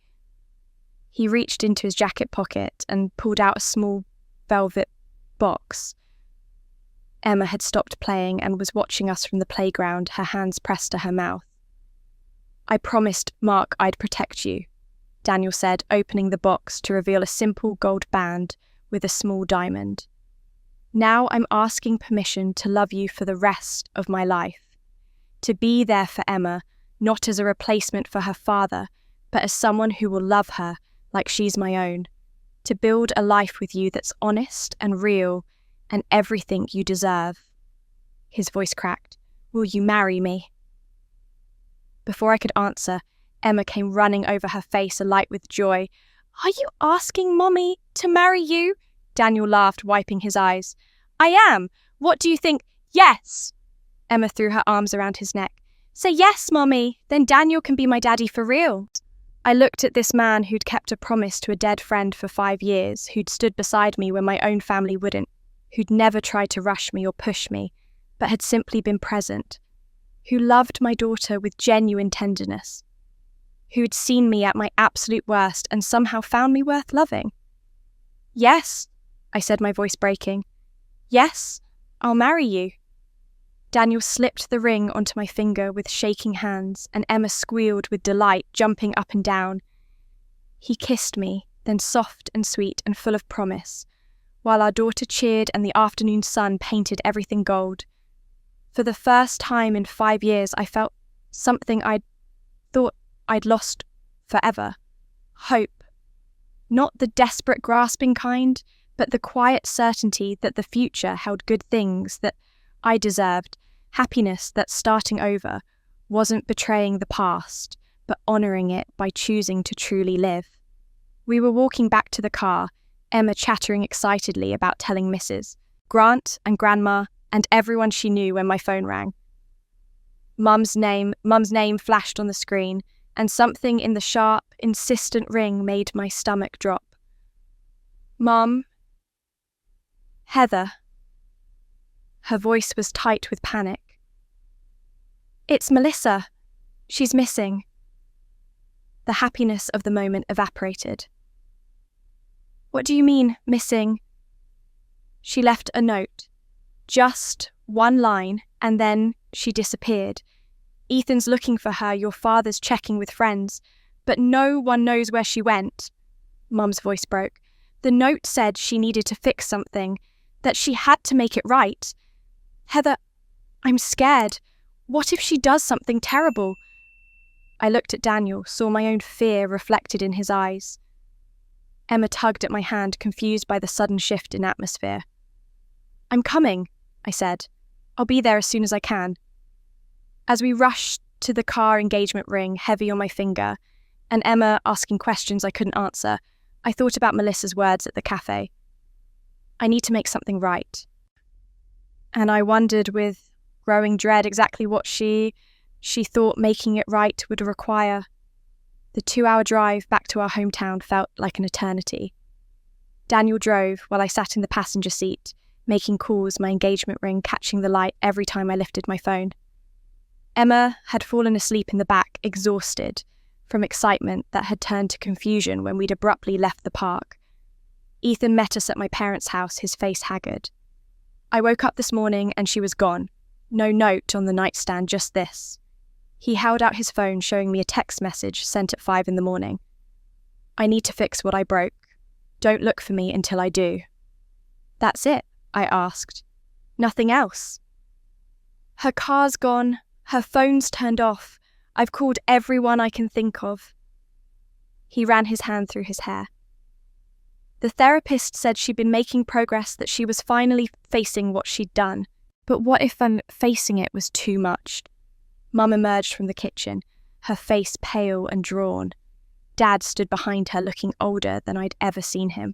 He reached into his jacket pocket and pulled out a small velvet box. Emma had stopped playing and was watching us from the playground, her hands pressed to her mouth. I promised Mark I'd protect you, Daniel said, opening the box to reveal a simple gold band with a small diamond. Now I'm asking permission to love you for the rest of my life. To be there for Emma, not as a replacement for her father, but as someone who will love her like she's my own. To build a life with you that's honest and real and everything you deserve. His voice cracked. Will you marry me? Before I could answer, Emma came running over, her face alight with joy. Are you asking Mommy to marry you? Daniel laughed, wiping his eyes. I am. What do you think? Yes! Emma threw her arms around his neck. Say yes, Mommy. Then Daniel can be my daddy for real. I looked at this man who'd kept a promise to a dead friend for 5 years, who'd stood beside me when my own family wouldn't, who'd never tried to rush me or push me, but had simply been present, who loved my daughter with genuine tenderness, who'd seen me at my absolute worst and somehow found me worth loving. Yes, I said, my voice breaking. Yes, I'll marry you. Daniel slipped the ring onto my finger with shaking hands, and Emma squealed with delight, jumping up and down. He kissed me, then soft and sweet and full of promise, while our daughter cheered and the afternoon sun painted everything gold. For the first time in 5 years, I felt something I'd thought I'd lost forever. Hope. Not the desperate grasping kind, but the quiet certainty that the future held good things that I deserved, happiness that starting over wasn't betraying the past, but honouring it by choosing to truly live. We were walking back to the car, Emma chattering excitedly about telling Mrs. Grant and Grandma and everyone she knew when my phone rang. Mum's name flashed on the screen, and something in the sharp, insistent ring made my stomach drop. Mum? Heather. Her voice was tight with panic. It's Melissa. She's missing. The happiness of the moment evaporated. What do you mean, missing? She left a note. Just one line, and then she disappeared. Ethan's looking for her, your father's checking with friends, but no one knows where she went. Mum's voice broke. The note said she needed to fix something, that she had to make it right. Heather, I'm scared. What if she does something terrible? I looked at Daniel, saw my own fear reflected in his eyes. Emma tugged at my hand, confused by the sudden shift in atmosphere. I'm coming, I said. I'll be there as soon as I can. As we rushed to the car engagement ring, heavy on my finger, and Emma asking questions I couldn't answer, I thought about Melissa's words at the cafe. I need to make something right. And I wondered with growing dread exactly what she thought making it right would require. The 2-hour drive back to our hometown felt like an eternity. Daniel drove while I sat in the passenger seat, making calls, my engagement ring catching the light every time I lifted my phone. Emma had fallen asleep in the back, exhausted from excitement that had turned to confusion when we'd abruptly left the park. Ethan met us at my parents' house, his face haggard. I woke up this morning and she was gone. No note on the nightstand, just this. He held out his phone, showing me a text message sent at 5 a.m. "I need to fix what I broke. Don't look for me until I do." "That's it?" I asked. "Nothing else?" "Her car's gone. Her phone's turned off. I've called everyone I can think of." He ran his hand through his hair. "The therapist said she'd been making progress, that she was finally facing what she'd done. But what if facing it was too much?" Mum emerged from the kitchen, her face pale and drawn. Dad stood behind her, looking older than I'd ever seen him.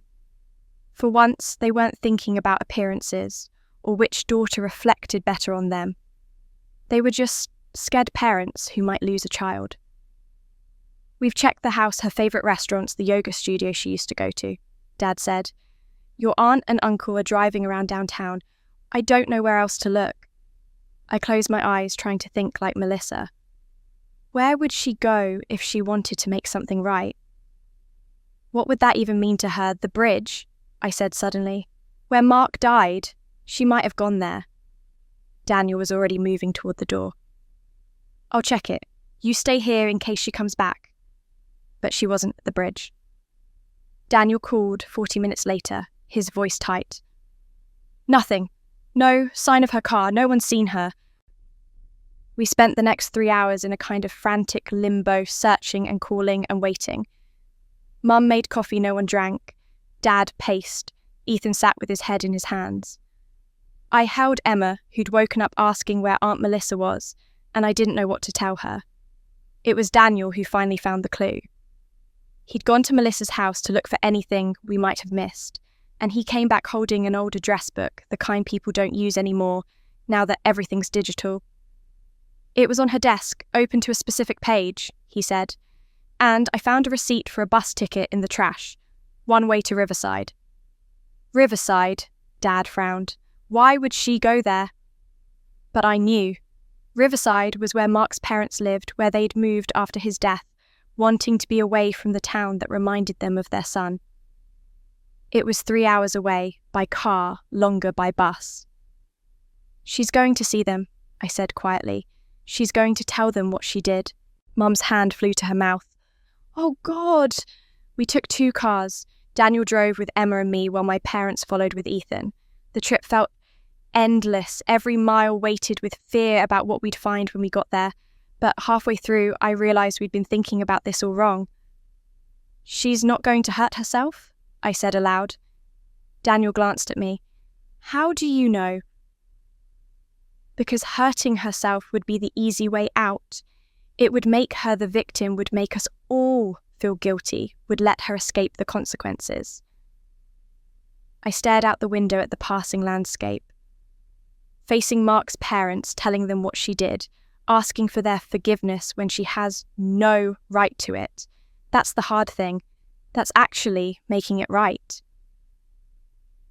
For once, they weren't thinking about appearances or which daughter reflected better on them. They were just scared parents who might lose a child. "We've checked the house, her favourite restaurants, the yoga studio she used to go to," Dad said. "Your aunt and uncle are driving around downtown. I don't know where else to look." I closed my eyes, trying to think like Melissa. Where would she go if she wanted to make something right? What would that even mean to her? The bridge, I said suddenly. Where Mark died, she might have gone there. Daniel was already moving toward the door. "I'll check it. You stay here in case she comes back." But she wasn't at the bridge. Daniel called 40 minutes later, his voice tight. "Nothing. No sign of her car. No one's seen her." We spent the next 3 hours in a kind of frantic limbo, searching and calling and waiting. Mum made coffee no one drank. Dad paced. Ethan sat with his head in his hands. I held Emma, who'd woken up asking where Aunt Melissa was, and I didn't know what to tell her. It was Daniel who finally found the clue. He'd gone to Melissa's house to look for anything we might have missed, and he came back holding an old address book, the kind people don't use anymore, now that everything's digital. "It was on her desk, open to a specific page," he said, "and I found a receipt for a bus ticket in the trash, one way to Riverside." "Riverside?" Dad frowned. "Why would she go there?" But I knew. Riverside was where Mark's parents lived, where they'd moved after his death, wanting to be away from the town that reminded them of their son. It was 3 hours away, by car, longer by bus. "She's going to see them," I said quietly. "She's going to tell them what she did." Mum's hand flew to her mouth. "Oh, God!" We took 2 cars. Daniel drove with Emma and me while my parents followed with Ethan. The trip felt endless, every mile weighted with fear about what we'd find when we got there. But halfway through, I realised we'd been thinking about this all wrong. "She's not going to hurt herself?" I said aloud. Daniel glanced at me. "How do you know?" "Because hurting herself would be the easy way out. It would make her the victim, would make us all feel guilty, would let her escape the consequences." I stared out the window at the passing landscape. Facing Mark's parents, telling them what she did, asking for their forgiveness when she has no right to it. That's the hard thing. That's actually making it right.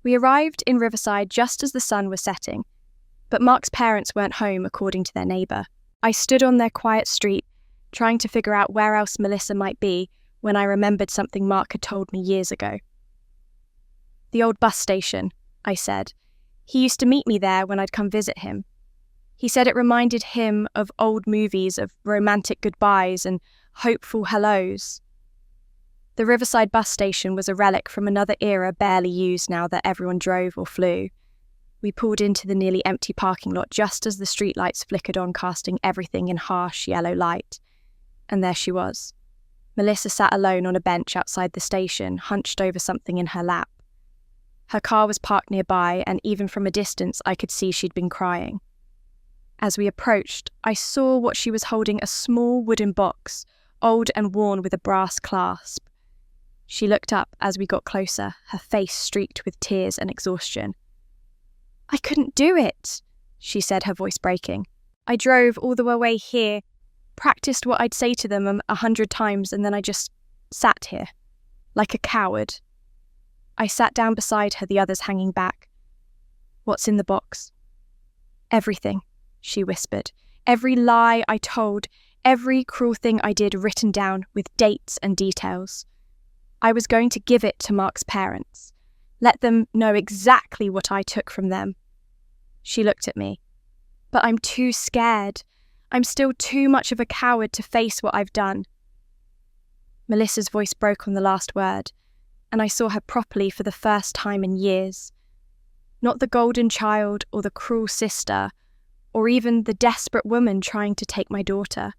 We arrived in Riverside just as the sun was setting, but Mark's parents weren't home according to their neighbour. I stood on their quiet street, trying to figure out where else Melissa might be, when I remembered something Mark had told me years ago. "The old bus station," I said. "He used to meet me there when I'd come visit him. He said it reminded him of old movies, of romantic goodbyes and hopeful hellos." The Riverside bus station was a relic from another era barely used now that everyone drove or flew. We pulled into the nearly empty parking lot just as the streetlights flickered on, casting everything in harsh yellow light. And there she was. Melissa sat alone on a bench outside the station, hunched over something in her lap. Her car was parked nearby, and even from a distance I could see she'd been crying. As we approached, I saw what she was holding, a small wooden box, old and worn with a brass clasp. She looked up as we got closer, her face streaked with tears and exhaustion. "I couldn't do it," she said, her voice breaking. "I drove all the way here, practiced what I'd say to them 100 times, and then I just sat here, like a coward." I sat down beside her, the others hanging back. "What's in the box?" "Everything," she whispered. "Every lie I told, every cruel thing I did, written down with dates and details. I was going to give it to Mark's parents. Let them know exactly what I took from them." She looked at me. "But I'm too scared. I'm still too much of a coward to face what I've done. Melissa's voice broke on the last word, and I saw her properly for the first time in years. Not the golden child or the cruel sister, or even the desperate woman trying to take my daughter.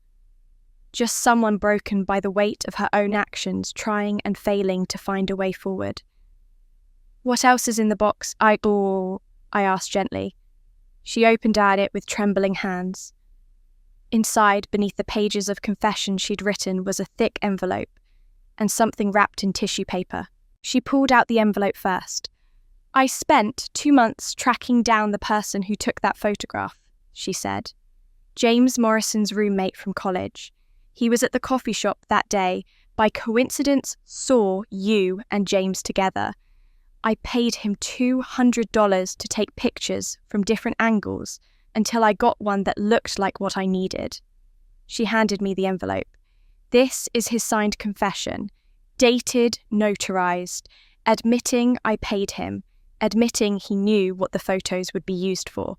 Just someone broken by the weight of her own actions, trying and failing to find a way forward. "What else is in the box?" I asked gently. She opened at it with trembling hands. Inside, beneath the pages of confession she'd written, was a thick envelope, and something wrapped in tissue paper. She pulled out the envelope first. "I spent 2 months tracking down the person who took that photograph," she said. "James Morrison's roommate from college. He was at the coffee shop that day, by coincidence saw you and James together. I paid him $200 to take pictures from different angles until I got one that looked like what I needed." She handed me the envelope. "This is his signed confession, dated, notarized, admitting I paid him, admitting he knew what the photos would be used for."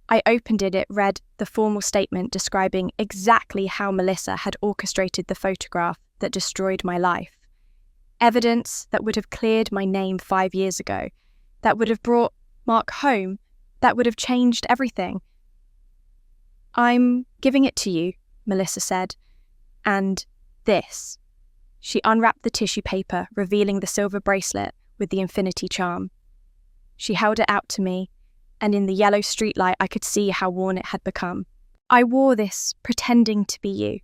I opened it, read the formal statement describing exactly how Melissa had orchestrated the photograph that destroyed my life. Evidence that would have cleared my name 5 years ago, that would have brought Mark home, that would have changed everything. "I'm giving it to you," Melissa said. "And this." She unwrapped the tissue paper, revealing the silver bracelet with the infinity charm. She held it out to me, and in the yellow streetlight I could see how worn it had become. "I wore this pretending to be you,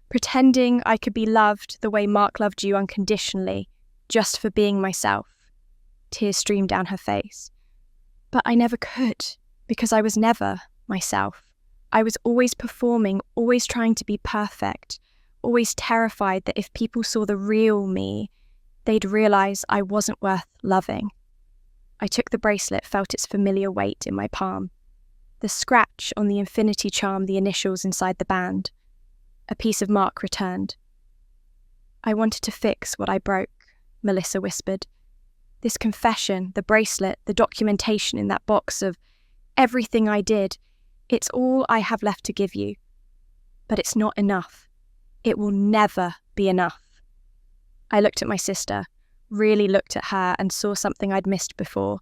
pretending I could be loved the way Mark loved you unconditionally, just for being myself." Tears streamed down her face. "But I never could, because I was never myself. I was always performing, always trying to be perfect, always terrified that if people saw the real me, they'd realize I wasn't worth loving." I took the bracelet, felt its familiar weight in my palm. The scratch on the infinity charm, the initials inside the band. A piece of Mark returned. "I wanted to fix what I broke," Melissa whispered. "This confession, the bracelet, the documentation in that box of everything I did, it's all I have left to give you. But it's not enough. It will never be enough." I looked at my sister, really looked at her, and saw something I'd missed before.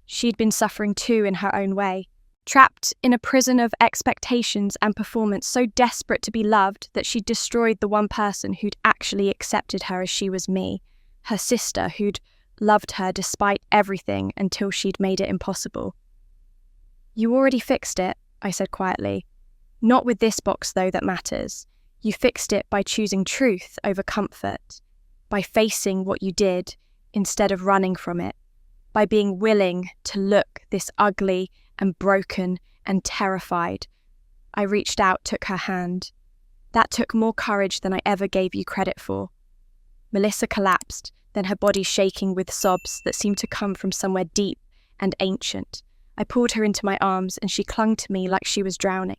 She'd been suffering too in her own way, trapped in a prison of expectations and performance, so desperate to be loved that she'd destroyed the one person who'd actually accepted her as she was, me, her sister who'd loved her despite everything until she'd made it impossible. "You already fixed it," I said quietly. "Not with this box, though, that matters. You fixed it by choosing truth over comfort, by facing what you did instead of running from it, by being willing to look this ugly and broken and terrified." I reached out, took her hand. "That took more courage than I ever gave you credit for." Melissa collapsed, then her body shaking with sobs that seemed to come from somewhere deep and ancient. I pulled her into my arms and she clung to me like she was drowning.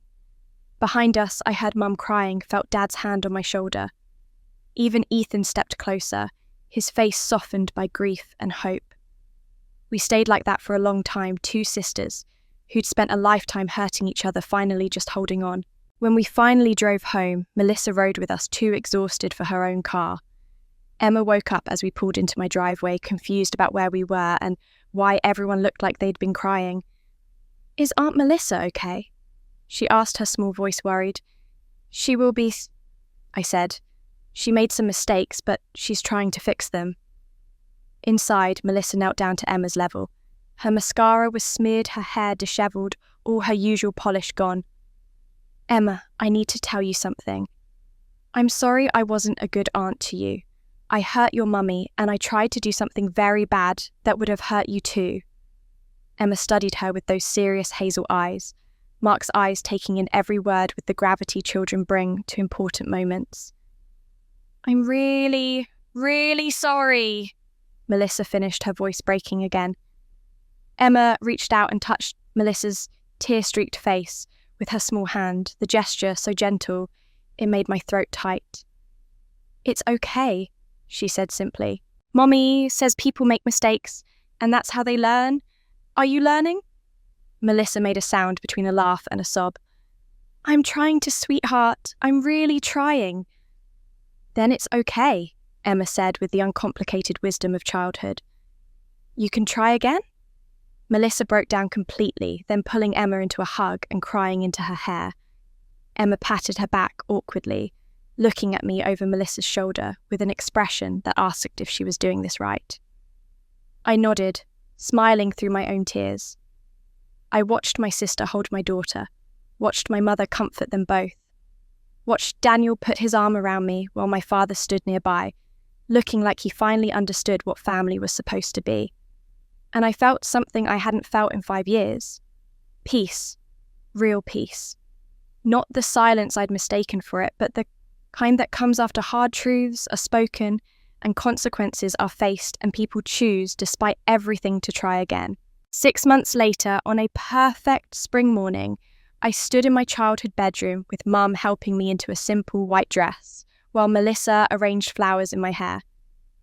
Behind us, I heard Mum crying, felt Dad's hand on my shoulder. Even Ethan stepped closer, his face softened by grief and hope. We stayed like that for a long time, two sisters, who'd spent a lifetime hurting each other, finally just holding on. When we finally drove home, Melissa rode with us, too exhausted for her own car. Emma woke up as we pulled into my driveway, confused about where we were and why everyone looked like they'd been crying. "Is Aunt Melissa okay?" she asked, her small voice worried. "She will be," I said. "She made some mistakes, but she's trying to fix them." Inside, Melissa knelt down to Emma's level. Her mascara was smeared, her hair dishevelled, all her usual polish gone. "Emma, I need to tell you something. I'm sorry I wasn't a good aunt to you. I hurt your mummy, and I tried to do something very bad that would have hurt you too." Emma studied her with those serious hazel eyes, Mark's eyes taking in every word with the gravity children bring to important moments. "I'm really, really sorry," Melissa finished, her voice breaking again. Emma reached out and touched Melissa's tear-streaked face with her small hand, the gesture so gentle it made my throat tight. "It's okay," she said simply. "Mommy says people make mistakes, and that's how they learn. Are you learning?" Melissa made a sound between a laugh and a sob. I'm trying to, sweetheart. I'm really trying. Then it's okay, Emma said with the uncomplicated wisdom of childhood. You can try again? Melissa broke down completely, then pulling Emma into a hug and crying into her hair. Emma patted her back awkwardly, looking at me over Melissa's shoulder with an expression that asked if she was doing this right. I nodded, smiling through my own tears. I watched my sister hold my daughter, watched my mother comfort them both, watched Daniel put his arm around me while my father stood nearby, looking like he finally understood what family was supposed to be. And I felt something I hadn't felt in 5 years. Peace. Real peace. Not the silence I'd mistaken for it, but the kind that comes after hard truths are spoken and consequences are faced and people choose despite everything to try again. 6 months later, on a perfect spring morning, I stood in my childhood bedroom with Mum helping me into a simple white dress, while Melissa arranged flowers in my hair.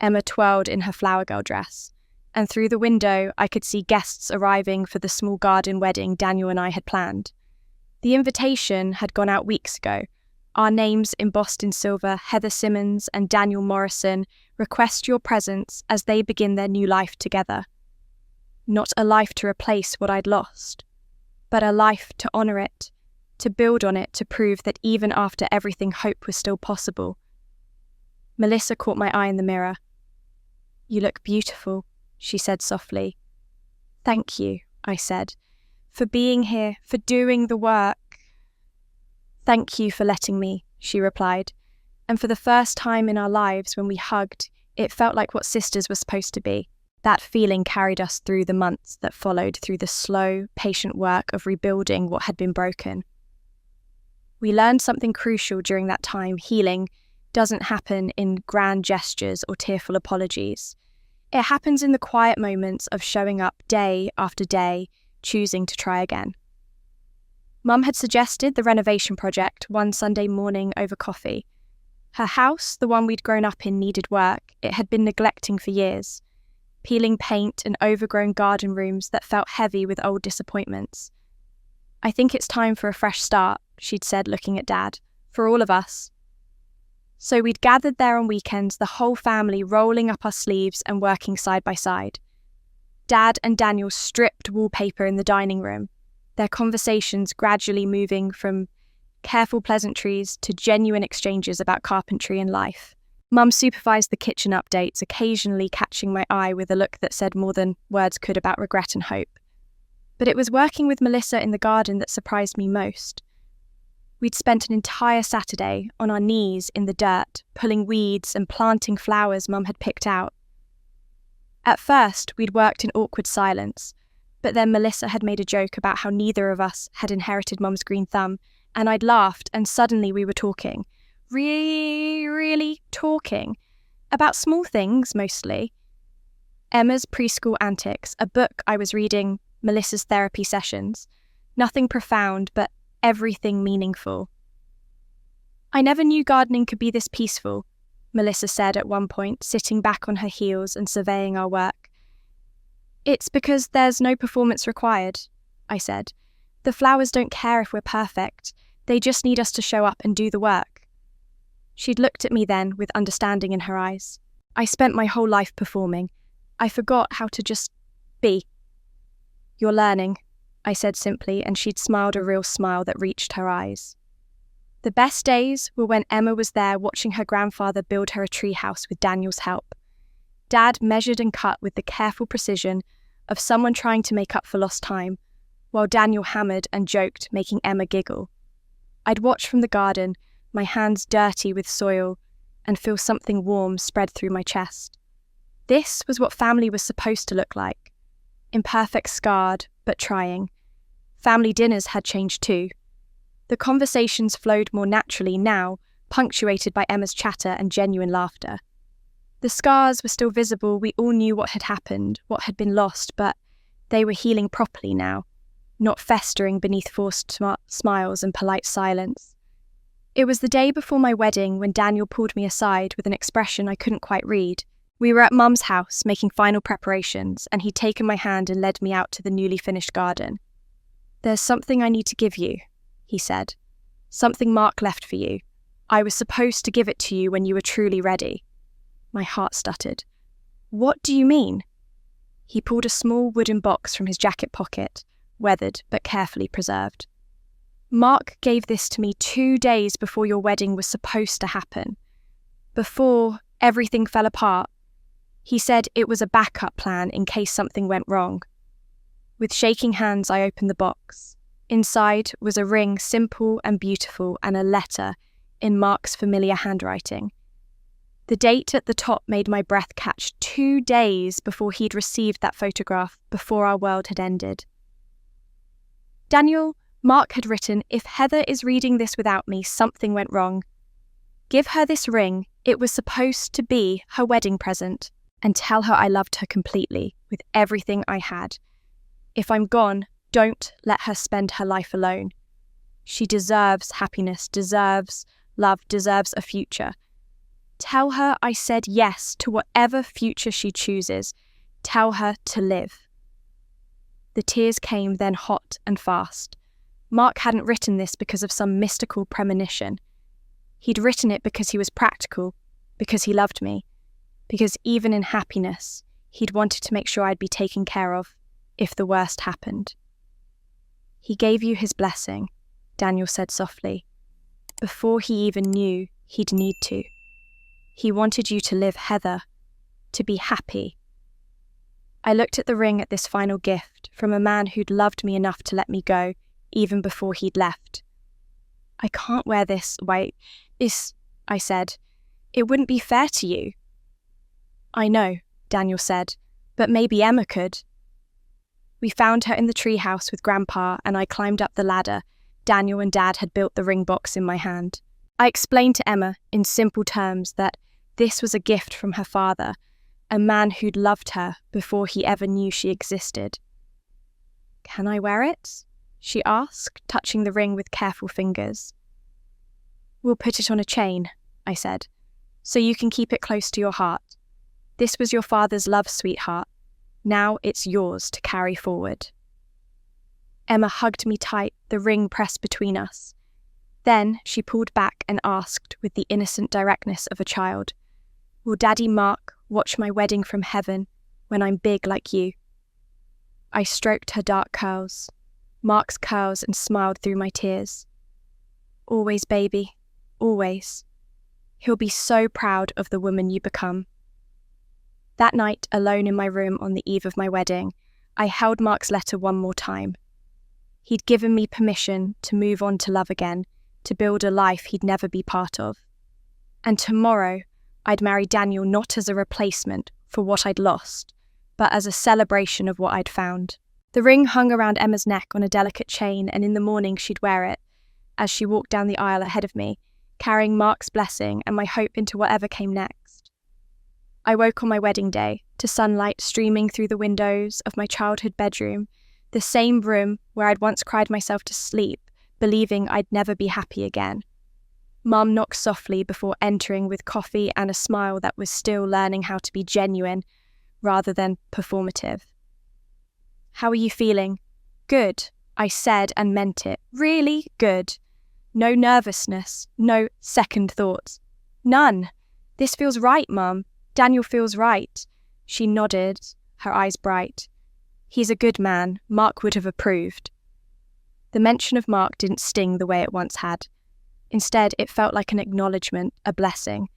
Emma twirled in her flower girl dress, and through the window I could see guests arriving for the small garden wedding Daniel and I had planned. The invitation had gone out weeks ago. Our names embossed in silver, Heather Simmons and Daniel Morrison, request your presence as they begin their new life together. Not a life to replace what I'd lost, but a life to honour it, to build on it, to prove that even after everything, hope was still possible. Melissa caught my eye in the mirror. You look beautiful, she said softly. Thank you, I said, for being here, for doing the work. Thank you for letting me, she replied, and for the first time in our lives when we hugged, it felt like what sisters were supposed to be. That feeling carried us through the months that followed, through the slow, patient work of rebuilding what had been broken. We learned something crucial during that time. Healing doesn't happen in grand gestures or tearful apologies. It happens in the quiet moments of showing up day after day, choosing to try again. Mum had suggested the renovation project one Sunday morning over coffee. Her house, the one we'd grown up in, needed work. It had been neglecting for years. Peeling paint and overgrown garden rooms that felt heavy with old disappointments. I think it's time for a fresh start, she'd said, looking at Dad, for all of us. So we'd gathered there on weekends, the whole family rolling up our sleeves and working side by side. Dad and Daniel stripped wallpaper in the dining room, their conversations gradually moving from careful pleasantries to genuine exchanges about carpentry and life. Mum supervised the kitchen updates, occasionally catching my eye with a look that said more than words could about regret and hope. But it was working with Melissa in the garden that surprised me most. We'd spent an entire Saturday on our knees in the dirt, pulling weeds and planting flowers Mum had picked out. At first, we'd worked in awkward silence, but then Melissa had made a joke about how neither of us had inherited Mum's green thumb, and I'd laughed, and suddenly we were talking. Really talking. About small things, mostly. Emma's preschool antics, a book I was reading, Melissa's therapy sessions. Nothing profound, but everything meaningful. I never knew gardening could be this peaceful, Melissa said at one point, sitting back on her heels and surveying our work. It's because there's no performance required, I said. The flowers don't care if we're perfect. They just need us to show up and do the work. She'd looked at me then with understanding in her eyes. I spent my whole life performing. I forgot how to just be. You're learning, I said simply, and she'd smiled a real smile that reached her eyes. The best days were when Emma was there watching her grandfather build her a treehouse with Daniel's help. Dad measured and cut with the careful precision of someone trying to make up for lost time, while Daniel hammered and joked, making Emma giggle. I'd watch from the garden, my hands dirty with soil, and feel something warm spread through my chest. This was what family was supposed to look like. Imperfect, scarred, but trying. Family dinners had changed too. The conversations flowed more naturally now, punctuated by Emma's chatter and genuine laughter. The scars were still visible. We all knew what had happened, what had been lost, but they were healing properly now, not festering beneath forced smiles and polite silence. It was the day before my wedding when Daniel pulled me aside with an expression I couldn't quite read. We were at Mum's house making final preparations, and he'd taken my hand and led me out to the newly finished garden. There's something I need to give you, he said. Something Mark left for you. I was supposed to give it to you when you were truly ready." My heart stuttered. "What do you mean?" He pulled a small wooden box from his jacket pocket, weathered but carefully preserved. "Mark gave this to me 2 days before your wedding was supposed to happen. Before everything fell apart. He said it was a backup plan in case something went wrong." With shaking hands, I opened the box. Inside was a ring, simple and beautiful, and a letter in Mark's familiar handwriting. The date at the top made my breath catch. 2 days before he'd received that photograph, before our world had ended. "Daniel," Mark had written, "if Heather is reading this without me, something went wrong. Give her this ring. It was supposed to be her wedding present. And tell her I loved her completely, with everything I had. If I'm gone, don't let her spend her life alone. She deserves happiness, deserves love, deserves a future. Tell her I said yes to whatever future she chooses. Tell her to live." The tears came then hot and fast. Mark hadn't written this because of some mystical premonition. He'd written it because he was practical, because he loved me, because even in happiness, he'd wanted to make sure I'd be taken care of if the worst happened. "He gave you his blessing," Daniel said softly, "before he even knew he'd need to. He wanted you to live, Heather, to be happy." I looked at the ring at this final gift from a man who'd loved me enough to let me go, even before he'd left. "I can't wear this, I said. "It wouldn't be fair to you." "I know," Daniel said, "but maybe Emma could." We found her in the treehouse with Grandpa, and I climbed up the ladder. Daniel and Dad had built the ring box in my hand. I explained to Emma, in simple terms, that this was a gift from her father, a man who'd loved her before he ever knew she existed. "Can I wear it?" she asked, touching the ring with careful fingers. "We'll put it on a chain," I said, "so you can keep it close to your heart. This was your father's love, sweetheart. Now it's yours to carry forward." Emma hugged me tight, the ring pressed between us. Then she pulled back and asked with the innocent directness of a child, "Will Daddy Mark watch my wedding from heaven when I'm big like you?" I stroked her dark curls, Mark's curls, and smiled through my tears. "Always, baby, always. He'll be so proud of the woman you become." That night, alone in my room on the eve of my wedding, I held Mark's letter one more time. He'd given me permission to move on to love again, to build a life he'd never be part of. And tomorrow, I'd marry Daniel not as a replacement for what I'd lost, but as a celebration of what I'd found. The ring hung around Emma's neck on a delicate chain, and in the morning she'd wear it, as she walked down the aisle ahead of me, carrying Mark's blessing and my hope into whatever came next. I woke on my wedding day to sunlight streaming through the windows of my childhood bedroom, the same room where I'd once cried myself to sleep, believing I'd never be happy again. Mum knocked softly before entering with coffee and a smile that was still learning how to be genuine rather than performative. "How are you feeling?" "Good," I said and meant it. Really good. No nervousness, no second thoughts. None. "This feels right, Mum. Daniel feels right." She nodded, her eyes bright. "He's a good man. Mark would have approved." The mention of Mark didn't sting the way it once had. Instead, it felt like an acknowledgement, a blessing.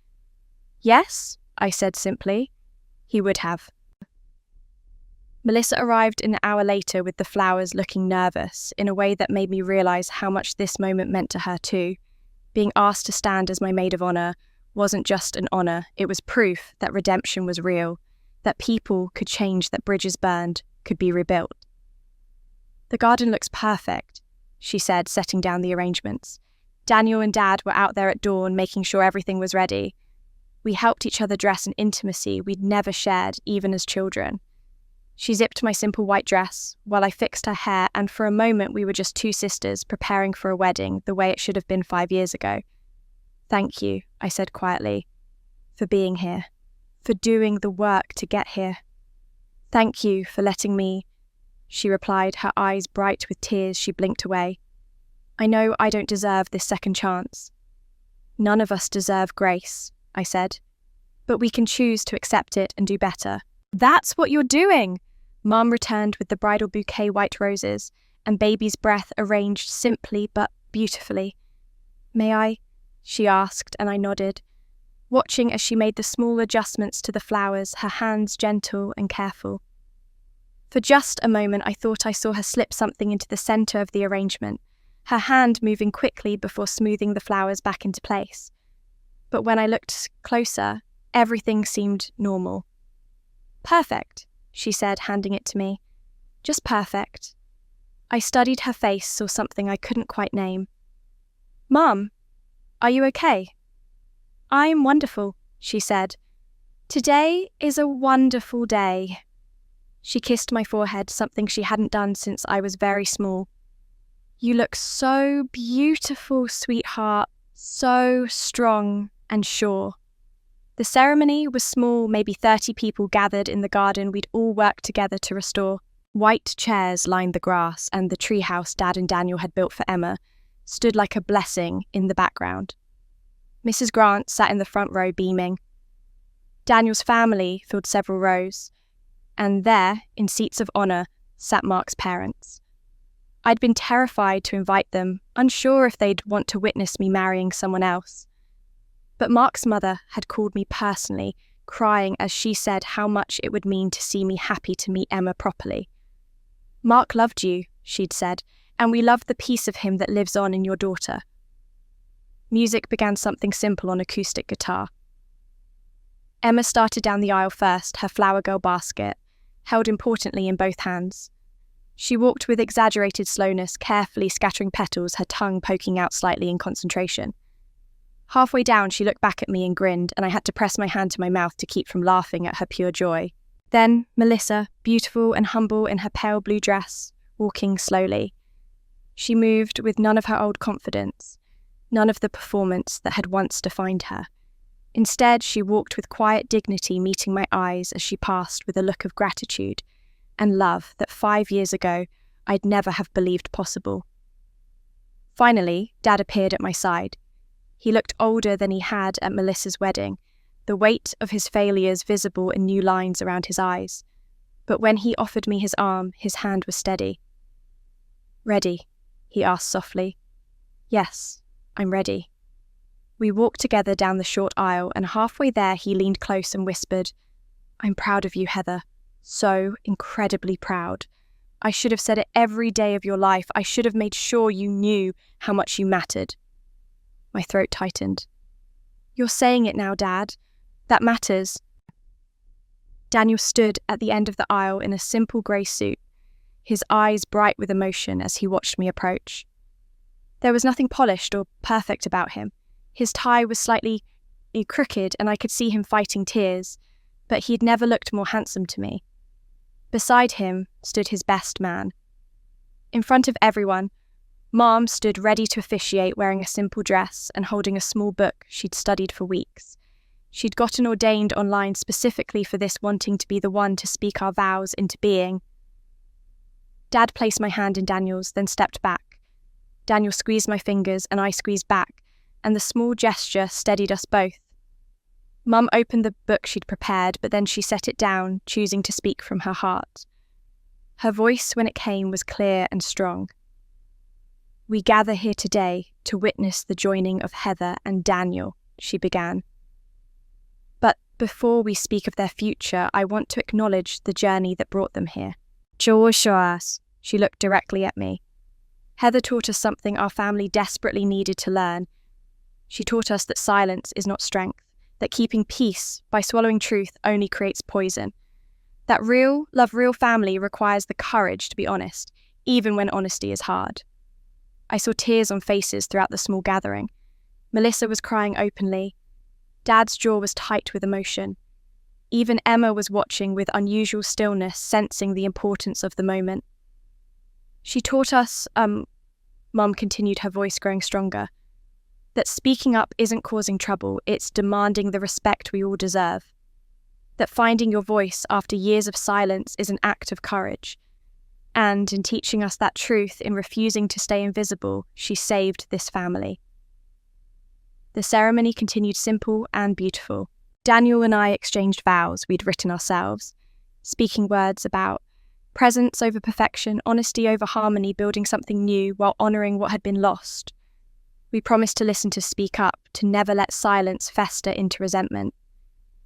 "Yes," I said simply. "He would have." Melissa arrived an hour later with the flowers, looking nervous, in a way that made me realise how much this moment meant to her too. Being asked to stand as my maid of honour wasn't just an honour, it was proof that redemption was real, that people could change, that bridges burned could be rebuilt. "The garden looks perfect," she said, setting down the arrangements. Daniel and Dad were out there at dawn, making sure everything was ready. We helped each other dress in intimacy we'd never shared, even as children. She zipped my simple white dress, while I fixed her hair, and for a moment we were just two sisters preparing for a wedding the way it should have been 5 years ago. "Thank you," I said quietly, "for being here, for doing the work to get here. Thank you for letting me," she replied, her eyes bright with tears. She blinked away. I know I don't deserve this second chance. None of us deserve grace, I said, but we can choose to accept it and do better. That's what you're doing, Mom returned with the bridal bouquet white roses and baby's breath arranged simply but beautifully. May I? She asked, and I nodded, watching as she made the small adjustments to the flowers, her hands gentle and careful. For just a moment I thought I saw her slip something into the centre of the arrangement, her hand moving quickly before smoothing the flowers back into place. But when I looked closer, everything seemed normal. Perfect, she said, handing it to me. Just perfect. I studied her face, saw something I couldn't quite name. Mum, are you okay? I'm wonderful, she said. Today is a wonderful day. She kissed my forehead, something she hadn't done since I was very small. You look so beautiful, sweetheart, so strong and sure. The ceremony was small, maybe 30 people gathered in the garden we'd all worked together to restore. White chairs lined the grass, and the treehouse Dad and Daniel had built for Emma stood like a blessing in the background. Mrs. Grant sat in the front row beaming. Daniel's family filled several rows, and there, in seats of honour, sat Mark's parents. I'd been terrified to invite them, unsure if they'd want to witness me marrying someone else. But Mark's mother had called me personally, crying as she said how much it would mean to see me happy to meet Emma properly. Mark loved you, she'd said, and we loved the piece of him that lives on in your daughter. Music began something simple on acoustic guitar. Emma started down the aisle first, her flower girl basket, held importantly in both hands. She walked with exaggerated slowness, carefully scattering petals, her tongue poking out slightly in concentration. Halfway down, she looked back at me and grinned, and I had to press my hand to my mouth to keep from laughing at her pure joy. Then, Melissa, beautiful and humble in her pale blue dress, walking slowly. She moved with none of her old confidence, none of the performance that had once defined her. Instead, she walked with quiet dignity, meeting my eyes as she passed with a look of gratitude and love that 5 years ago I'd never have believed possible. Finally, Dad appeared at my side. He looked older than he had at Melissa's wedding, the weight of his failures visible in new lines around his eyes. But when he offered me his arm, his hand was steady. Ready? He asked softly. Yes, I'm ready. We walked together down the short aisle, and halfway there he leaned close and whispered, I'm proud of you, Heather. So incredibly proud. I should have said it every day of your life. I should have made sure you knew how much you mattered. My throat tightened. You're saying it now, Dad. That matters. Daniel stood at the end of the aisle in a simple grey suit, his eyes bright with emotion as he watched me approach. There was nothing polished or perfect about him. His tie was slightly crooked, and I could see him fighting tears, but he'd never looked more handsome to me. Beside him stood his best man. In front of everyone, Mom stood ready to officiate, wearing a simple dress and holding a small book she'd studied for weeks. She'd gotten ordained online specifically for this, wanting to be the one to speak our vows into being. Dad placed my hand in Daniel's, then stepped back. Daniel squeezed my fingers and I squeezed back, and the small gesture steadied us both. Mum opened the book she'd prepared, but then she set it down, choosing to speak from her heart. Her voice, when it came, was clear and strong. We gather here today to witness the joining of Heather and Daniel, she began. But before we speak of their future, I want to acknowledge the journey that brought them here. Joshua, she looked directly at me. Heather taught us something our family desperately needed to learn. She taught us that silence is not strength, that keeping peace by swallowing truth only creates poison. That real family requires the courage to be honest, even when honesty is hard. I saw tears on faces throughout the small gathering. Melissa was crying openly. Dad's jaw was tight with emotion. Even Emma was watching with unusual stillness, sensing the importance of the moment. She taught us, Mum continued, her voice growing stronger, that speaking up isn't causing trouble, it's demanding the respect we all deserve. That finding your voice after years of silence is an act of courage. And in teaching us that truth, in refusing to stay invisible, she saved this family. The ceremony continued simple and beautiful. Daniel and I exchanged vows we'd written ourselves, speaking words about presence over perfection, honesty over harmony, building something new while honouring what had been lost. We promised to listen, to speak up, to never let silence fester into resentment.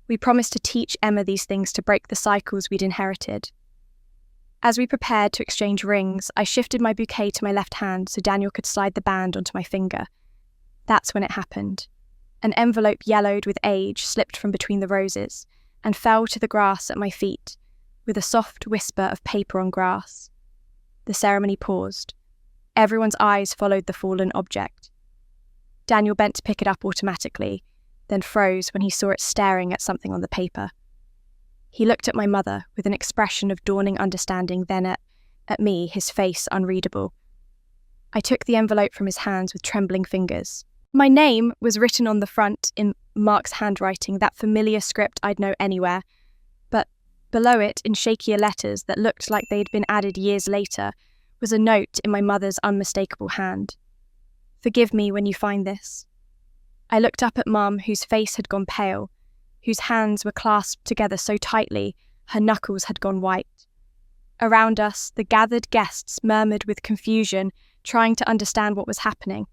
We promised to teach Emma these things, to break the cycles we'd inherited. As we prepared to exchange rings, I shifted my bouquet to my left hand so Daniel could slide the band onto my finger. That's when it happened. An envelope yellowed with age slipped from between the roses and fell to the grass at my feet, with a soft whisper of paper on grass. The ceremony paused. Everyone's eyes followed the fallen object. Daniel bent to pick it up automatically, then froze when he saw it staring at something on the paper. He looked at my mother with an expression of dawning understanding, then at me, his face unreadable. I took the envelope from his hands with trembling fingers. My name was written on the front in Mark's handwriting, that familiar script I'd know anywhere, but below it, in shakier letters that looked like they'd been added years later, was a note in my mother's unmistakable hand. "Forgive me when you find this." I looked up at Mum, whose face had gone pale, whose hands were clasped together so tightly her knuckles had gone white. Around us, the gathered guests murmured with confusion, trying to understand what was happening.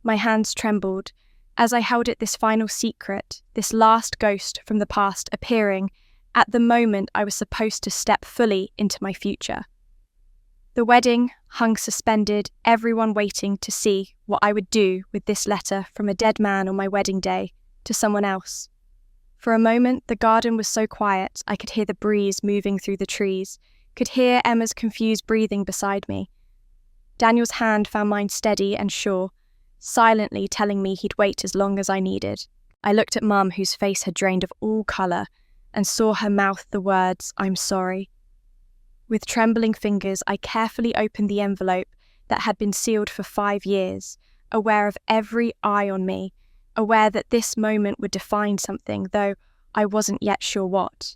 My hands trembled as I held it, this final secret, this last ghost from the past appearing at the moment I was supposed to step fully into my future. The wedding hung suspended, everyone waiting to see what I would do with this letter from a dead man on my wedding day to someone else. For a moment, the garden was so quiet I could hear the breeze moving through the trees, could hear Emma's confused breathing beside me. Daniel's hand found mine steady and sure, silently telling me he'd wait as long as I needed. I looked at Mum, whose face had drained of all colour, and saw her mouth the words, "I'm sorry." With trembling fingers, I carefully opened the envelope that had been sealed for 5 years, aware of every eye on me, aware that this moment would define something, though I wasn't yet sure what.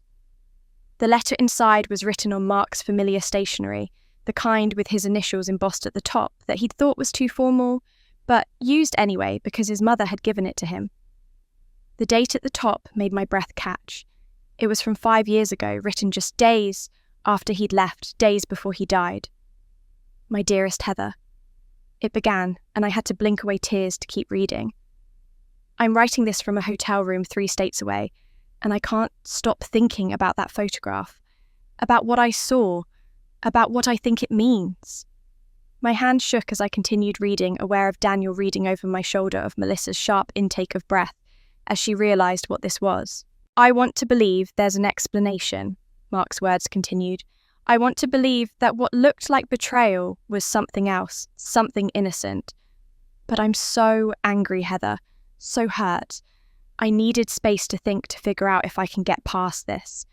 The letter inside was written on Mark's familiar stationery, the kind with his initials embossed at the top that he'd thought was too formal, but used anyway because his mother had given it to him. The date at the top made my breath catch. It was from 5 years ago, written just days after he'd left, days before he died. "My dearest Heather." It began, and I had to blink away tears to keep reading. "I'm writing this from a hotel room 3 states away, and I can't stop thinking about that photograph, about what I saw, about what I think it means." My hand shook as I continued reading, aware of Daniel reading over my shoulder, of Melissa's sharp intake of breath as she realised what this was. "I want to believe there's an explanation," Mark's words continued. "I want to believe that what looked like betrayal was something else, something innocent. But I'm so angry, Heather, so hurt. I needed space to think, to figure out if I can get past this.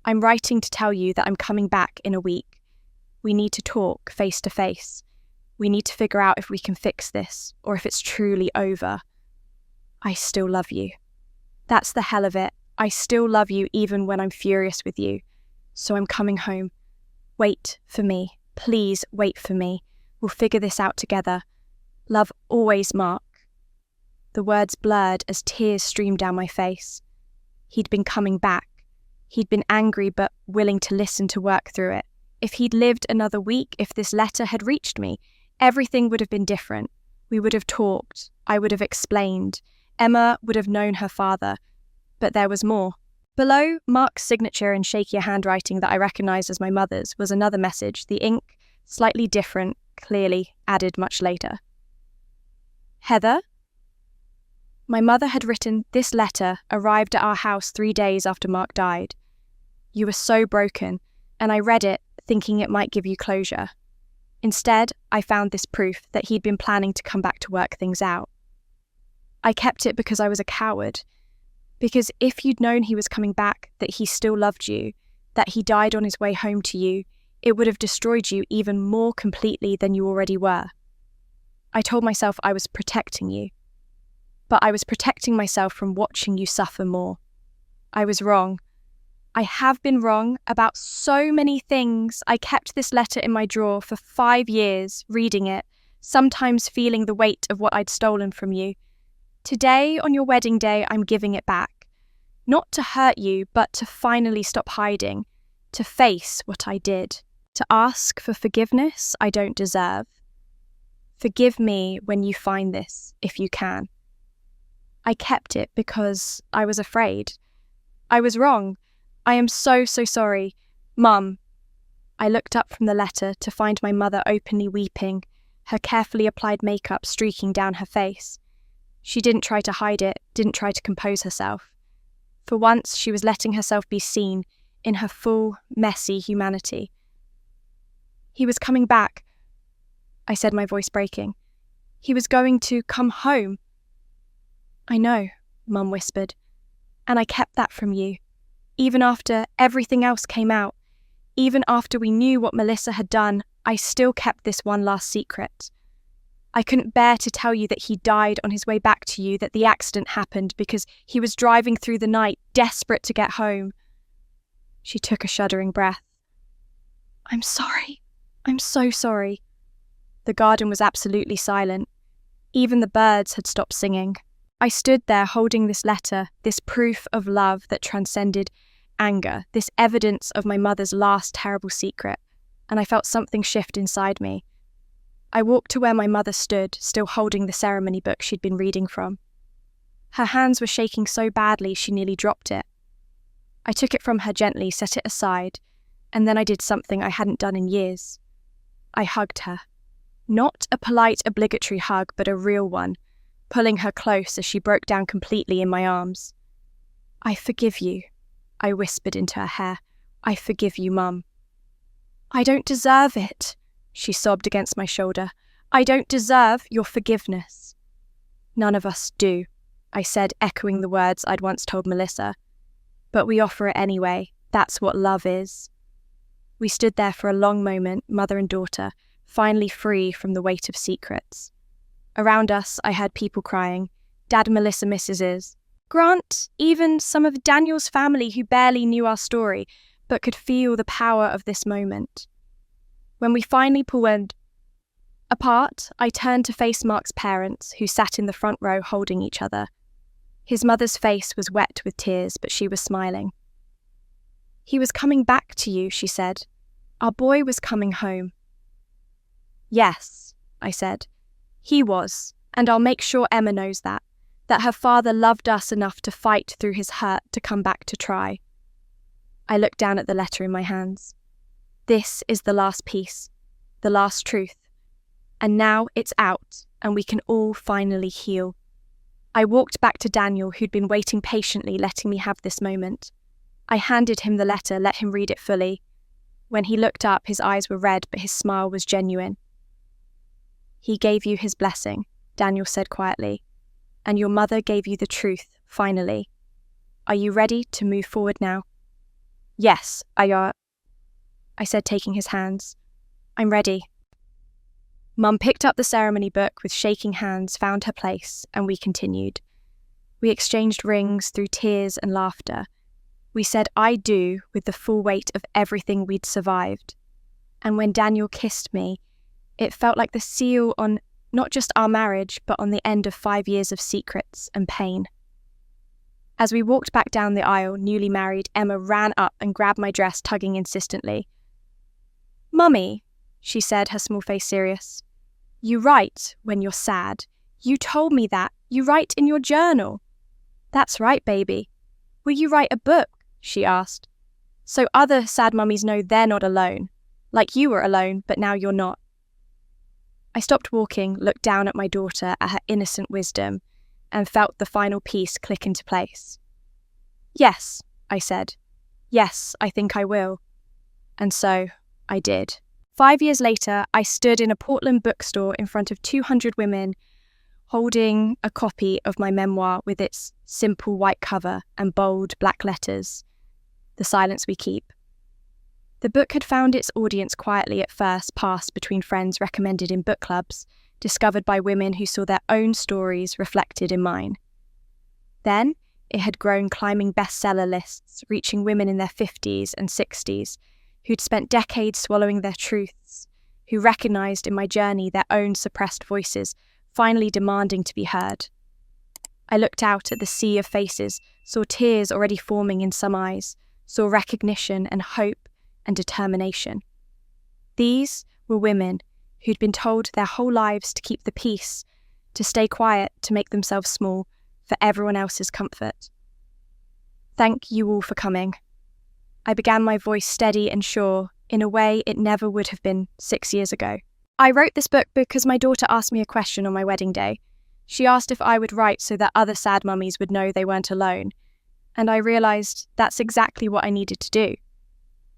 I'm writing to tell you that I'm coming back in a week. We need to talk face to face. We need to figure out if we can fix this, or if it's truly over. I still love you. That's the hell of it. I still love you even when I'm furious with you. So I'm coming home. Wait for me. Please wait for me. We'll figure this out together. Love always, Mark." The words blurred as tears streamed down my face. He'd been coming back. He'd been angry but willing to listen, to work through it. If he'd lived another week, if this letter had reached me, everything would have been different. We would have talked. I would have explained. Emma would have known her father. But there was more. Below Mark's signature in shakier handwriting that I recognised as my mother's was another message, the ink slightly different, clearly added much later. "Heather?" My mother had written, "This letter arrived at our house 3 days after Mark died. You were so broken, and I read it thinking it might give you closure. Instead, I found this proof that he'd been planning to come back to work things out. I kept it because I was a coward. Because if you'd known he was coming back, that he still loved you, that he died on his way home to you, it would have destroyed you even more completely than you already were. I told myself I was protecting you. But I was protecting myself from watching you suffer more. I was wrong. I have been wrong about so many things. I kept this letter in my drawer for 5 years, reading it, sometimes feeling the weight of what I'd stolen from you. Today, on your wedding day, I'm giving it back. Not to hurt you, but to finally stop hiding, to face what I did, to ask for forgiveness I don't deserve. Forgive me when you find this, if you can. I kept it because I was afraid. I was wrong. I am so sorry. Mum. I looked up from the letter to find my mother openly weeping, her carefully applied makeup streaking down her face. She didn't try to hide it, didn't try to compose herself. For once, she was letting herself be seen in her full, messy humanity. He was coming back, I said, my voice breaking. He was going to come home. I know, Mum whispered, and I kept that from you. Even after everything else came out, even after we knew what Melissa had done, I still kept this one last secret. I couldn't bear to tell you that he died on his way back to you, that the accident happened because he was driving through the night, desperate to get home. She took a shuddering breath. I'm sorry. I'm so sorry. The garden was absolutely silent. Even the birds had stopped singing. I stood there holding this letter, this proof of love that transcended anger, this evidence of my mother's last terrible secret, and I felt something shift inside me. I walked to where my mother stood, still holding the ceremony book she'd been reading from. Her hands were shaking so badly she nearly dropped it. I took it from her gently, set it aside, and then I did something I hadn't done in years. I hugged her. Not a polite, obligatory hug, but a real one, pulling her close as she broke down completely in my arms. I forgive you, I whispered into her hair. I forgive you, Mum. I don't deserve it, she sobbed against my shoulder. I don't deserve your forgiveness. None of us do, I said, echoing the words I'd once told Melissa. But we offer it anyway. That's what love is. We stood there for a long moment, mother and daughter, finally free from the weight of secrets. Around us, I heard people crying. Dad and Melissa misses. Grant, even some of Daniel's family who barely knew our story, but could feel the power of this moment. When we finally pulled apart, I turned to face Mark's parents, who sat in the front row holding each other. His mother's face was wet with tears, but she was smiling. He was coming back to you, she said. Our boy was coming home. Yes, I said. He was, and I'll make sure Emma knows that her father loved us enough to fight through his hurt to come back to try. I looked down at the letter in my hands. This is the last piece, the last truth. And now it's out, and we can all finally heal. I walked back to Daniel, who'd been waiting patiently, letting me have this moment. I handed him the letter, let him read it fully. When he looked up, his eyes were red, but his smile was genuine. He gave you his blessing, Daniel said quietly, and your mother gave you the truth, finally. Are you ready to move forward now? Yes, I said, taking his hands. I'm ready. Mum picked up the ceremony book with shaking hands, found her place, and we continued. We exchanged rings through tears and laughter. We said I do with the full weight of everything we'd survived. And when Daniel kissed me, it felt like the seal on not just our marriage, but on the end of 5 years of secrets and pain. As we walked back down the aisle, newly married, Emma ran up and grabbed my dress, tugging insistently. Mummy, she said, her small face serious. You write when you're sad. You told me that. You write in your journal. That's right, baby. Will you write a book? She asked. So other sad mummies know they're not alone. Like you were alone, but now you're not. I stopped walking, looked down at my daughter, at her innocent wisdom, and felt the final piece click into place. Yes, I said. Yes, I think I will. And so I did. 5 years later, I stood in a Portland bookstore in front of 200 women, holding a copy of my memoir with its simple white cover and bold black letters, The Silence We Keep. The book had found its audience quietly at first, passed between friends, recommended in book clubs, discovered by women who saw their own stories reflected in mine. Then It had grown climbing bestseller lists, reaching women in their 50s and 60s, who'd spent decades swallowing their truths, who recognised in my journey their own suppressed voices, finally demanding to be heard. I looked out at the sea of faces, saw tears already forming in some eyes, saw recognition and hope and determination. These were women who'd been told their whole lives to keep the peace, to stay quiet, to make themselves small, for everyone else's comfort. Thank you all for coming. I began my voice steady and sure, in a way it never would have been 6 years ago. I wrote this book because my daughter asked me a question on my wedding day. She asked if I would write so that other sad mummies would know they weren't alone, and I realised that's exactly what I needed to do.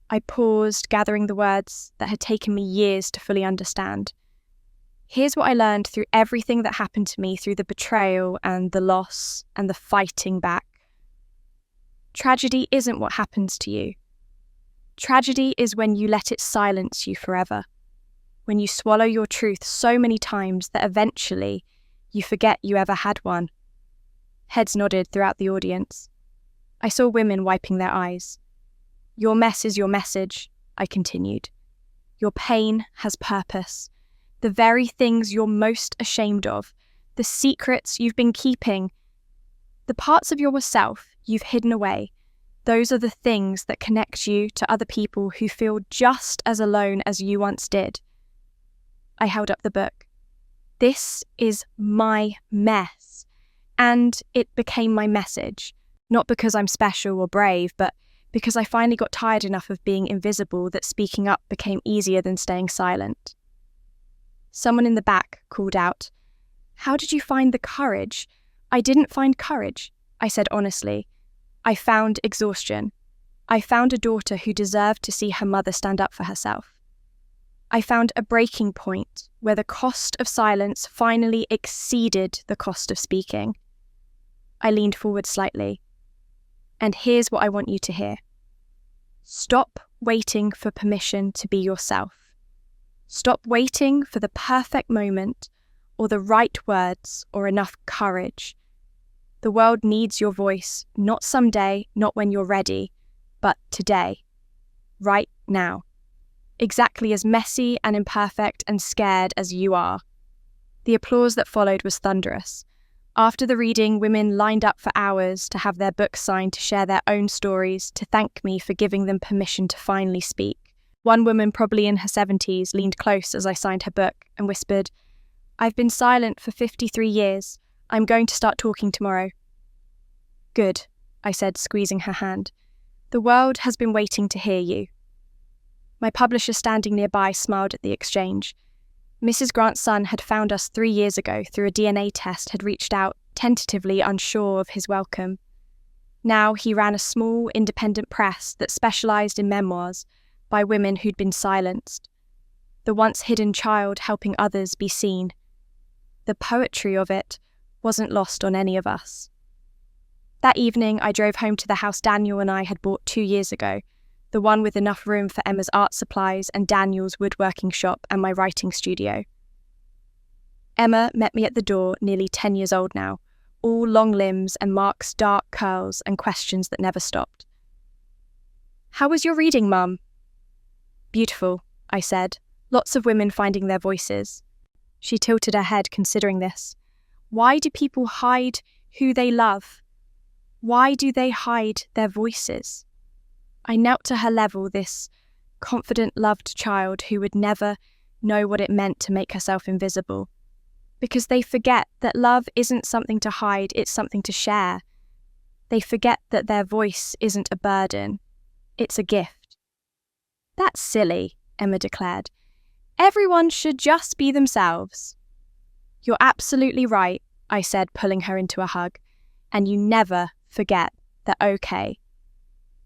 I paused, gathering the words that had taken me years to fully understand. Here's what I learned through everything that happened to me, through the betrayal and the loss and the fighting back. Tragedy isn't what happens to you. Tragedy is when you let it silence you forever, when you swallow your truth so many times that eventually you forget you ever had one. Heads nodded throughout the audience. I saw women wiping their eyes. Your mess is your message, I continued. Your pain has purpose. The very things you're most ashamed of, the secrets you've been keeping, the parts of yourself you've hidden away, those are the things that connect you to other people who feel just as alone as you once did. I held up the book. This is my mess, and it became my message, not because I'm special or brave, but because I finally got tired enough of being invisible that speaking up became easier than staying silent. Someone in the back called out, "How did you find the courage?" "I didn't find courage," I said honestly. I found exhaustion. I found a daughter who deserved to see her mother stand up for herself. I found a breaking point where the cost of silence finally exceeded the cost of speaking. I leaned forward slightly. And here's what I want you to hear. Stop waiting for permission to be yourself. Stop waiting for the perfect moment or the right words or enough courage. The world needs your voice, not someday, not when you're ready, but today, right now. Exactly as messy and imperfect and scared as you are. The applause that followed was thunderous. After the reading, women lined up for hours to have their books signed, to share their own stories, to thank me for giving them permission to finally speak. One woman, probably in her 70s, leaned close as I signed her book and whispered, "I've been silent for 53 years. I'm going to start talking tomorrow." "Good," I said, squeezing her hand. "The world has been waiting to hear you." My publisher standing nearby smiled at the exchange. Mrs. Grant's son had found us 3 years ago through a DNA test, had reached out, tentatively unsure of his welcome. Now he ran a small, independent press that specialised in memoirs by women who'd been silenced. The once hidden child helping others be seen. The poetry of it wasn't lost on any of us. That evening, I drove home to the house Daniel and I had bought 2 years ago, the one with enough room for Emma's art supplies and Daniel's woodworking shop and my writing studio. Emma met me at the door, nearly 10 years old now, all long limbs and Mark's dark curls and questions that never stopped. "How was your reading, Mum?" "Beautiful," I said, lots of women finding their voices. She tilted her head, considering this. Why do people hide who they love? Why do they hide their voices? I knelt to her level, this confident, loved child who would never know what it meant to make herself invisible. Because they forget that love isn't something to hide, it's something to share. They forget that their voice isn't a burden, it's a gift. "That's silly," Emma declared. "Everyone should just be themselves." "You're absolutely right," I said, pulling her into a hug. "And you never forget that okay."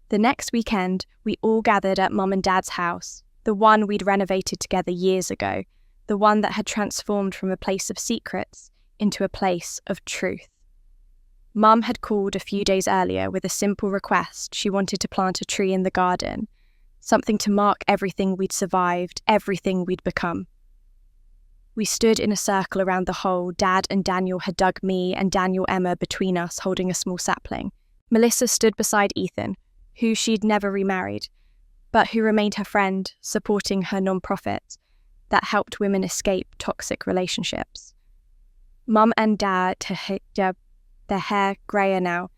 The next weekend, we all gathered at Mum and Dad's house, the one we'd renovated together years ago, the one that had transformed from a place of secrets into a place of truth. Mum had called a few days earlier with a simple request. She wanted to plant a tree in the garden, something to mark everything we'd survived, everything we'd become. We stood in a circle around the hole Dad and Daniel had dug me and Daniel Emma between us, holding a small sapling. Melissa stood beside Ethan, who she'd never remarried, but who remained her friend, supporting her non-profit that helped women escape toxic relationships. Mum and Dad, their hair greyer now,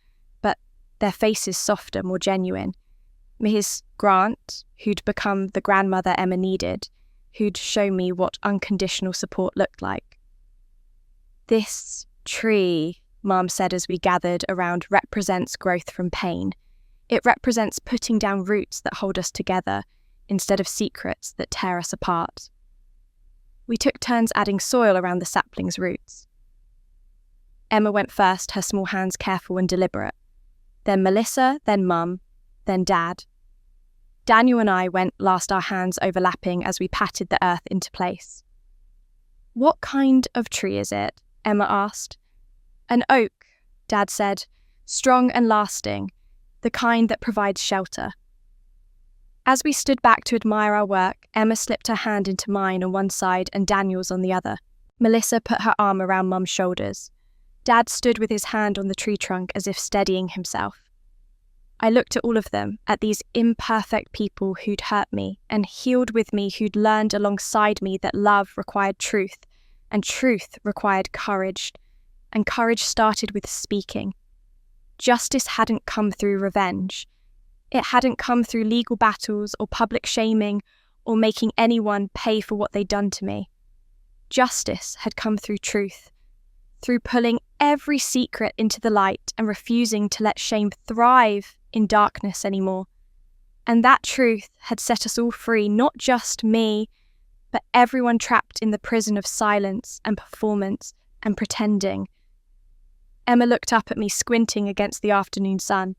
but their faces softer, more genuine. Mrs. Grant, who'd become the grandmother Emma needed, who'd show me what unconditional support looked like. "This tree," Mum said as we gathered around, "represents growth from pain. It represents putting down roots that hold us together instead of secrets that tear us apart." We took turns adding soil around the sapling's roots. Emma went first, her small hands careful and deliberate. Then Melissa, then Mum, then Dad. Daniel and I went last, our hands overlapping as we patted the earth into place. "What kind of tree is it?" Emma asked. "An oak," Dad said, "strong and lasting, the kind that provides shelter." As we stood back to admire our work, Emma slipped her hand into mine on one side and Daniel's on the other. Melissa put her arm around Mum's shoulders. Dad stood with his hand on the tree trunk as if steadying himself. I looked at all of them, at these imperfect people who'd hurt me and healed with me, who'd learned alongside me that love required truth, and truth required courage, and courage started with speaking. Justice hadn't come through revenge. It hadn't come through legal battles or public shaming or making anyone pay for what they'd done to me. Justice had come through truth, through pulling every secret into the light and refusing to let shame thrive in darkness anymore. And that truth had set us all free, not just me, but everyone trapped in the prison of silence and performance and pretending. Emma looked up at me, squinting against the afternoon sun.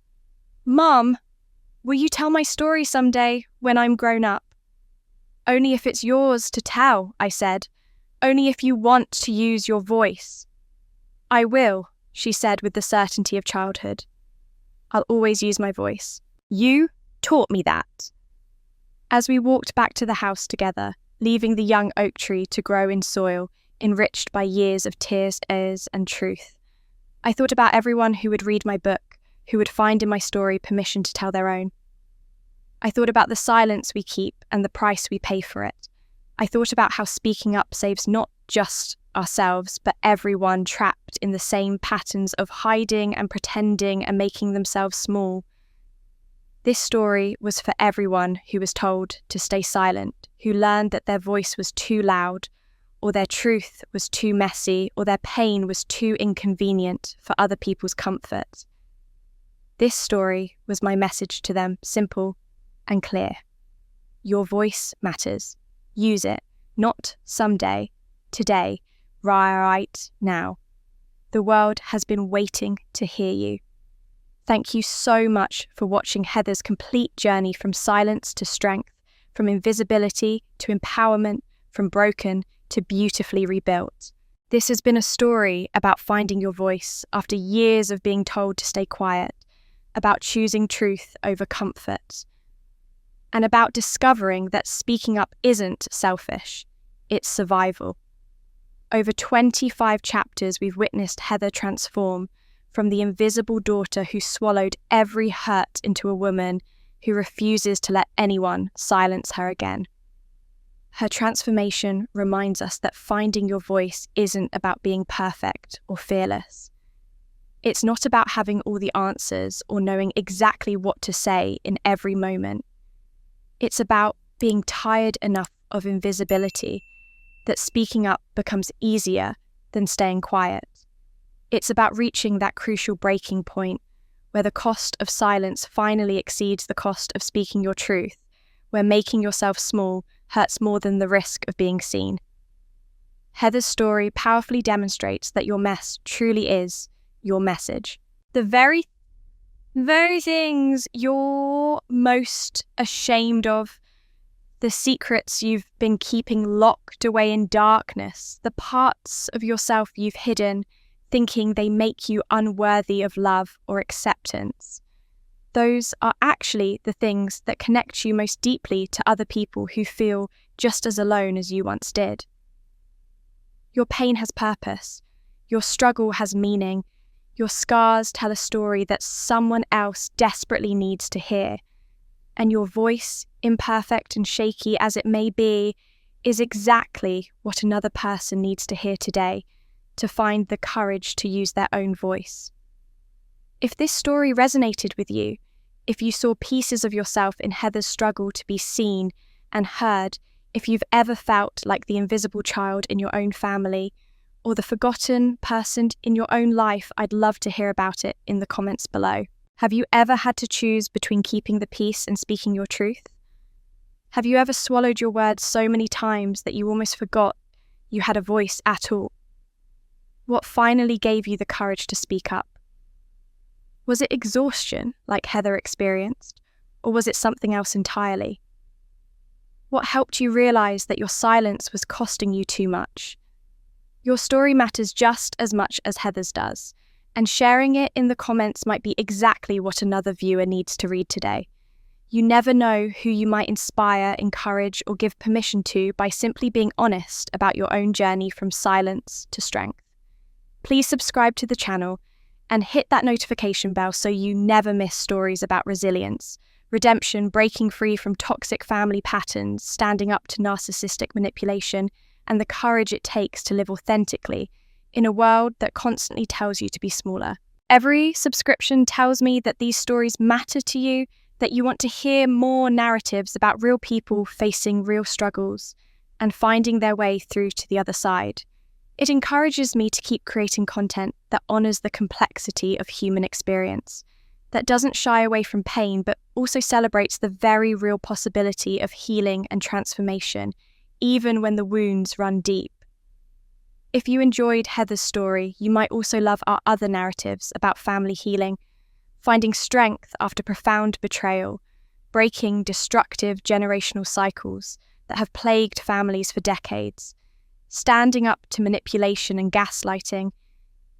"Mum, will you tell my story someday when I'm grown up?" "Only if it's yours to tell," I said. "Only if you want to use your voice." "I will," she said with the certainty of childhood. "I'll always use my voice. You taught me that." As we walked back to the house together, leaving the young oak tree to grow in soil, enriched by years of tears and truth, I thought about everyone who would read my book, who would find in my story permission to tell their own. I thought about the silence we keep and the price we pay for it. I thought about how speaking up saves not just ourselves, but everyone trapped in the same patterns of hiding and pretending and making themselves small. This story was for everyone who was told to stay silent, who learned that their voice was too loud, or their truth was too messy, or their pain was too inconvenient for other people's comfort. This story was my message to them, simple and clear. Your voice matters. Use it, not someday, today, right now. The world has been waiting to hear you. Thank you so much for watching Heather's complete journey from silence to strength, from invisibility to empowerment, from broken to beautifully rebuilt. This has been a story about finding your voice after years of being told to stay quiet, about choosing truth over comfort, and about discovering that speaking up isn't selfish, it's survival. Over 25 chapters, we've witnessed Heather transform from the invisible daughter who swallowed every hurt into a woman who refuses to let anyone silence her again. Her transformation reminds us that finding your voice isn't about being perfect or fearless. It's not about having all the answers or knowing exactly what to say in every moment. It's about being tired enough of invisibility that speaking up becomes easier than staying quiet. It's about reaching that crucial breaking point where the cost of silence finally exceeds the cost of speaking your truth, where making yourself small hurts more than the risk of being seen. Heather's story powerfully demonstrates that your mess truly is your message. The very things you're most ashamed of, the secrets you've been keeping locked away in darkness, the parts of yourself you've hidden, thinking they make you unworthy of love or acceptance. Those are actually the things that connect you most deeply to other people who feel just as alone as you once did. Your pain has purpose. Your struggle has meaning. Your scars tell a story that someone else desperately needs to hear. And your voice, imperfect and shaky as it may be, is exactly what another person needs to hear today to find the courage to use their own voice. If this story resonated with you, if you saw pieces of yourself in Heather's struggle to be seen and heard, if you've ever felt like the invisible child in your own family or the forgotten person in your own life, I'd love to hear about it in the comments below. Have you ever had to choose between keeping the peace and speaking your truth? Have you ever swallowed your words so many times that you almost forgot you had a voice at all? What finally gave you the courage to speak up? Was it exhaustion, like Heather experienced, or was it something else entirely? What helped you realize that your silence was costing you too much? Your story matters just as much as Heather's does, and sharing it in the comments might be exactly what another viewer needs to read today. You never know who you might inspire, encourage, or give permission to by simply being honest about your own journey from silence to strength. Please subscribe to the channel and hit that notification bell so you never miss stories about resilience, redemption, breaking free from toxic family patterns, standing up to narcissistic manipulation, and the courage it takes to live authentically in a world that constantly tells you to be smaller. Every subscription tells me that these stories matter to you, that you want to hear more narratives about real people facing real struggles and finding their way through to the other side. It encourages me to keep creating content that honors the complexity of human experience, that doesn't shy away from pain, but also celebrates the very real possibility of healing and transformation, even when the wounds run deep. If you enjoyed Heather's story, you might also love our other narratives about family healing, finding strength after profound betrayal, breaking destructive generational cycles that have plagued families for decades, standing up to manipulation and gaslighting,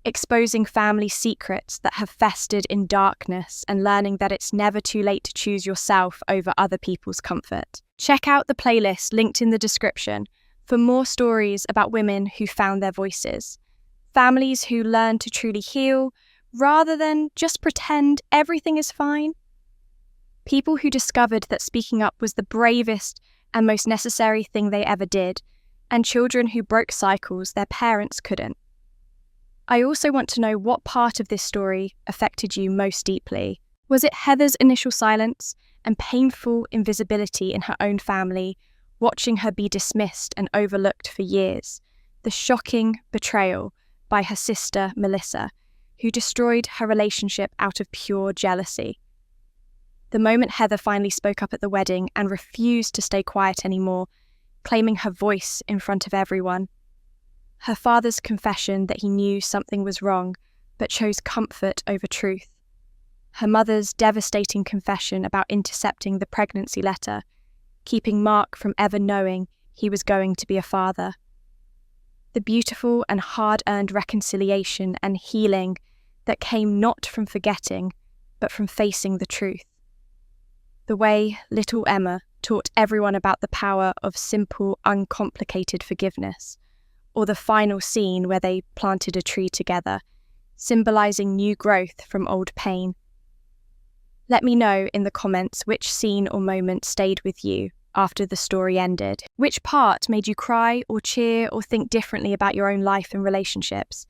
exposing family secrets that have festered in darkness, and learning that it's never too late to choose yourself over other people's comfort. Check out the playlist linked in the description for more stories about women who found their voices, families who learn to truly heal rather than just pretend everything is fine, people who discovered that speaking up was the bravest and most necessary thing they ever did, and children who broke cycles their parents couldn't. I also want to know what part of this story affected you most deeply. Was it Heather's initial silence and painful invisibility in her own family, watching her be dismissed and overlooked for years? The shocking betrayal by her sister, Melissa, who destroyed her relationship out of pure jealousy? The moment Heather finally spoke up at the wedding and refused to stay quiet anymore, claiming her voice in front of everyone. Her father's confession that he knew something was wrong, but chose comfort over truth. Her mother's devastating confession about intercepting the pregnancy letter, keeping Mark from ever knowing he was going to be a father. The beautiful and hard-earned reconciliation and healing that came not from forgetting, but from facing the truth. The way little Emma taught everyone about the power of simple, uncomplicated forgiveness, or the final scene where they planted a tree together, symbolizing new growth from old pain. Let me know in the comments which scene or moment stayed with you after the story ended. Which part made you cry or cheer or think differently about your own life and relationships?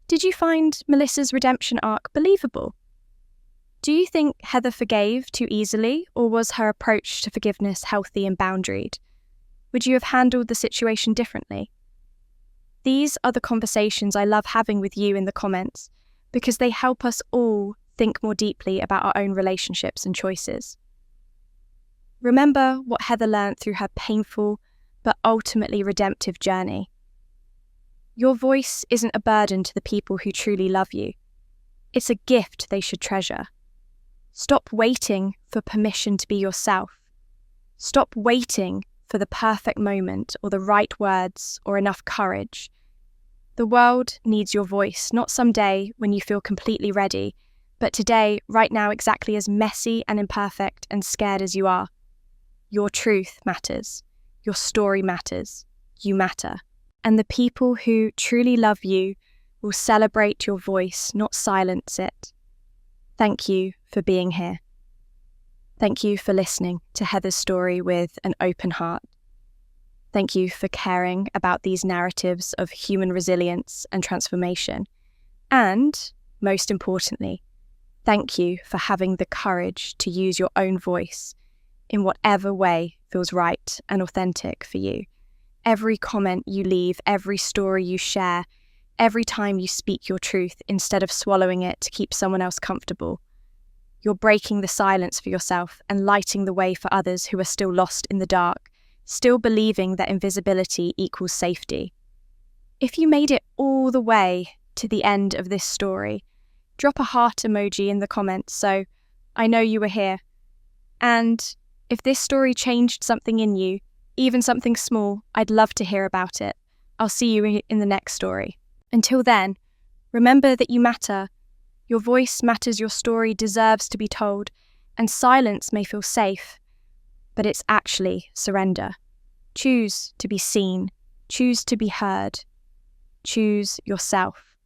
Did you find Melissa's redemption arc believable? Do you think Heather forgave too easily, or was her approach to forgiveness healthy and boundaried? Would you have handled the situation differently? These are the conversations I love having with you in the comments, because they help us all think more deeply about our own relationships and choices. Remember what Heather learned through her painful but ultimately redemptive journey. Your voice isn't a burden to the people who truly love you. It's a gift they should treasure. Stop waiting for permission to be yourself. Stop waiting for the perfect moment or the right words or enough courage. The world needs your voice, not someday when you feel completely ready, but today, right now, exactly as messy and imperfect and scared as you are. Your truth matters. Your story matters. You matter. and the people who truly love you will celebrate your voice, not silence it. Thank you for being here. Thank you for listening to Heather's story with an open heart. Thank you for caring about these narratives of human resilience and transformation. And, most importantly, thank you for having the courage to use your own voice in whatever way feels right and authentic for you. Every comment you leave, every story you share, every time you speak your truth instead of swallowing it to keep someone else comfortable, you're breaking the silence for yourself and lighting the way for others who are still lost in the dark, still believing that invisibility equals safety. If you made it all the way to the end of this story, drop a heart emoji in the comments so I know you were here. And if this story changed something in you, even something small, I'd love to hear about it. I'll see you in the next story. Until then, remember that you matter. Your voice matters, your story deserves to be told, and silence may feel safe, but it's actually surrender. Choose to be seen. Choose to be heard. Choose yourself.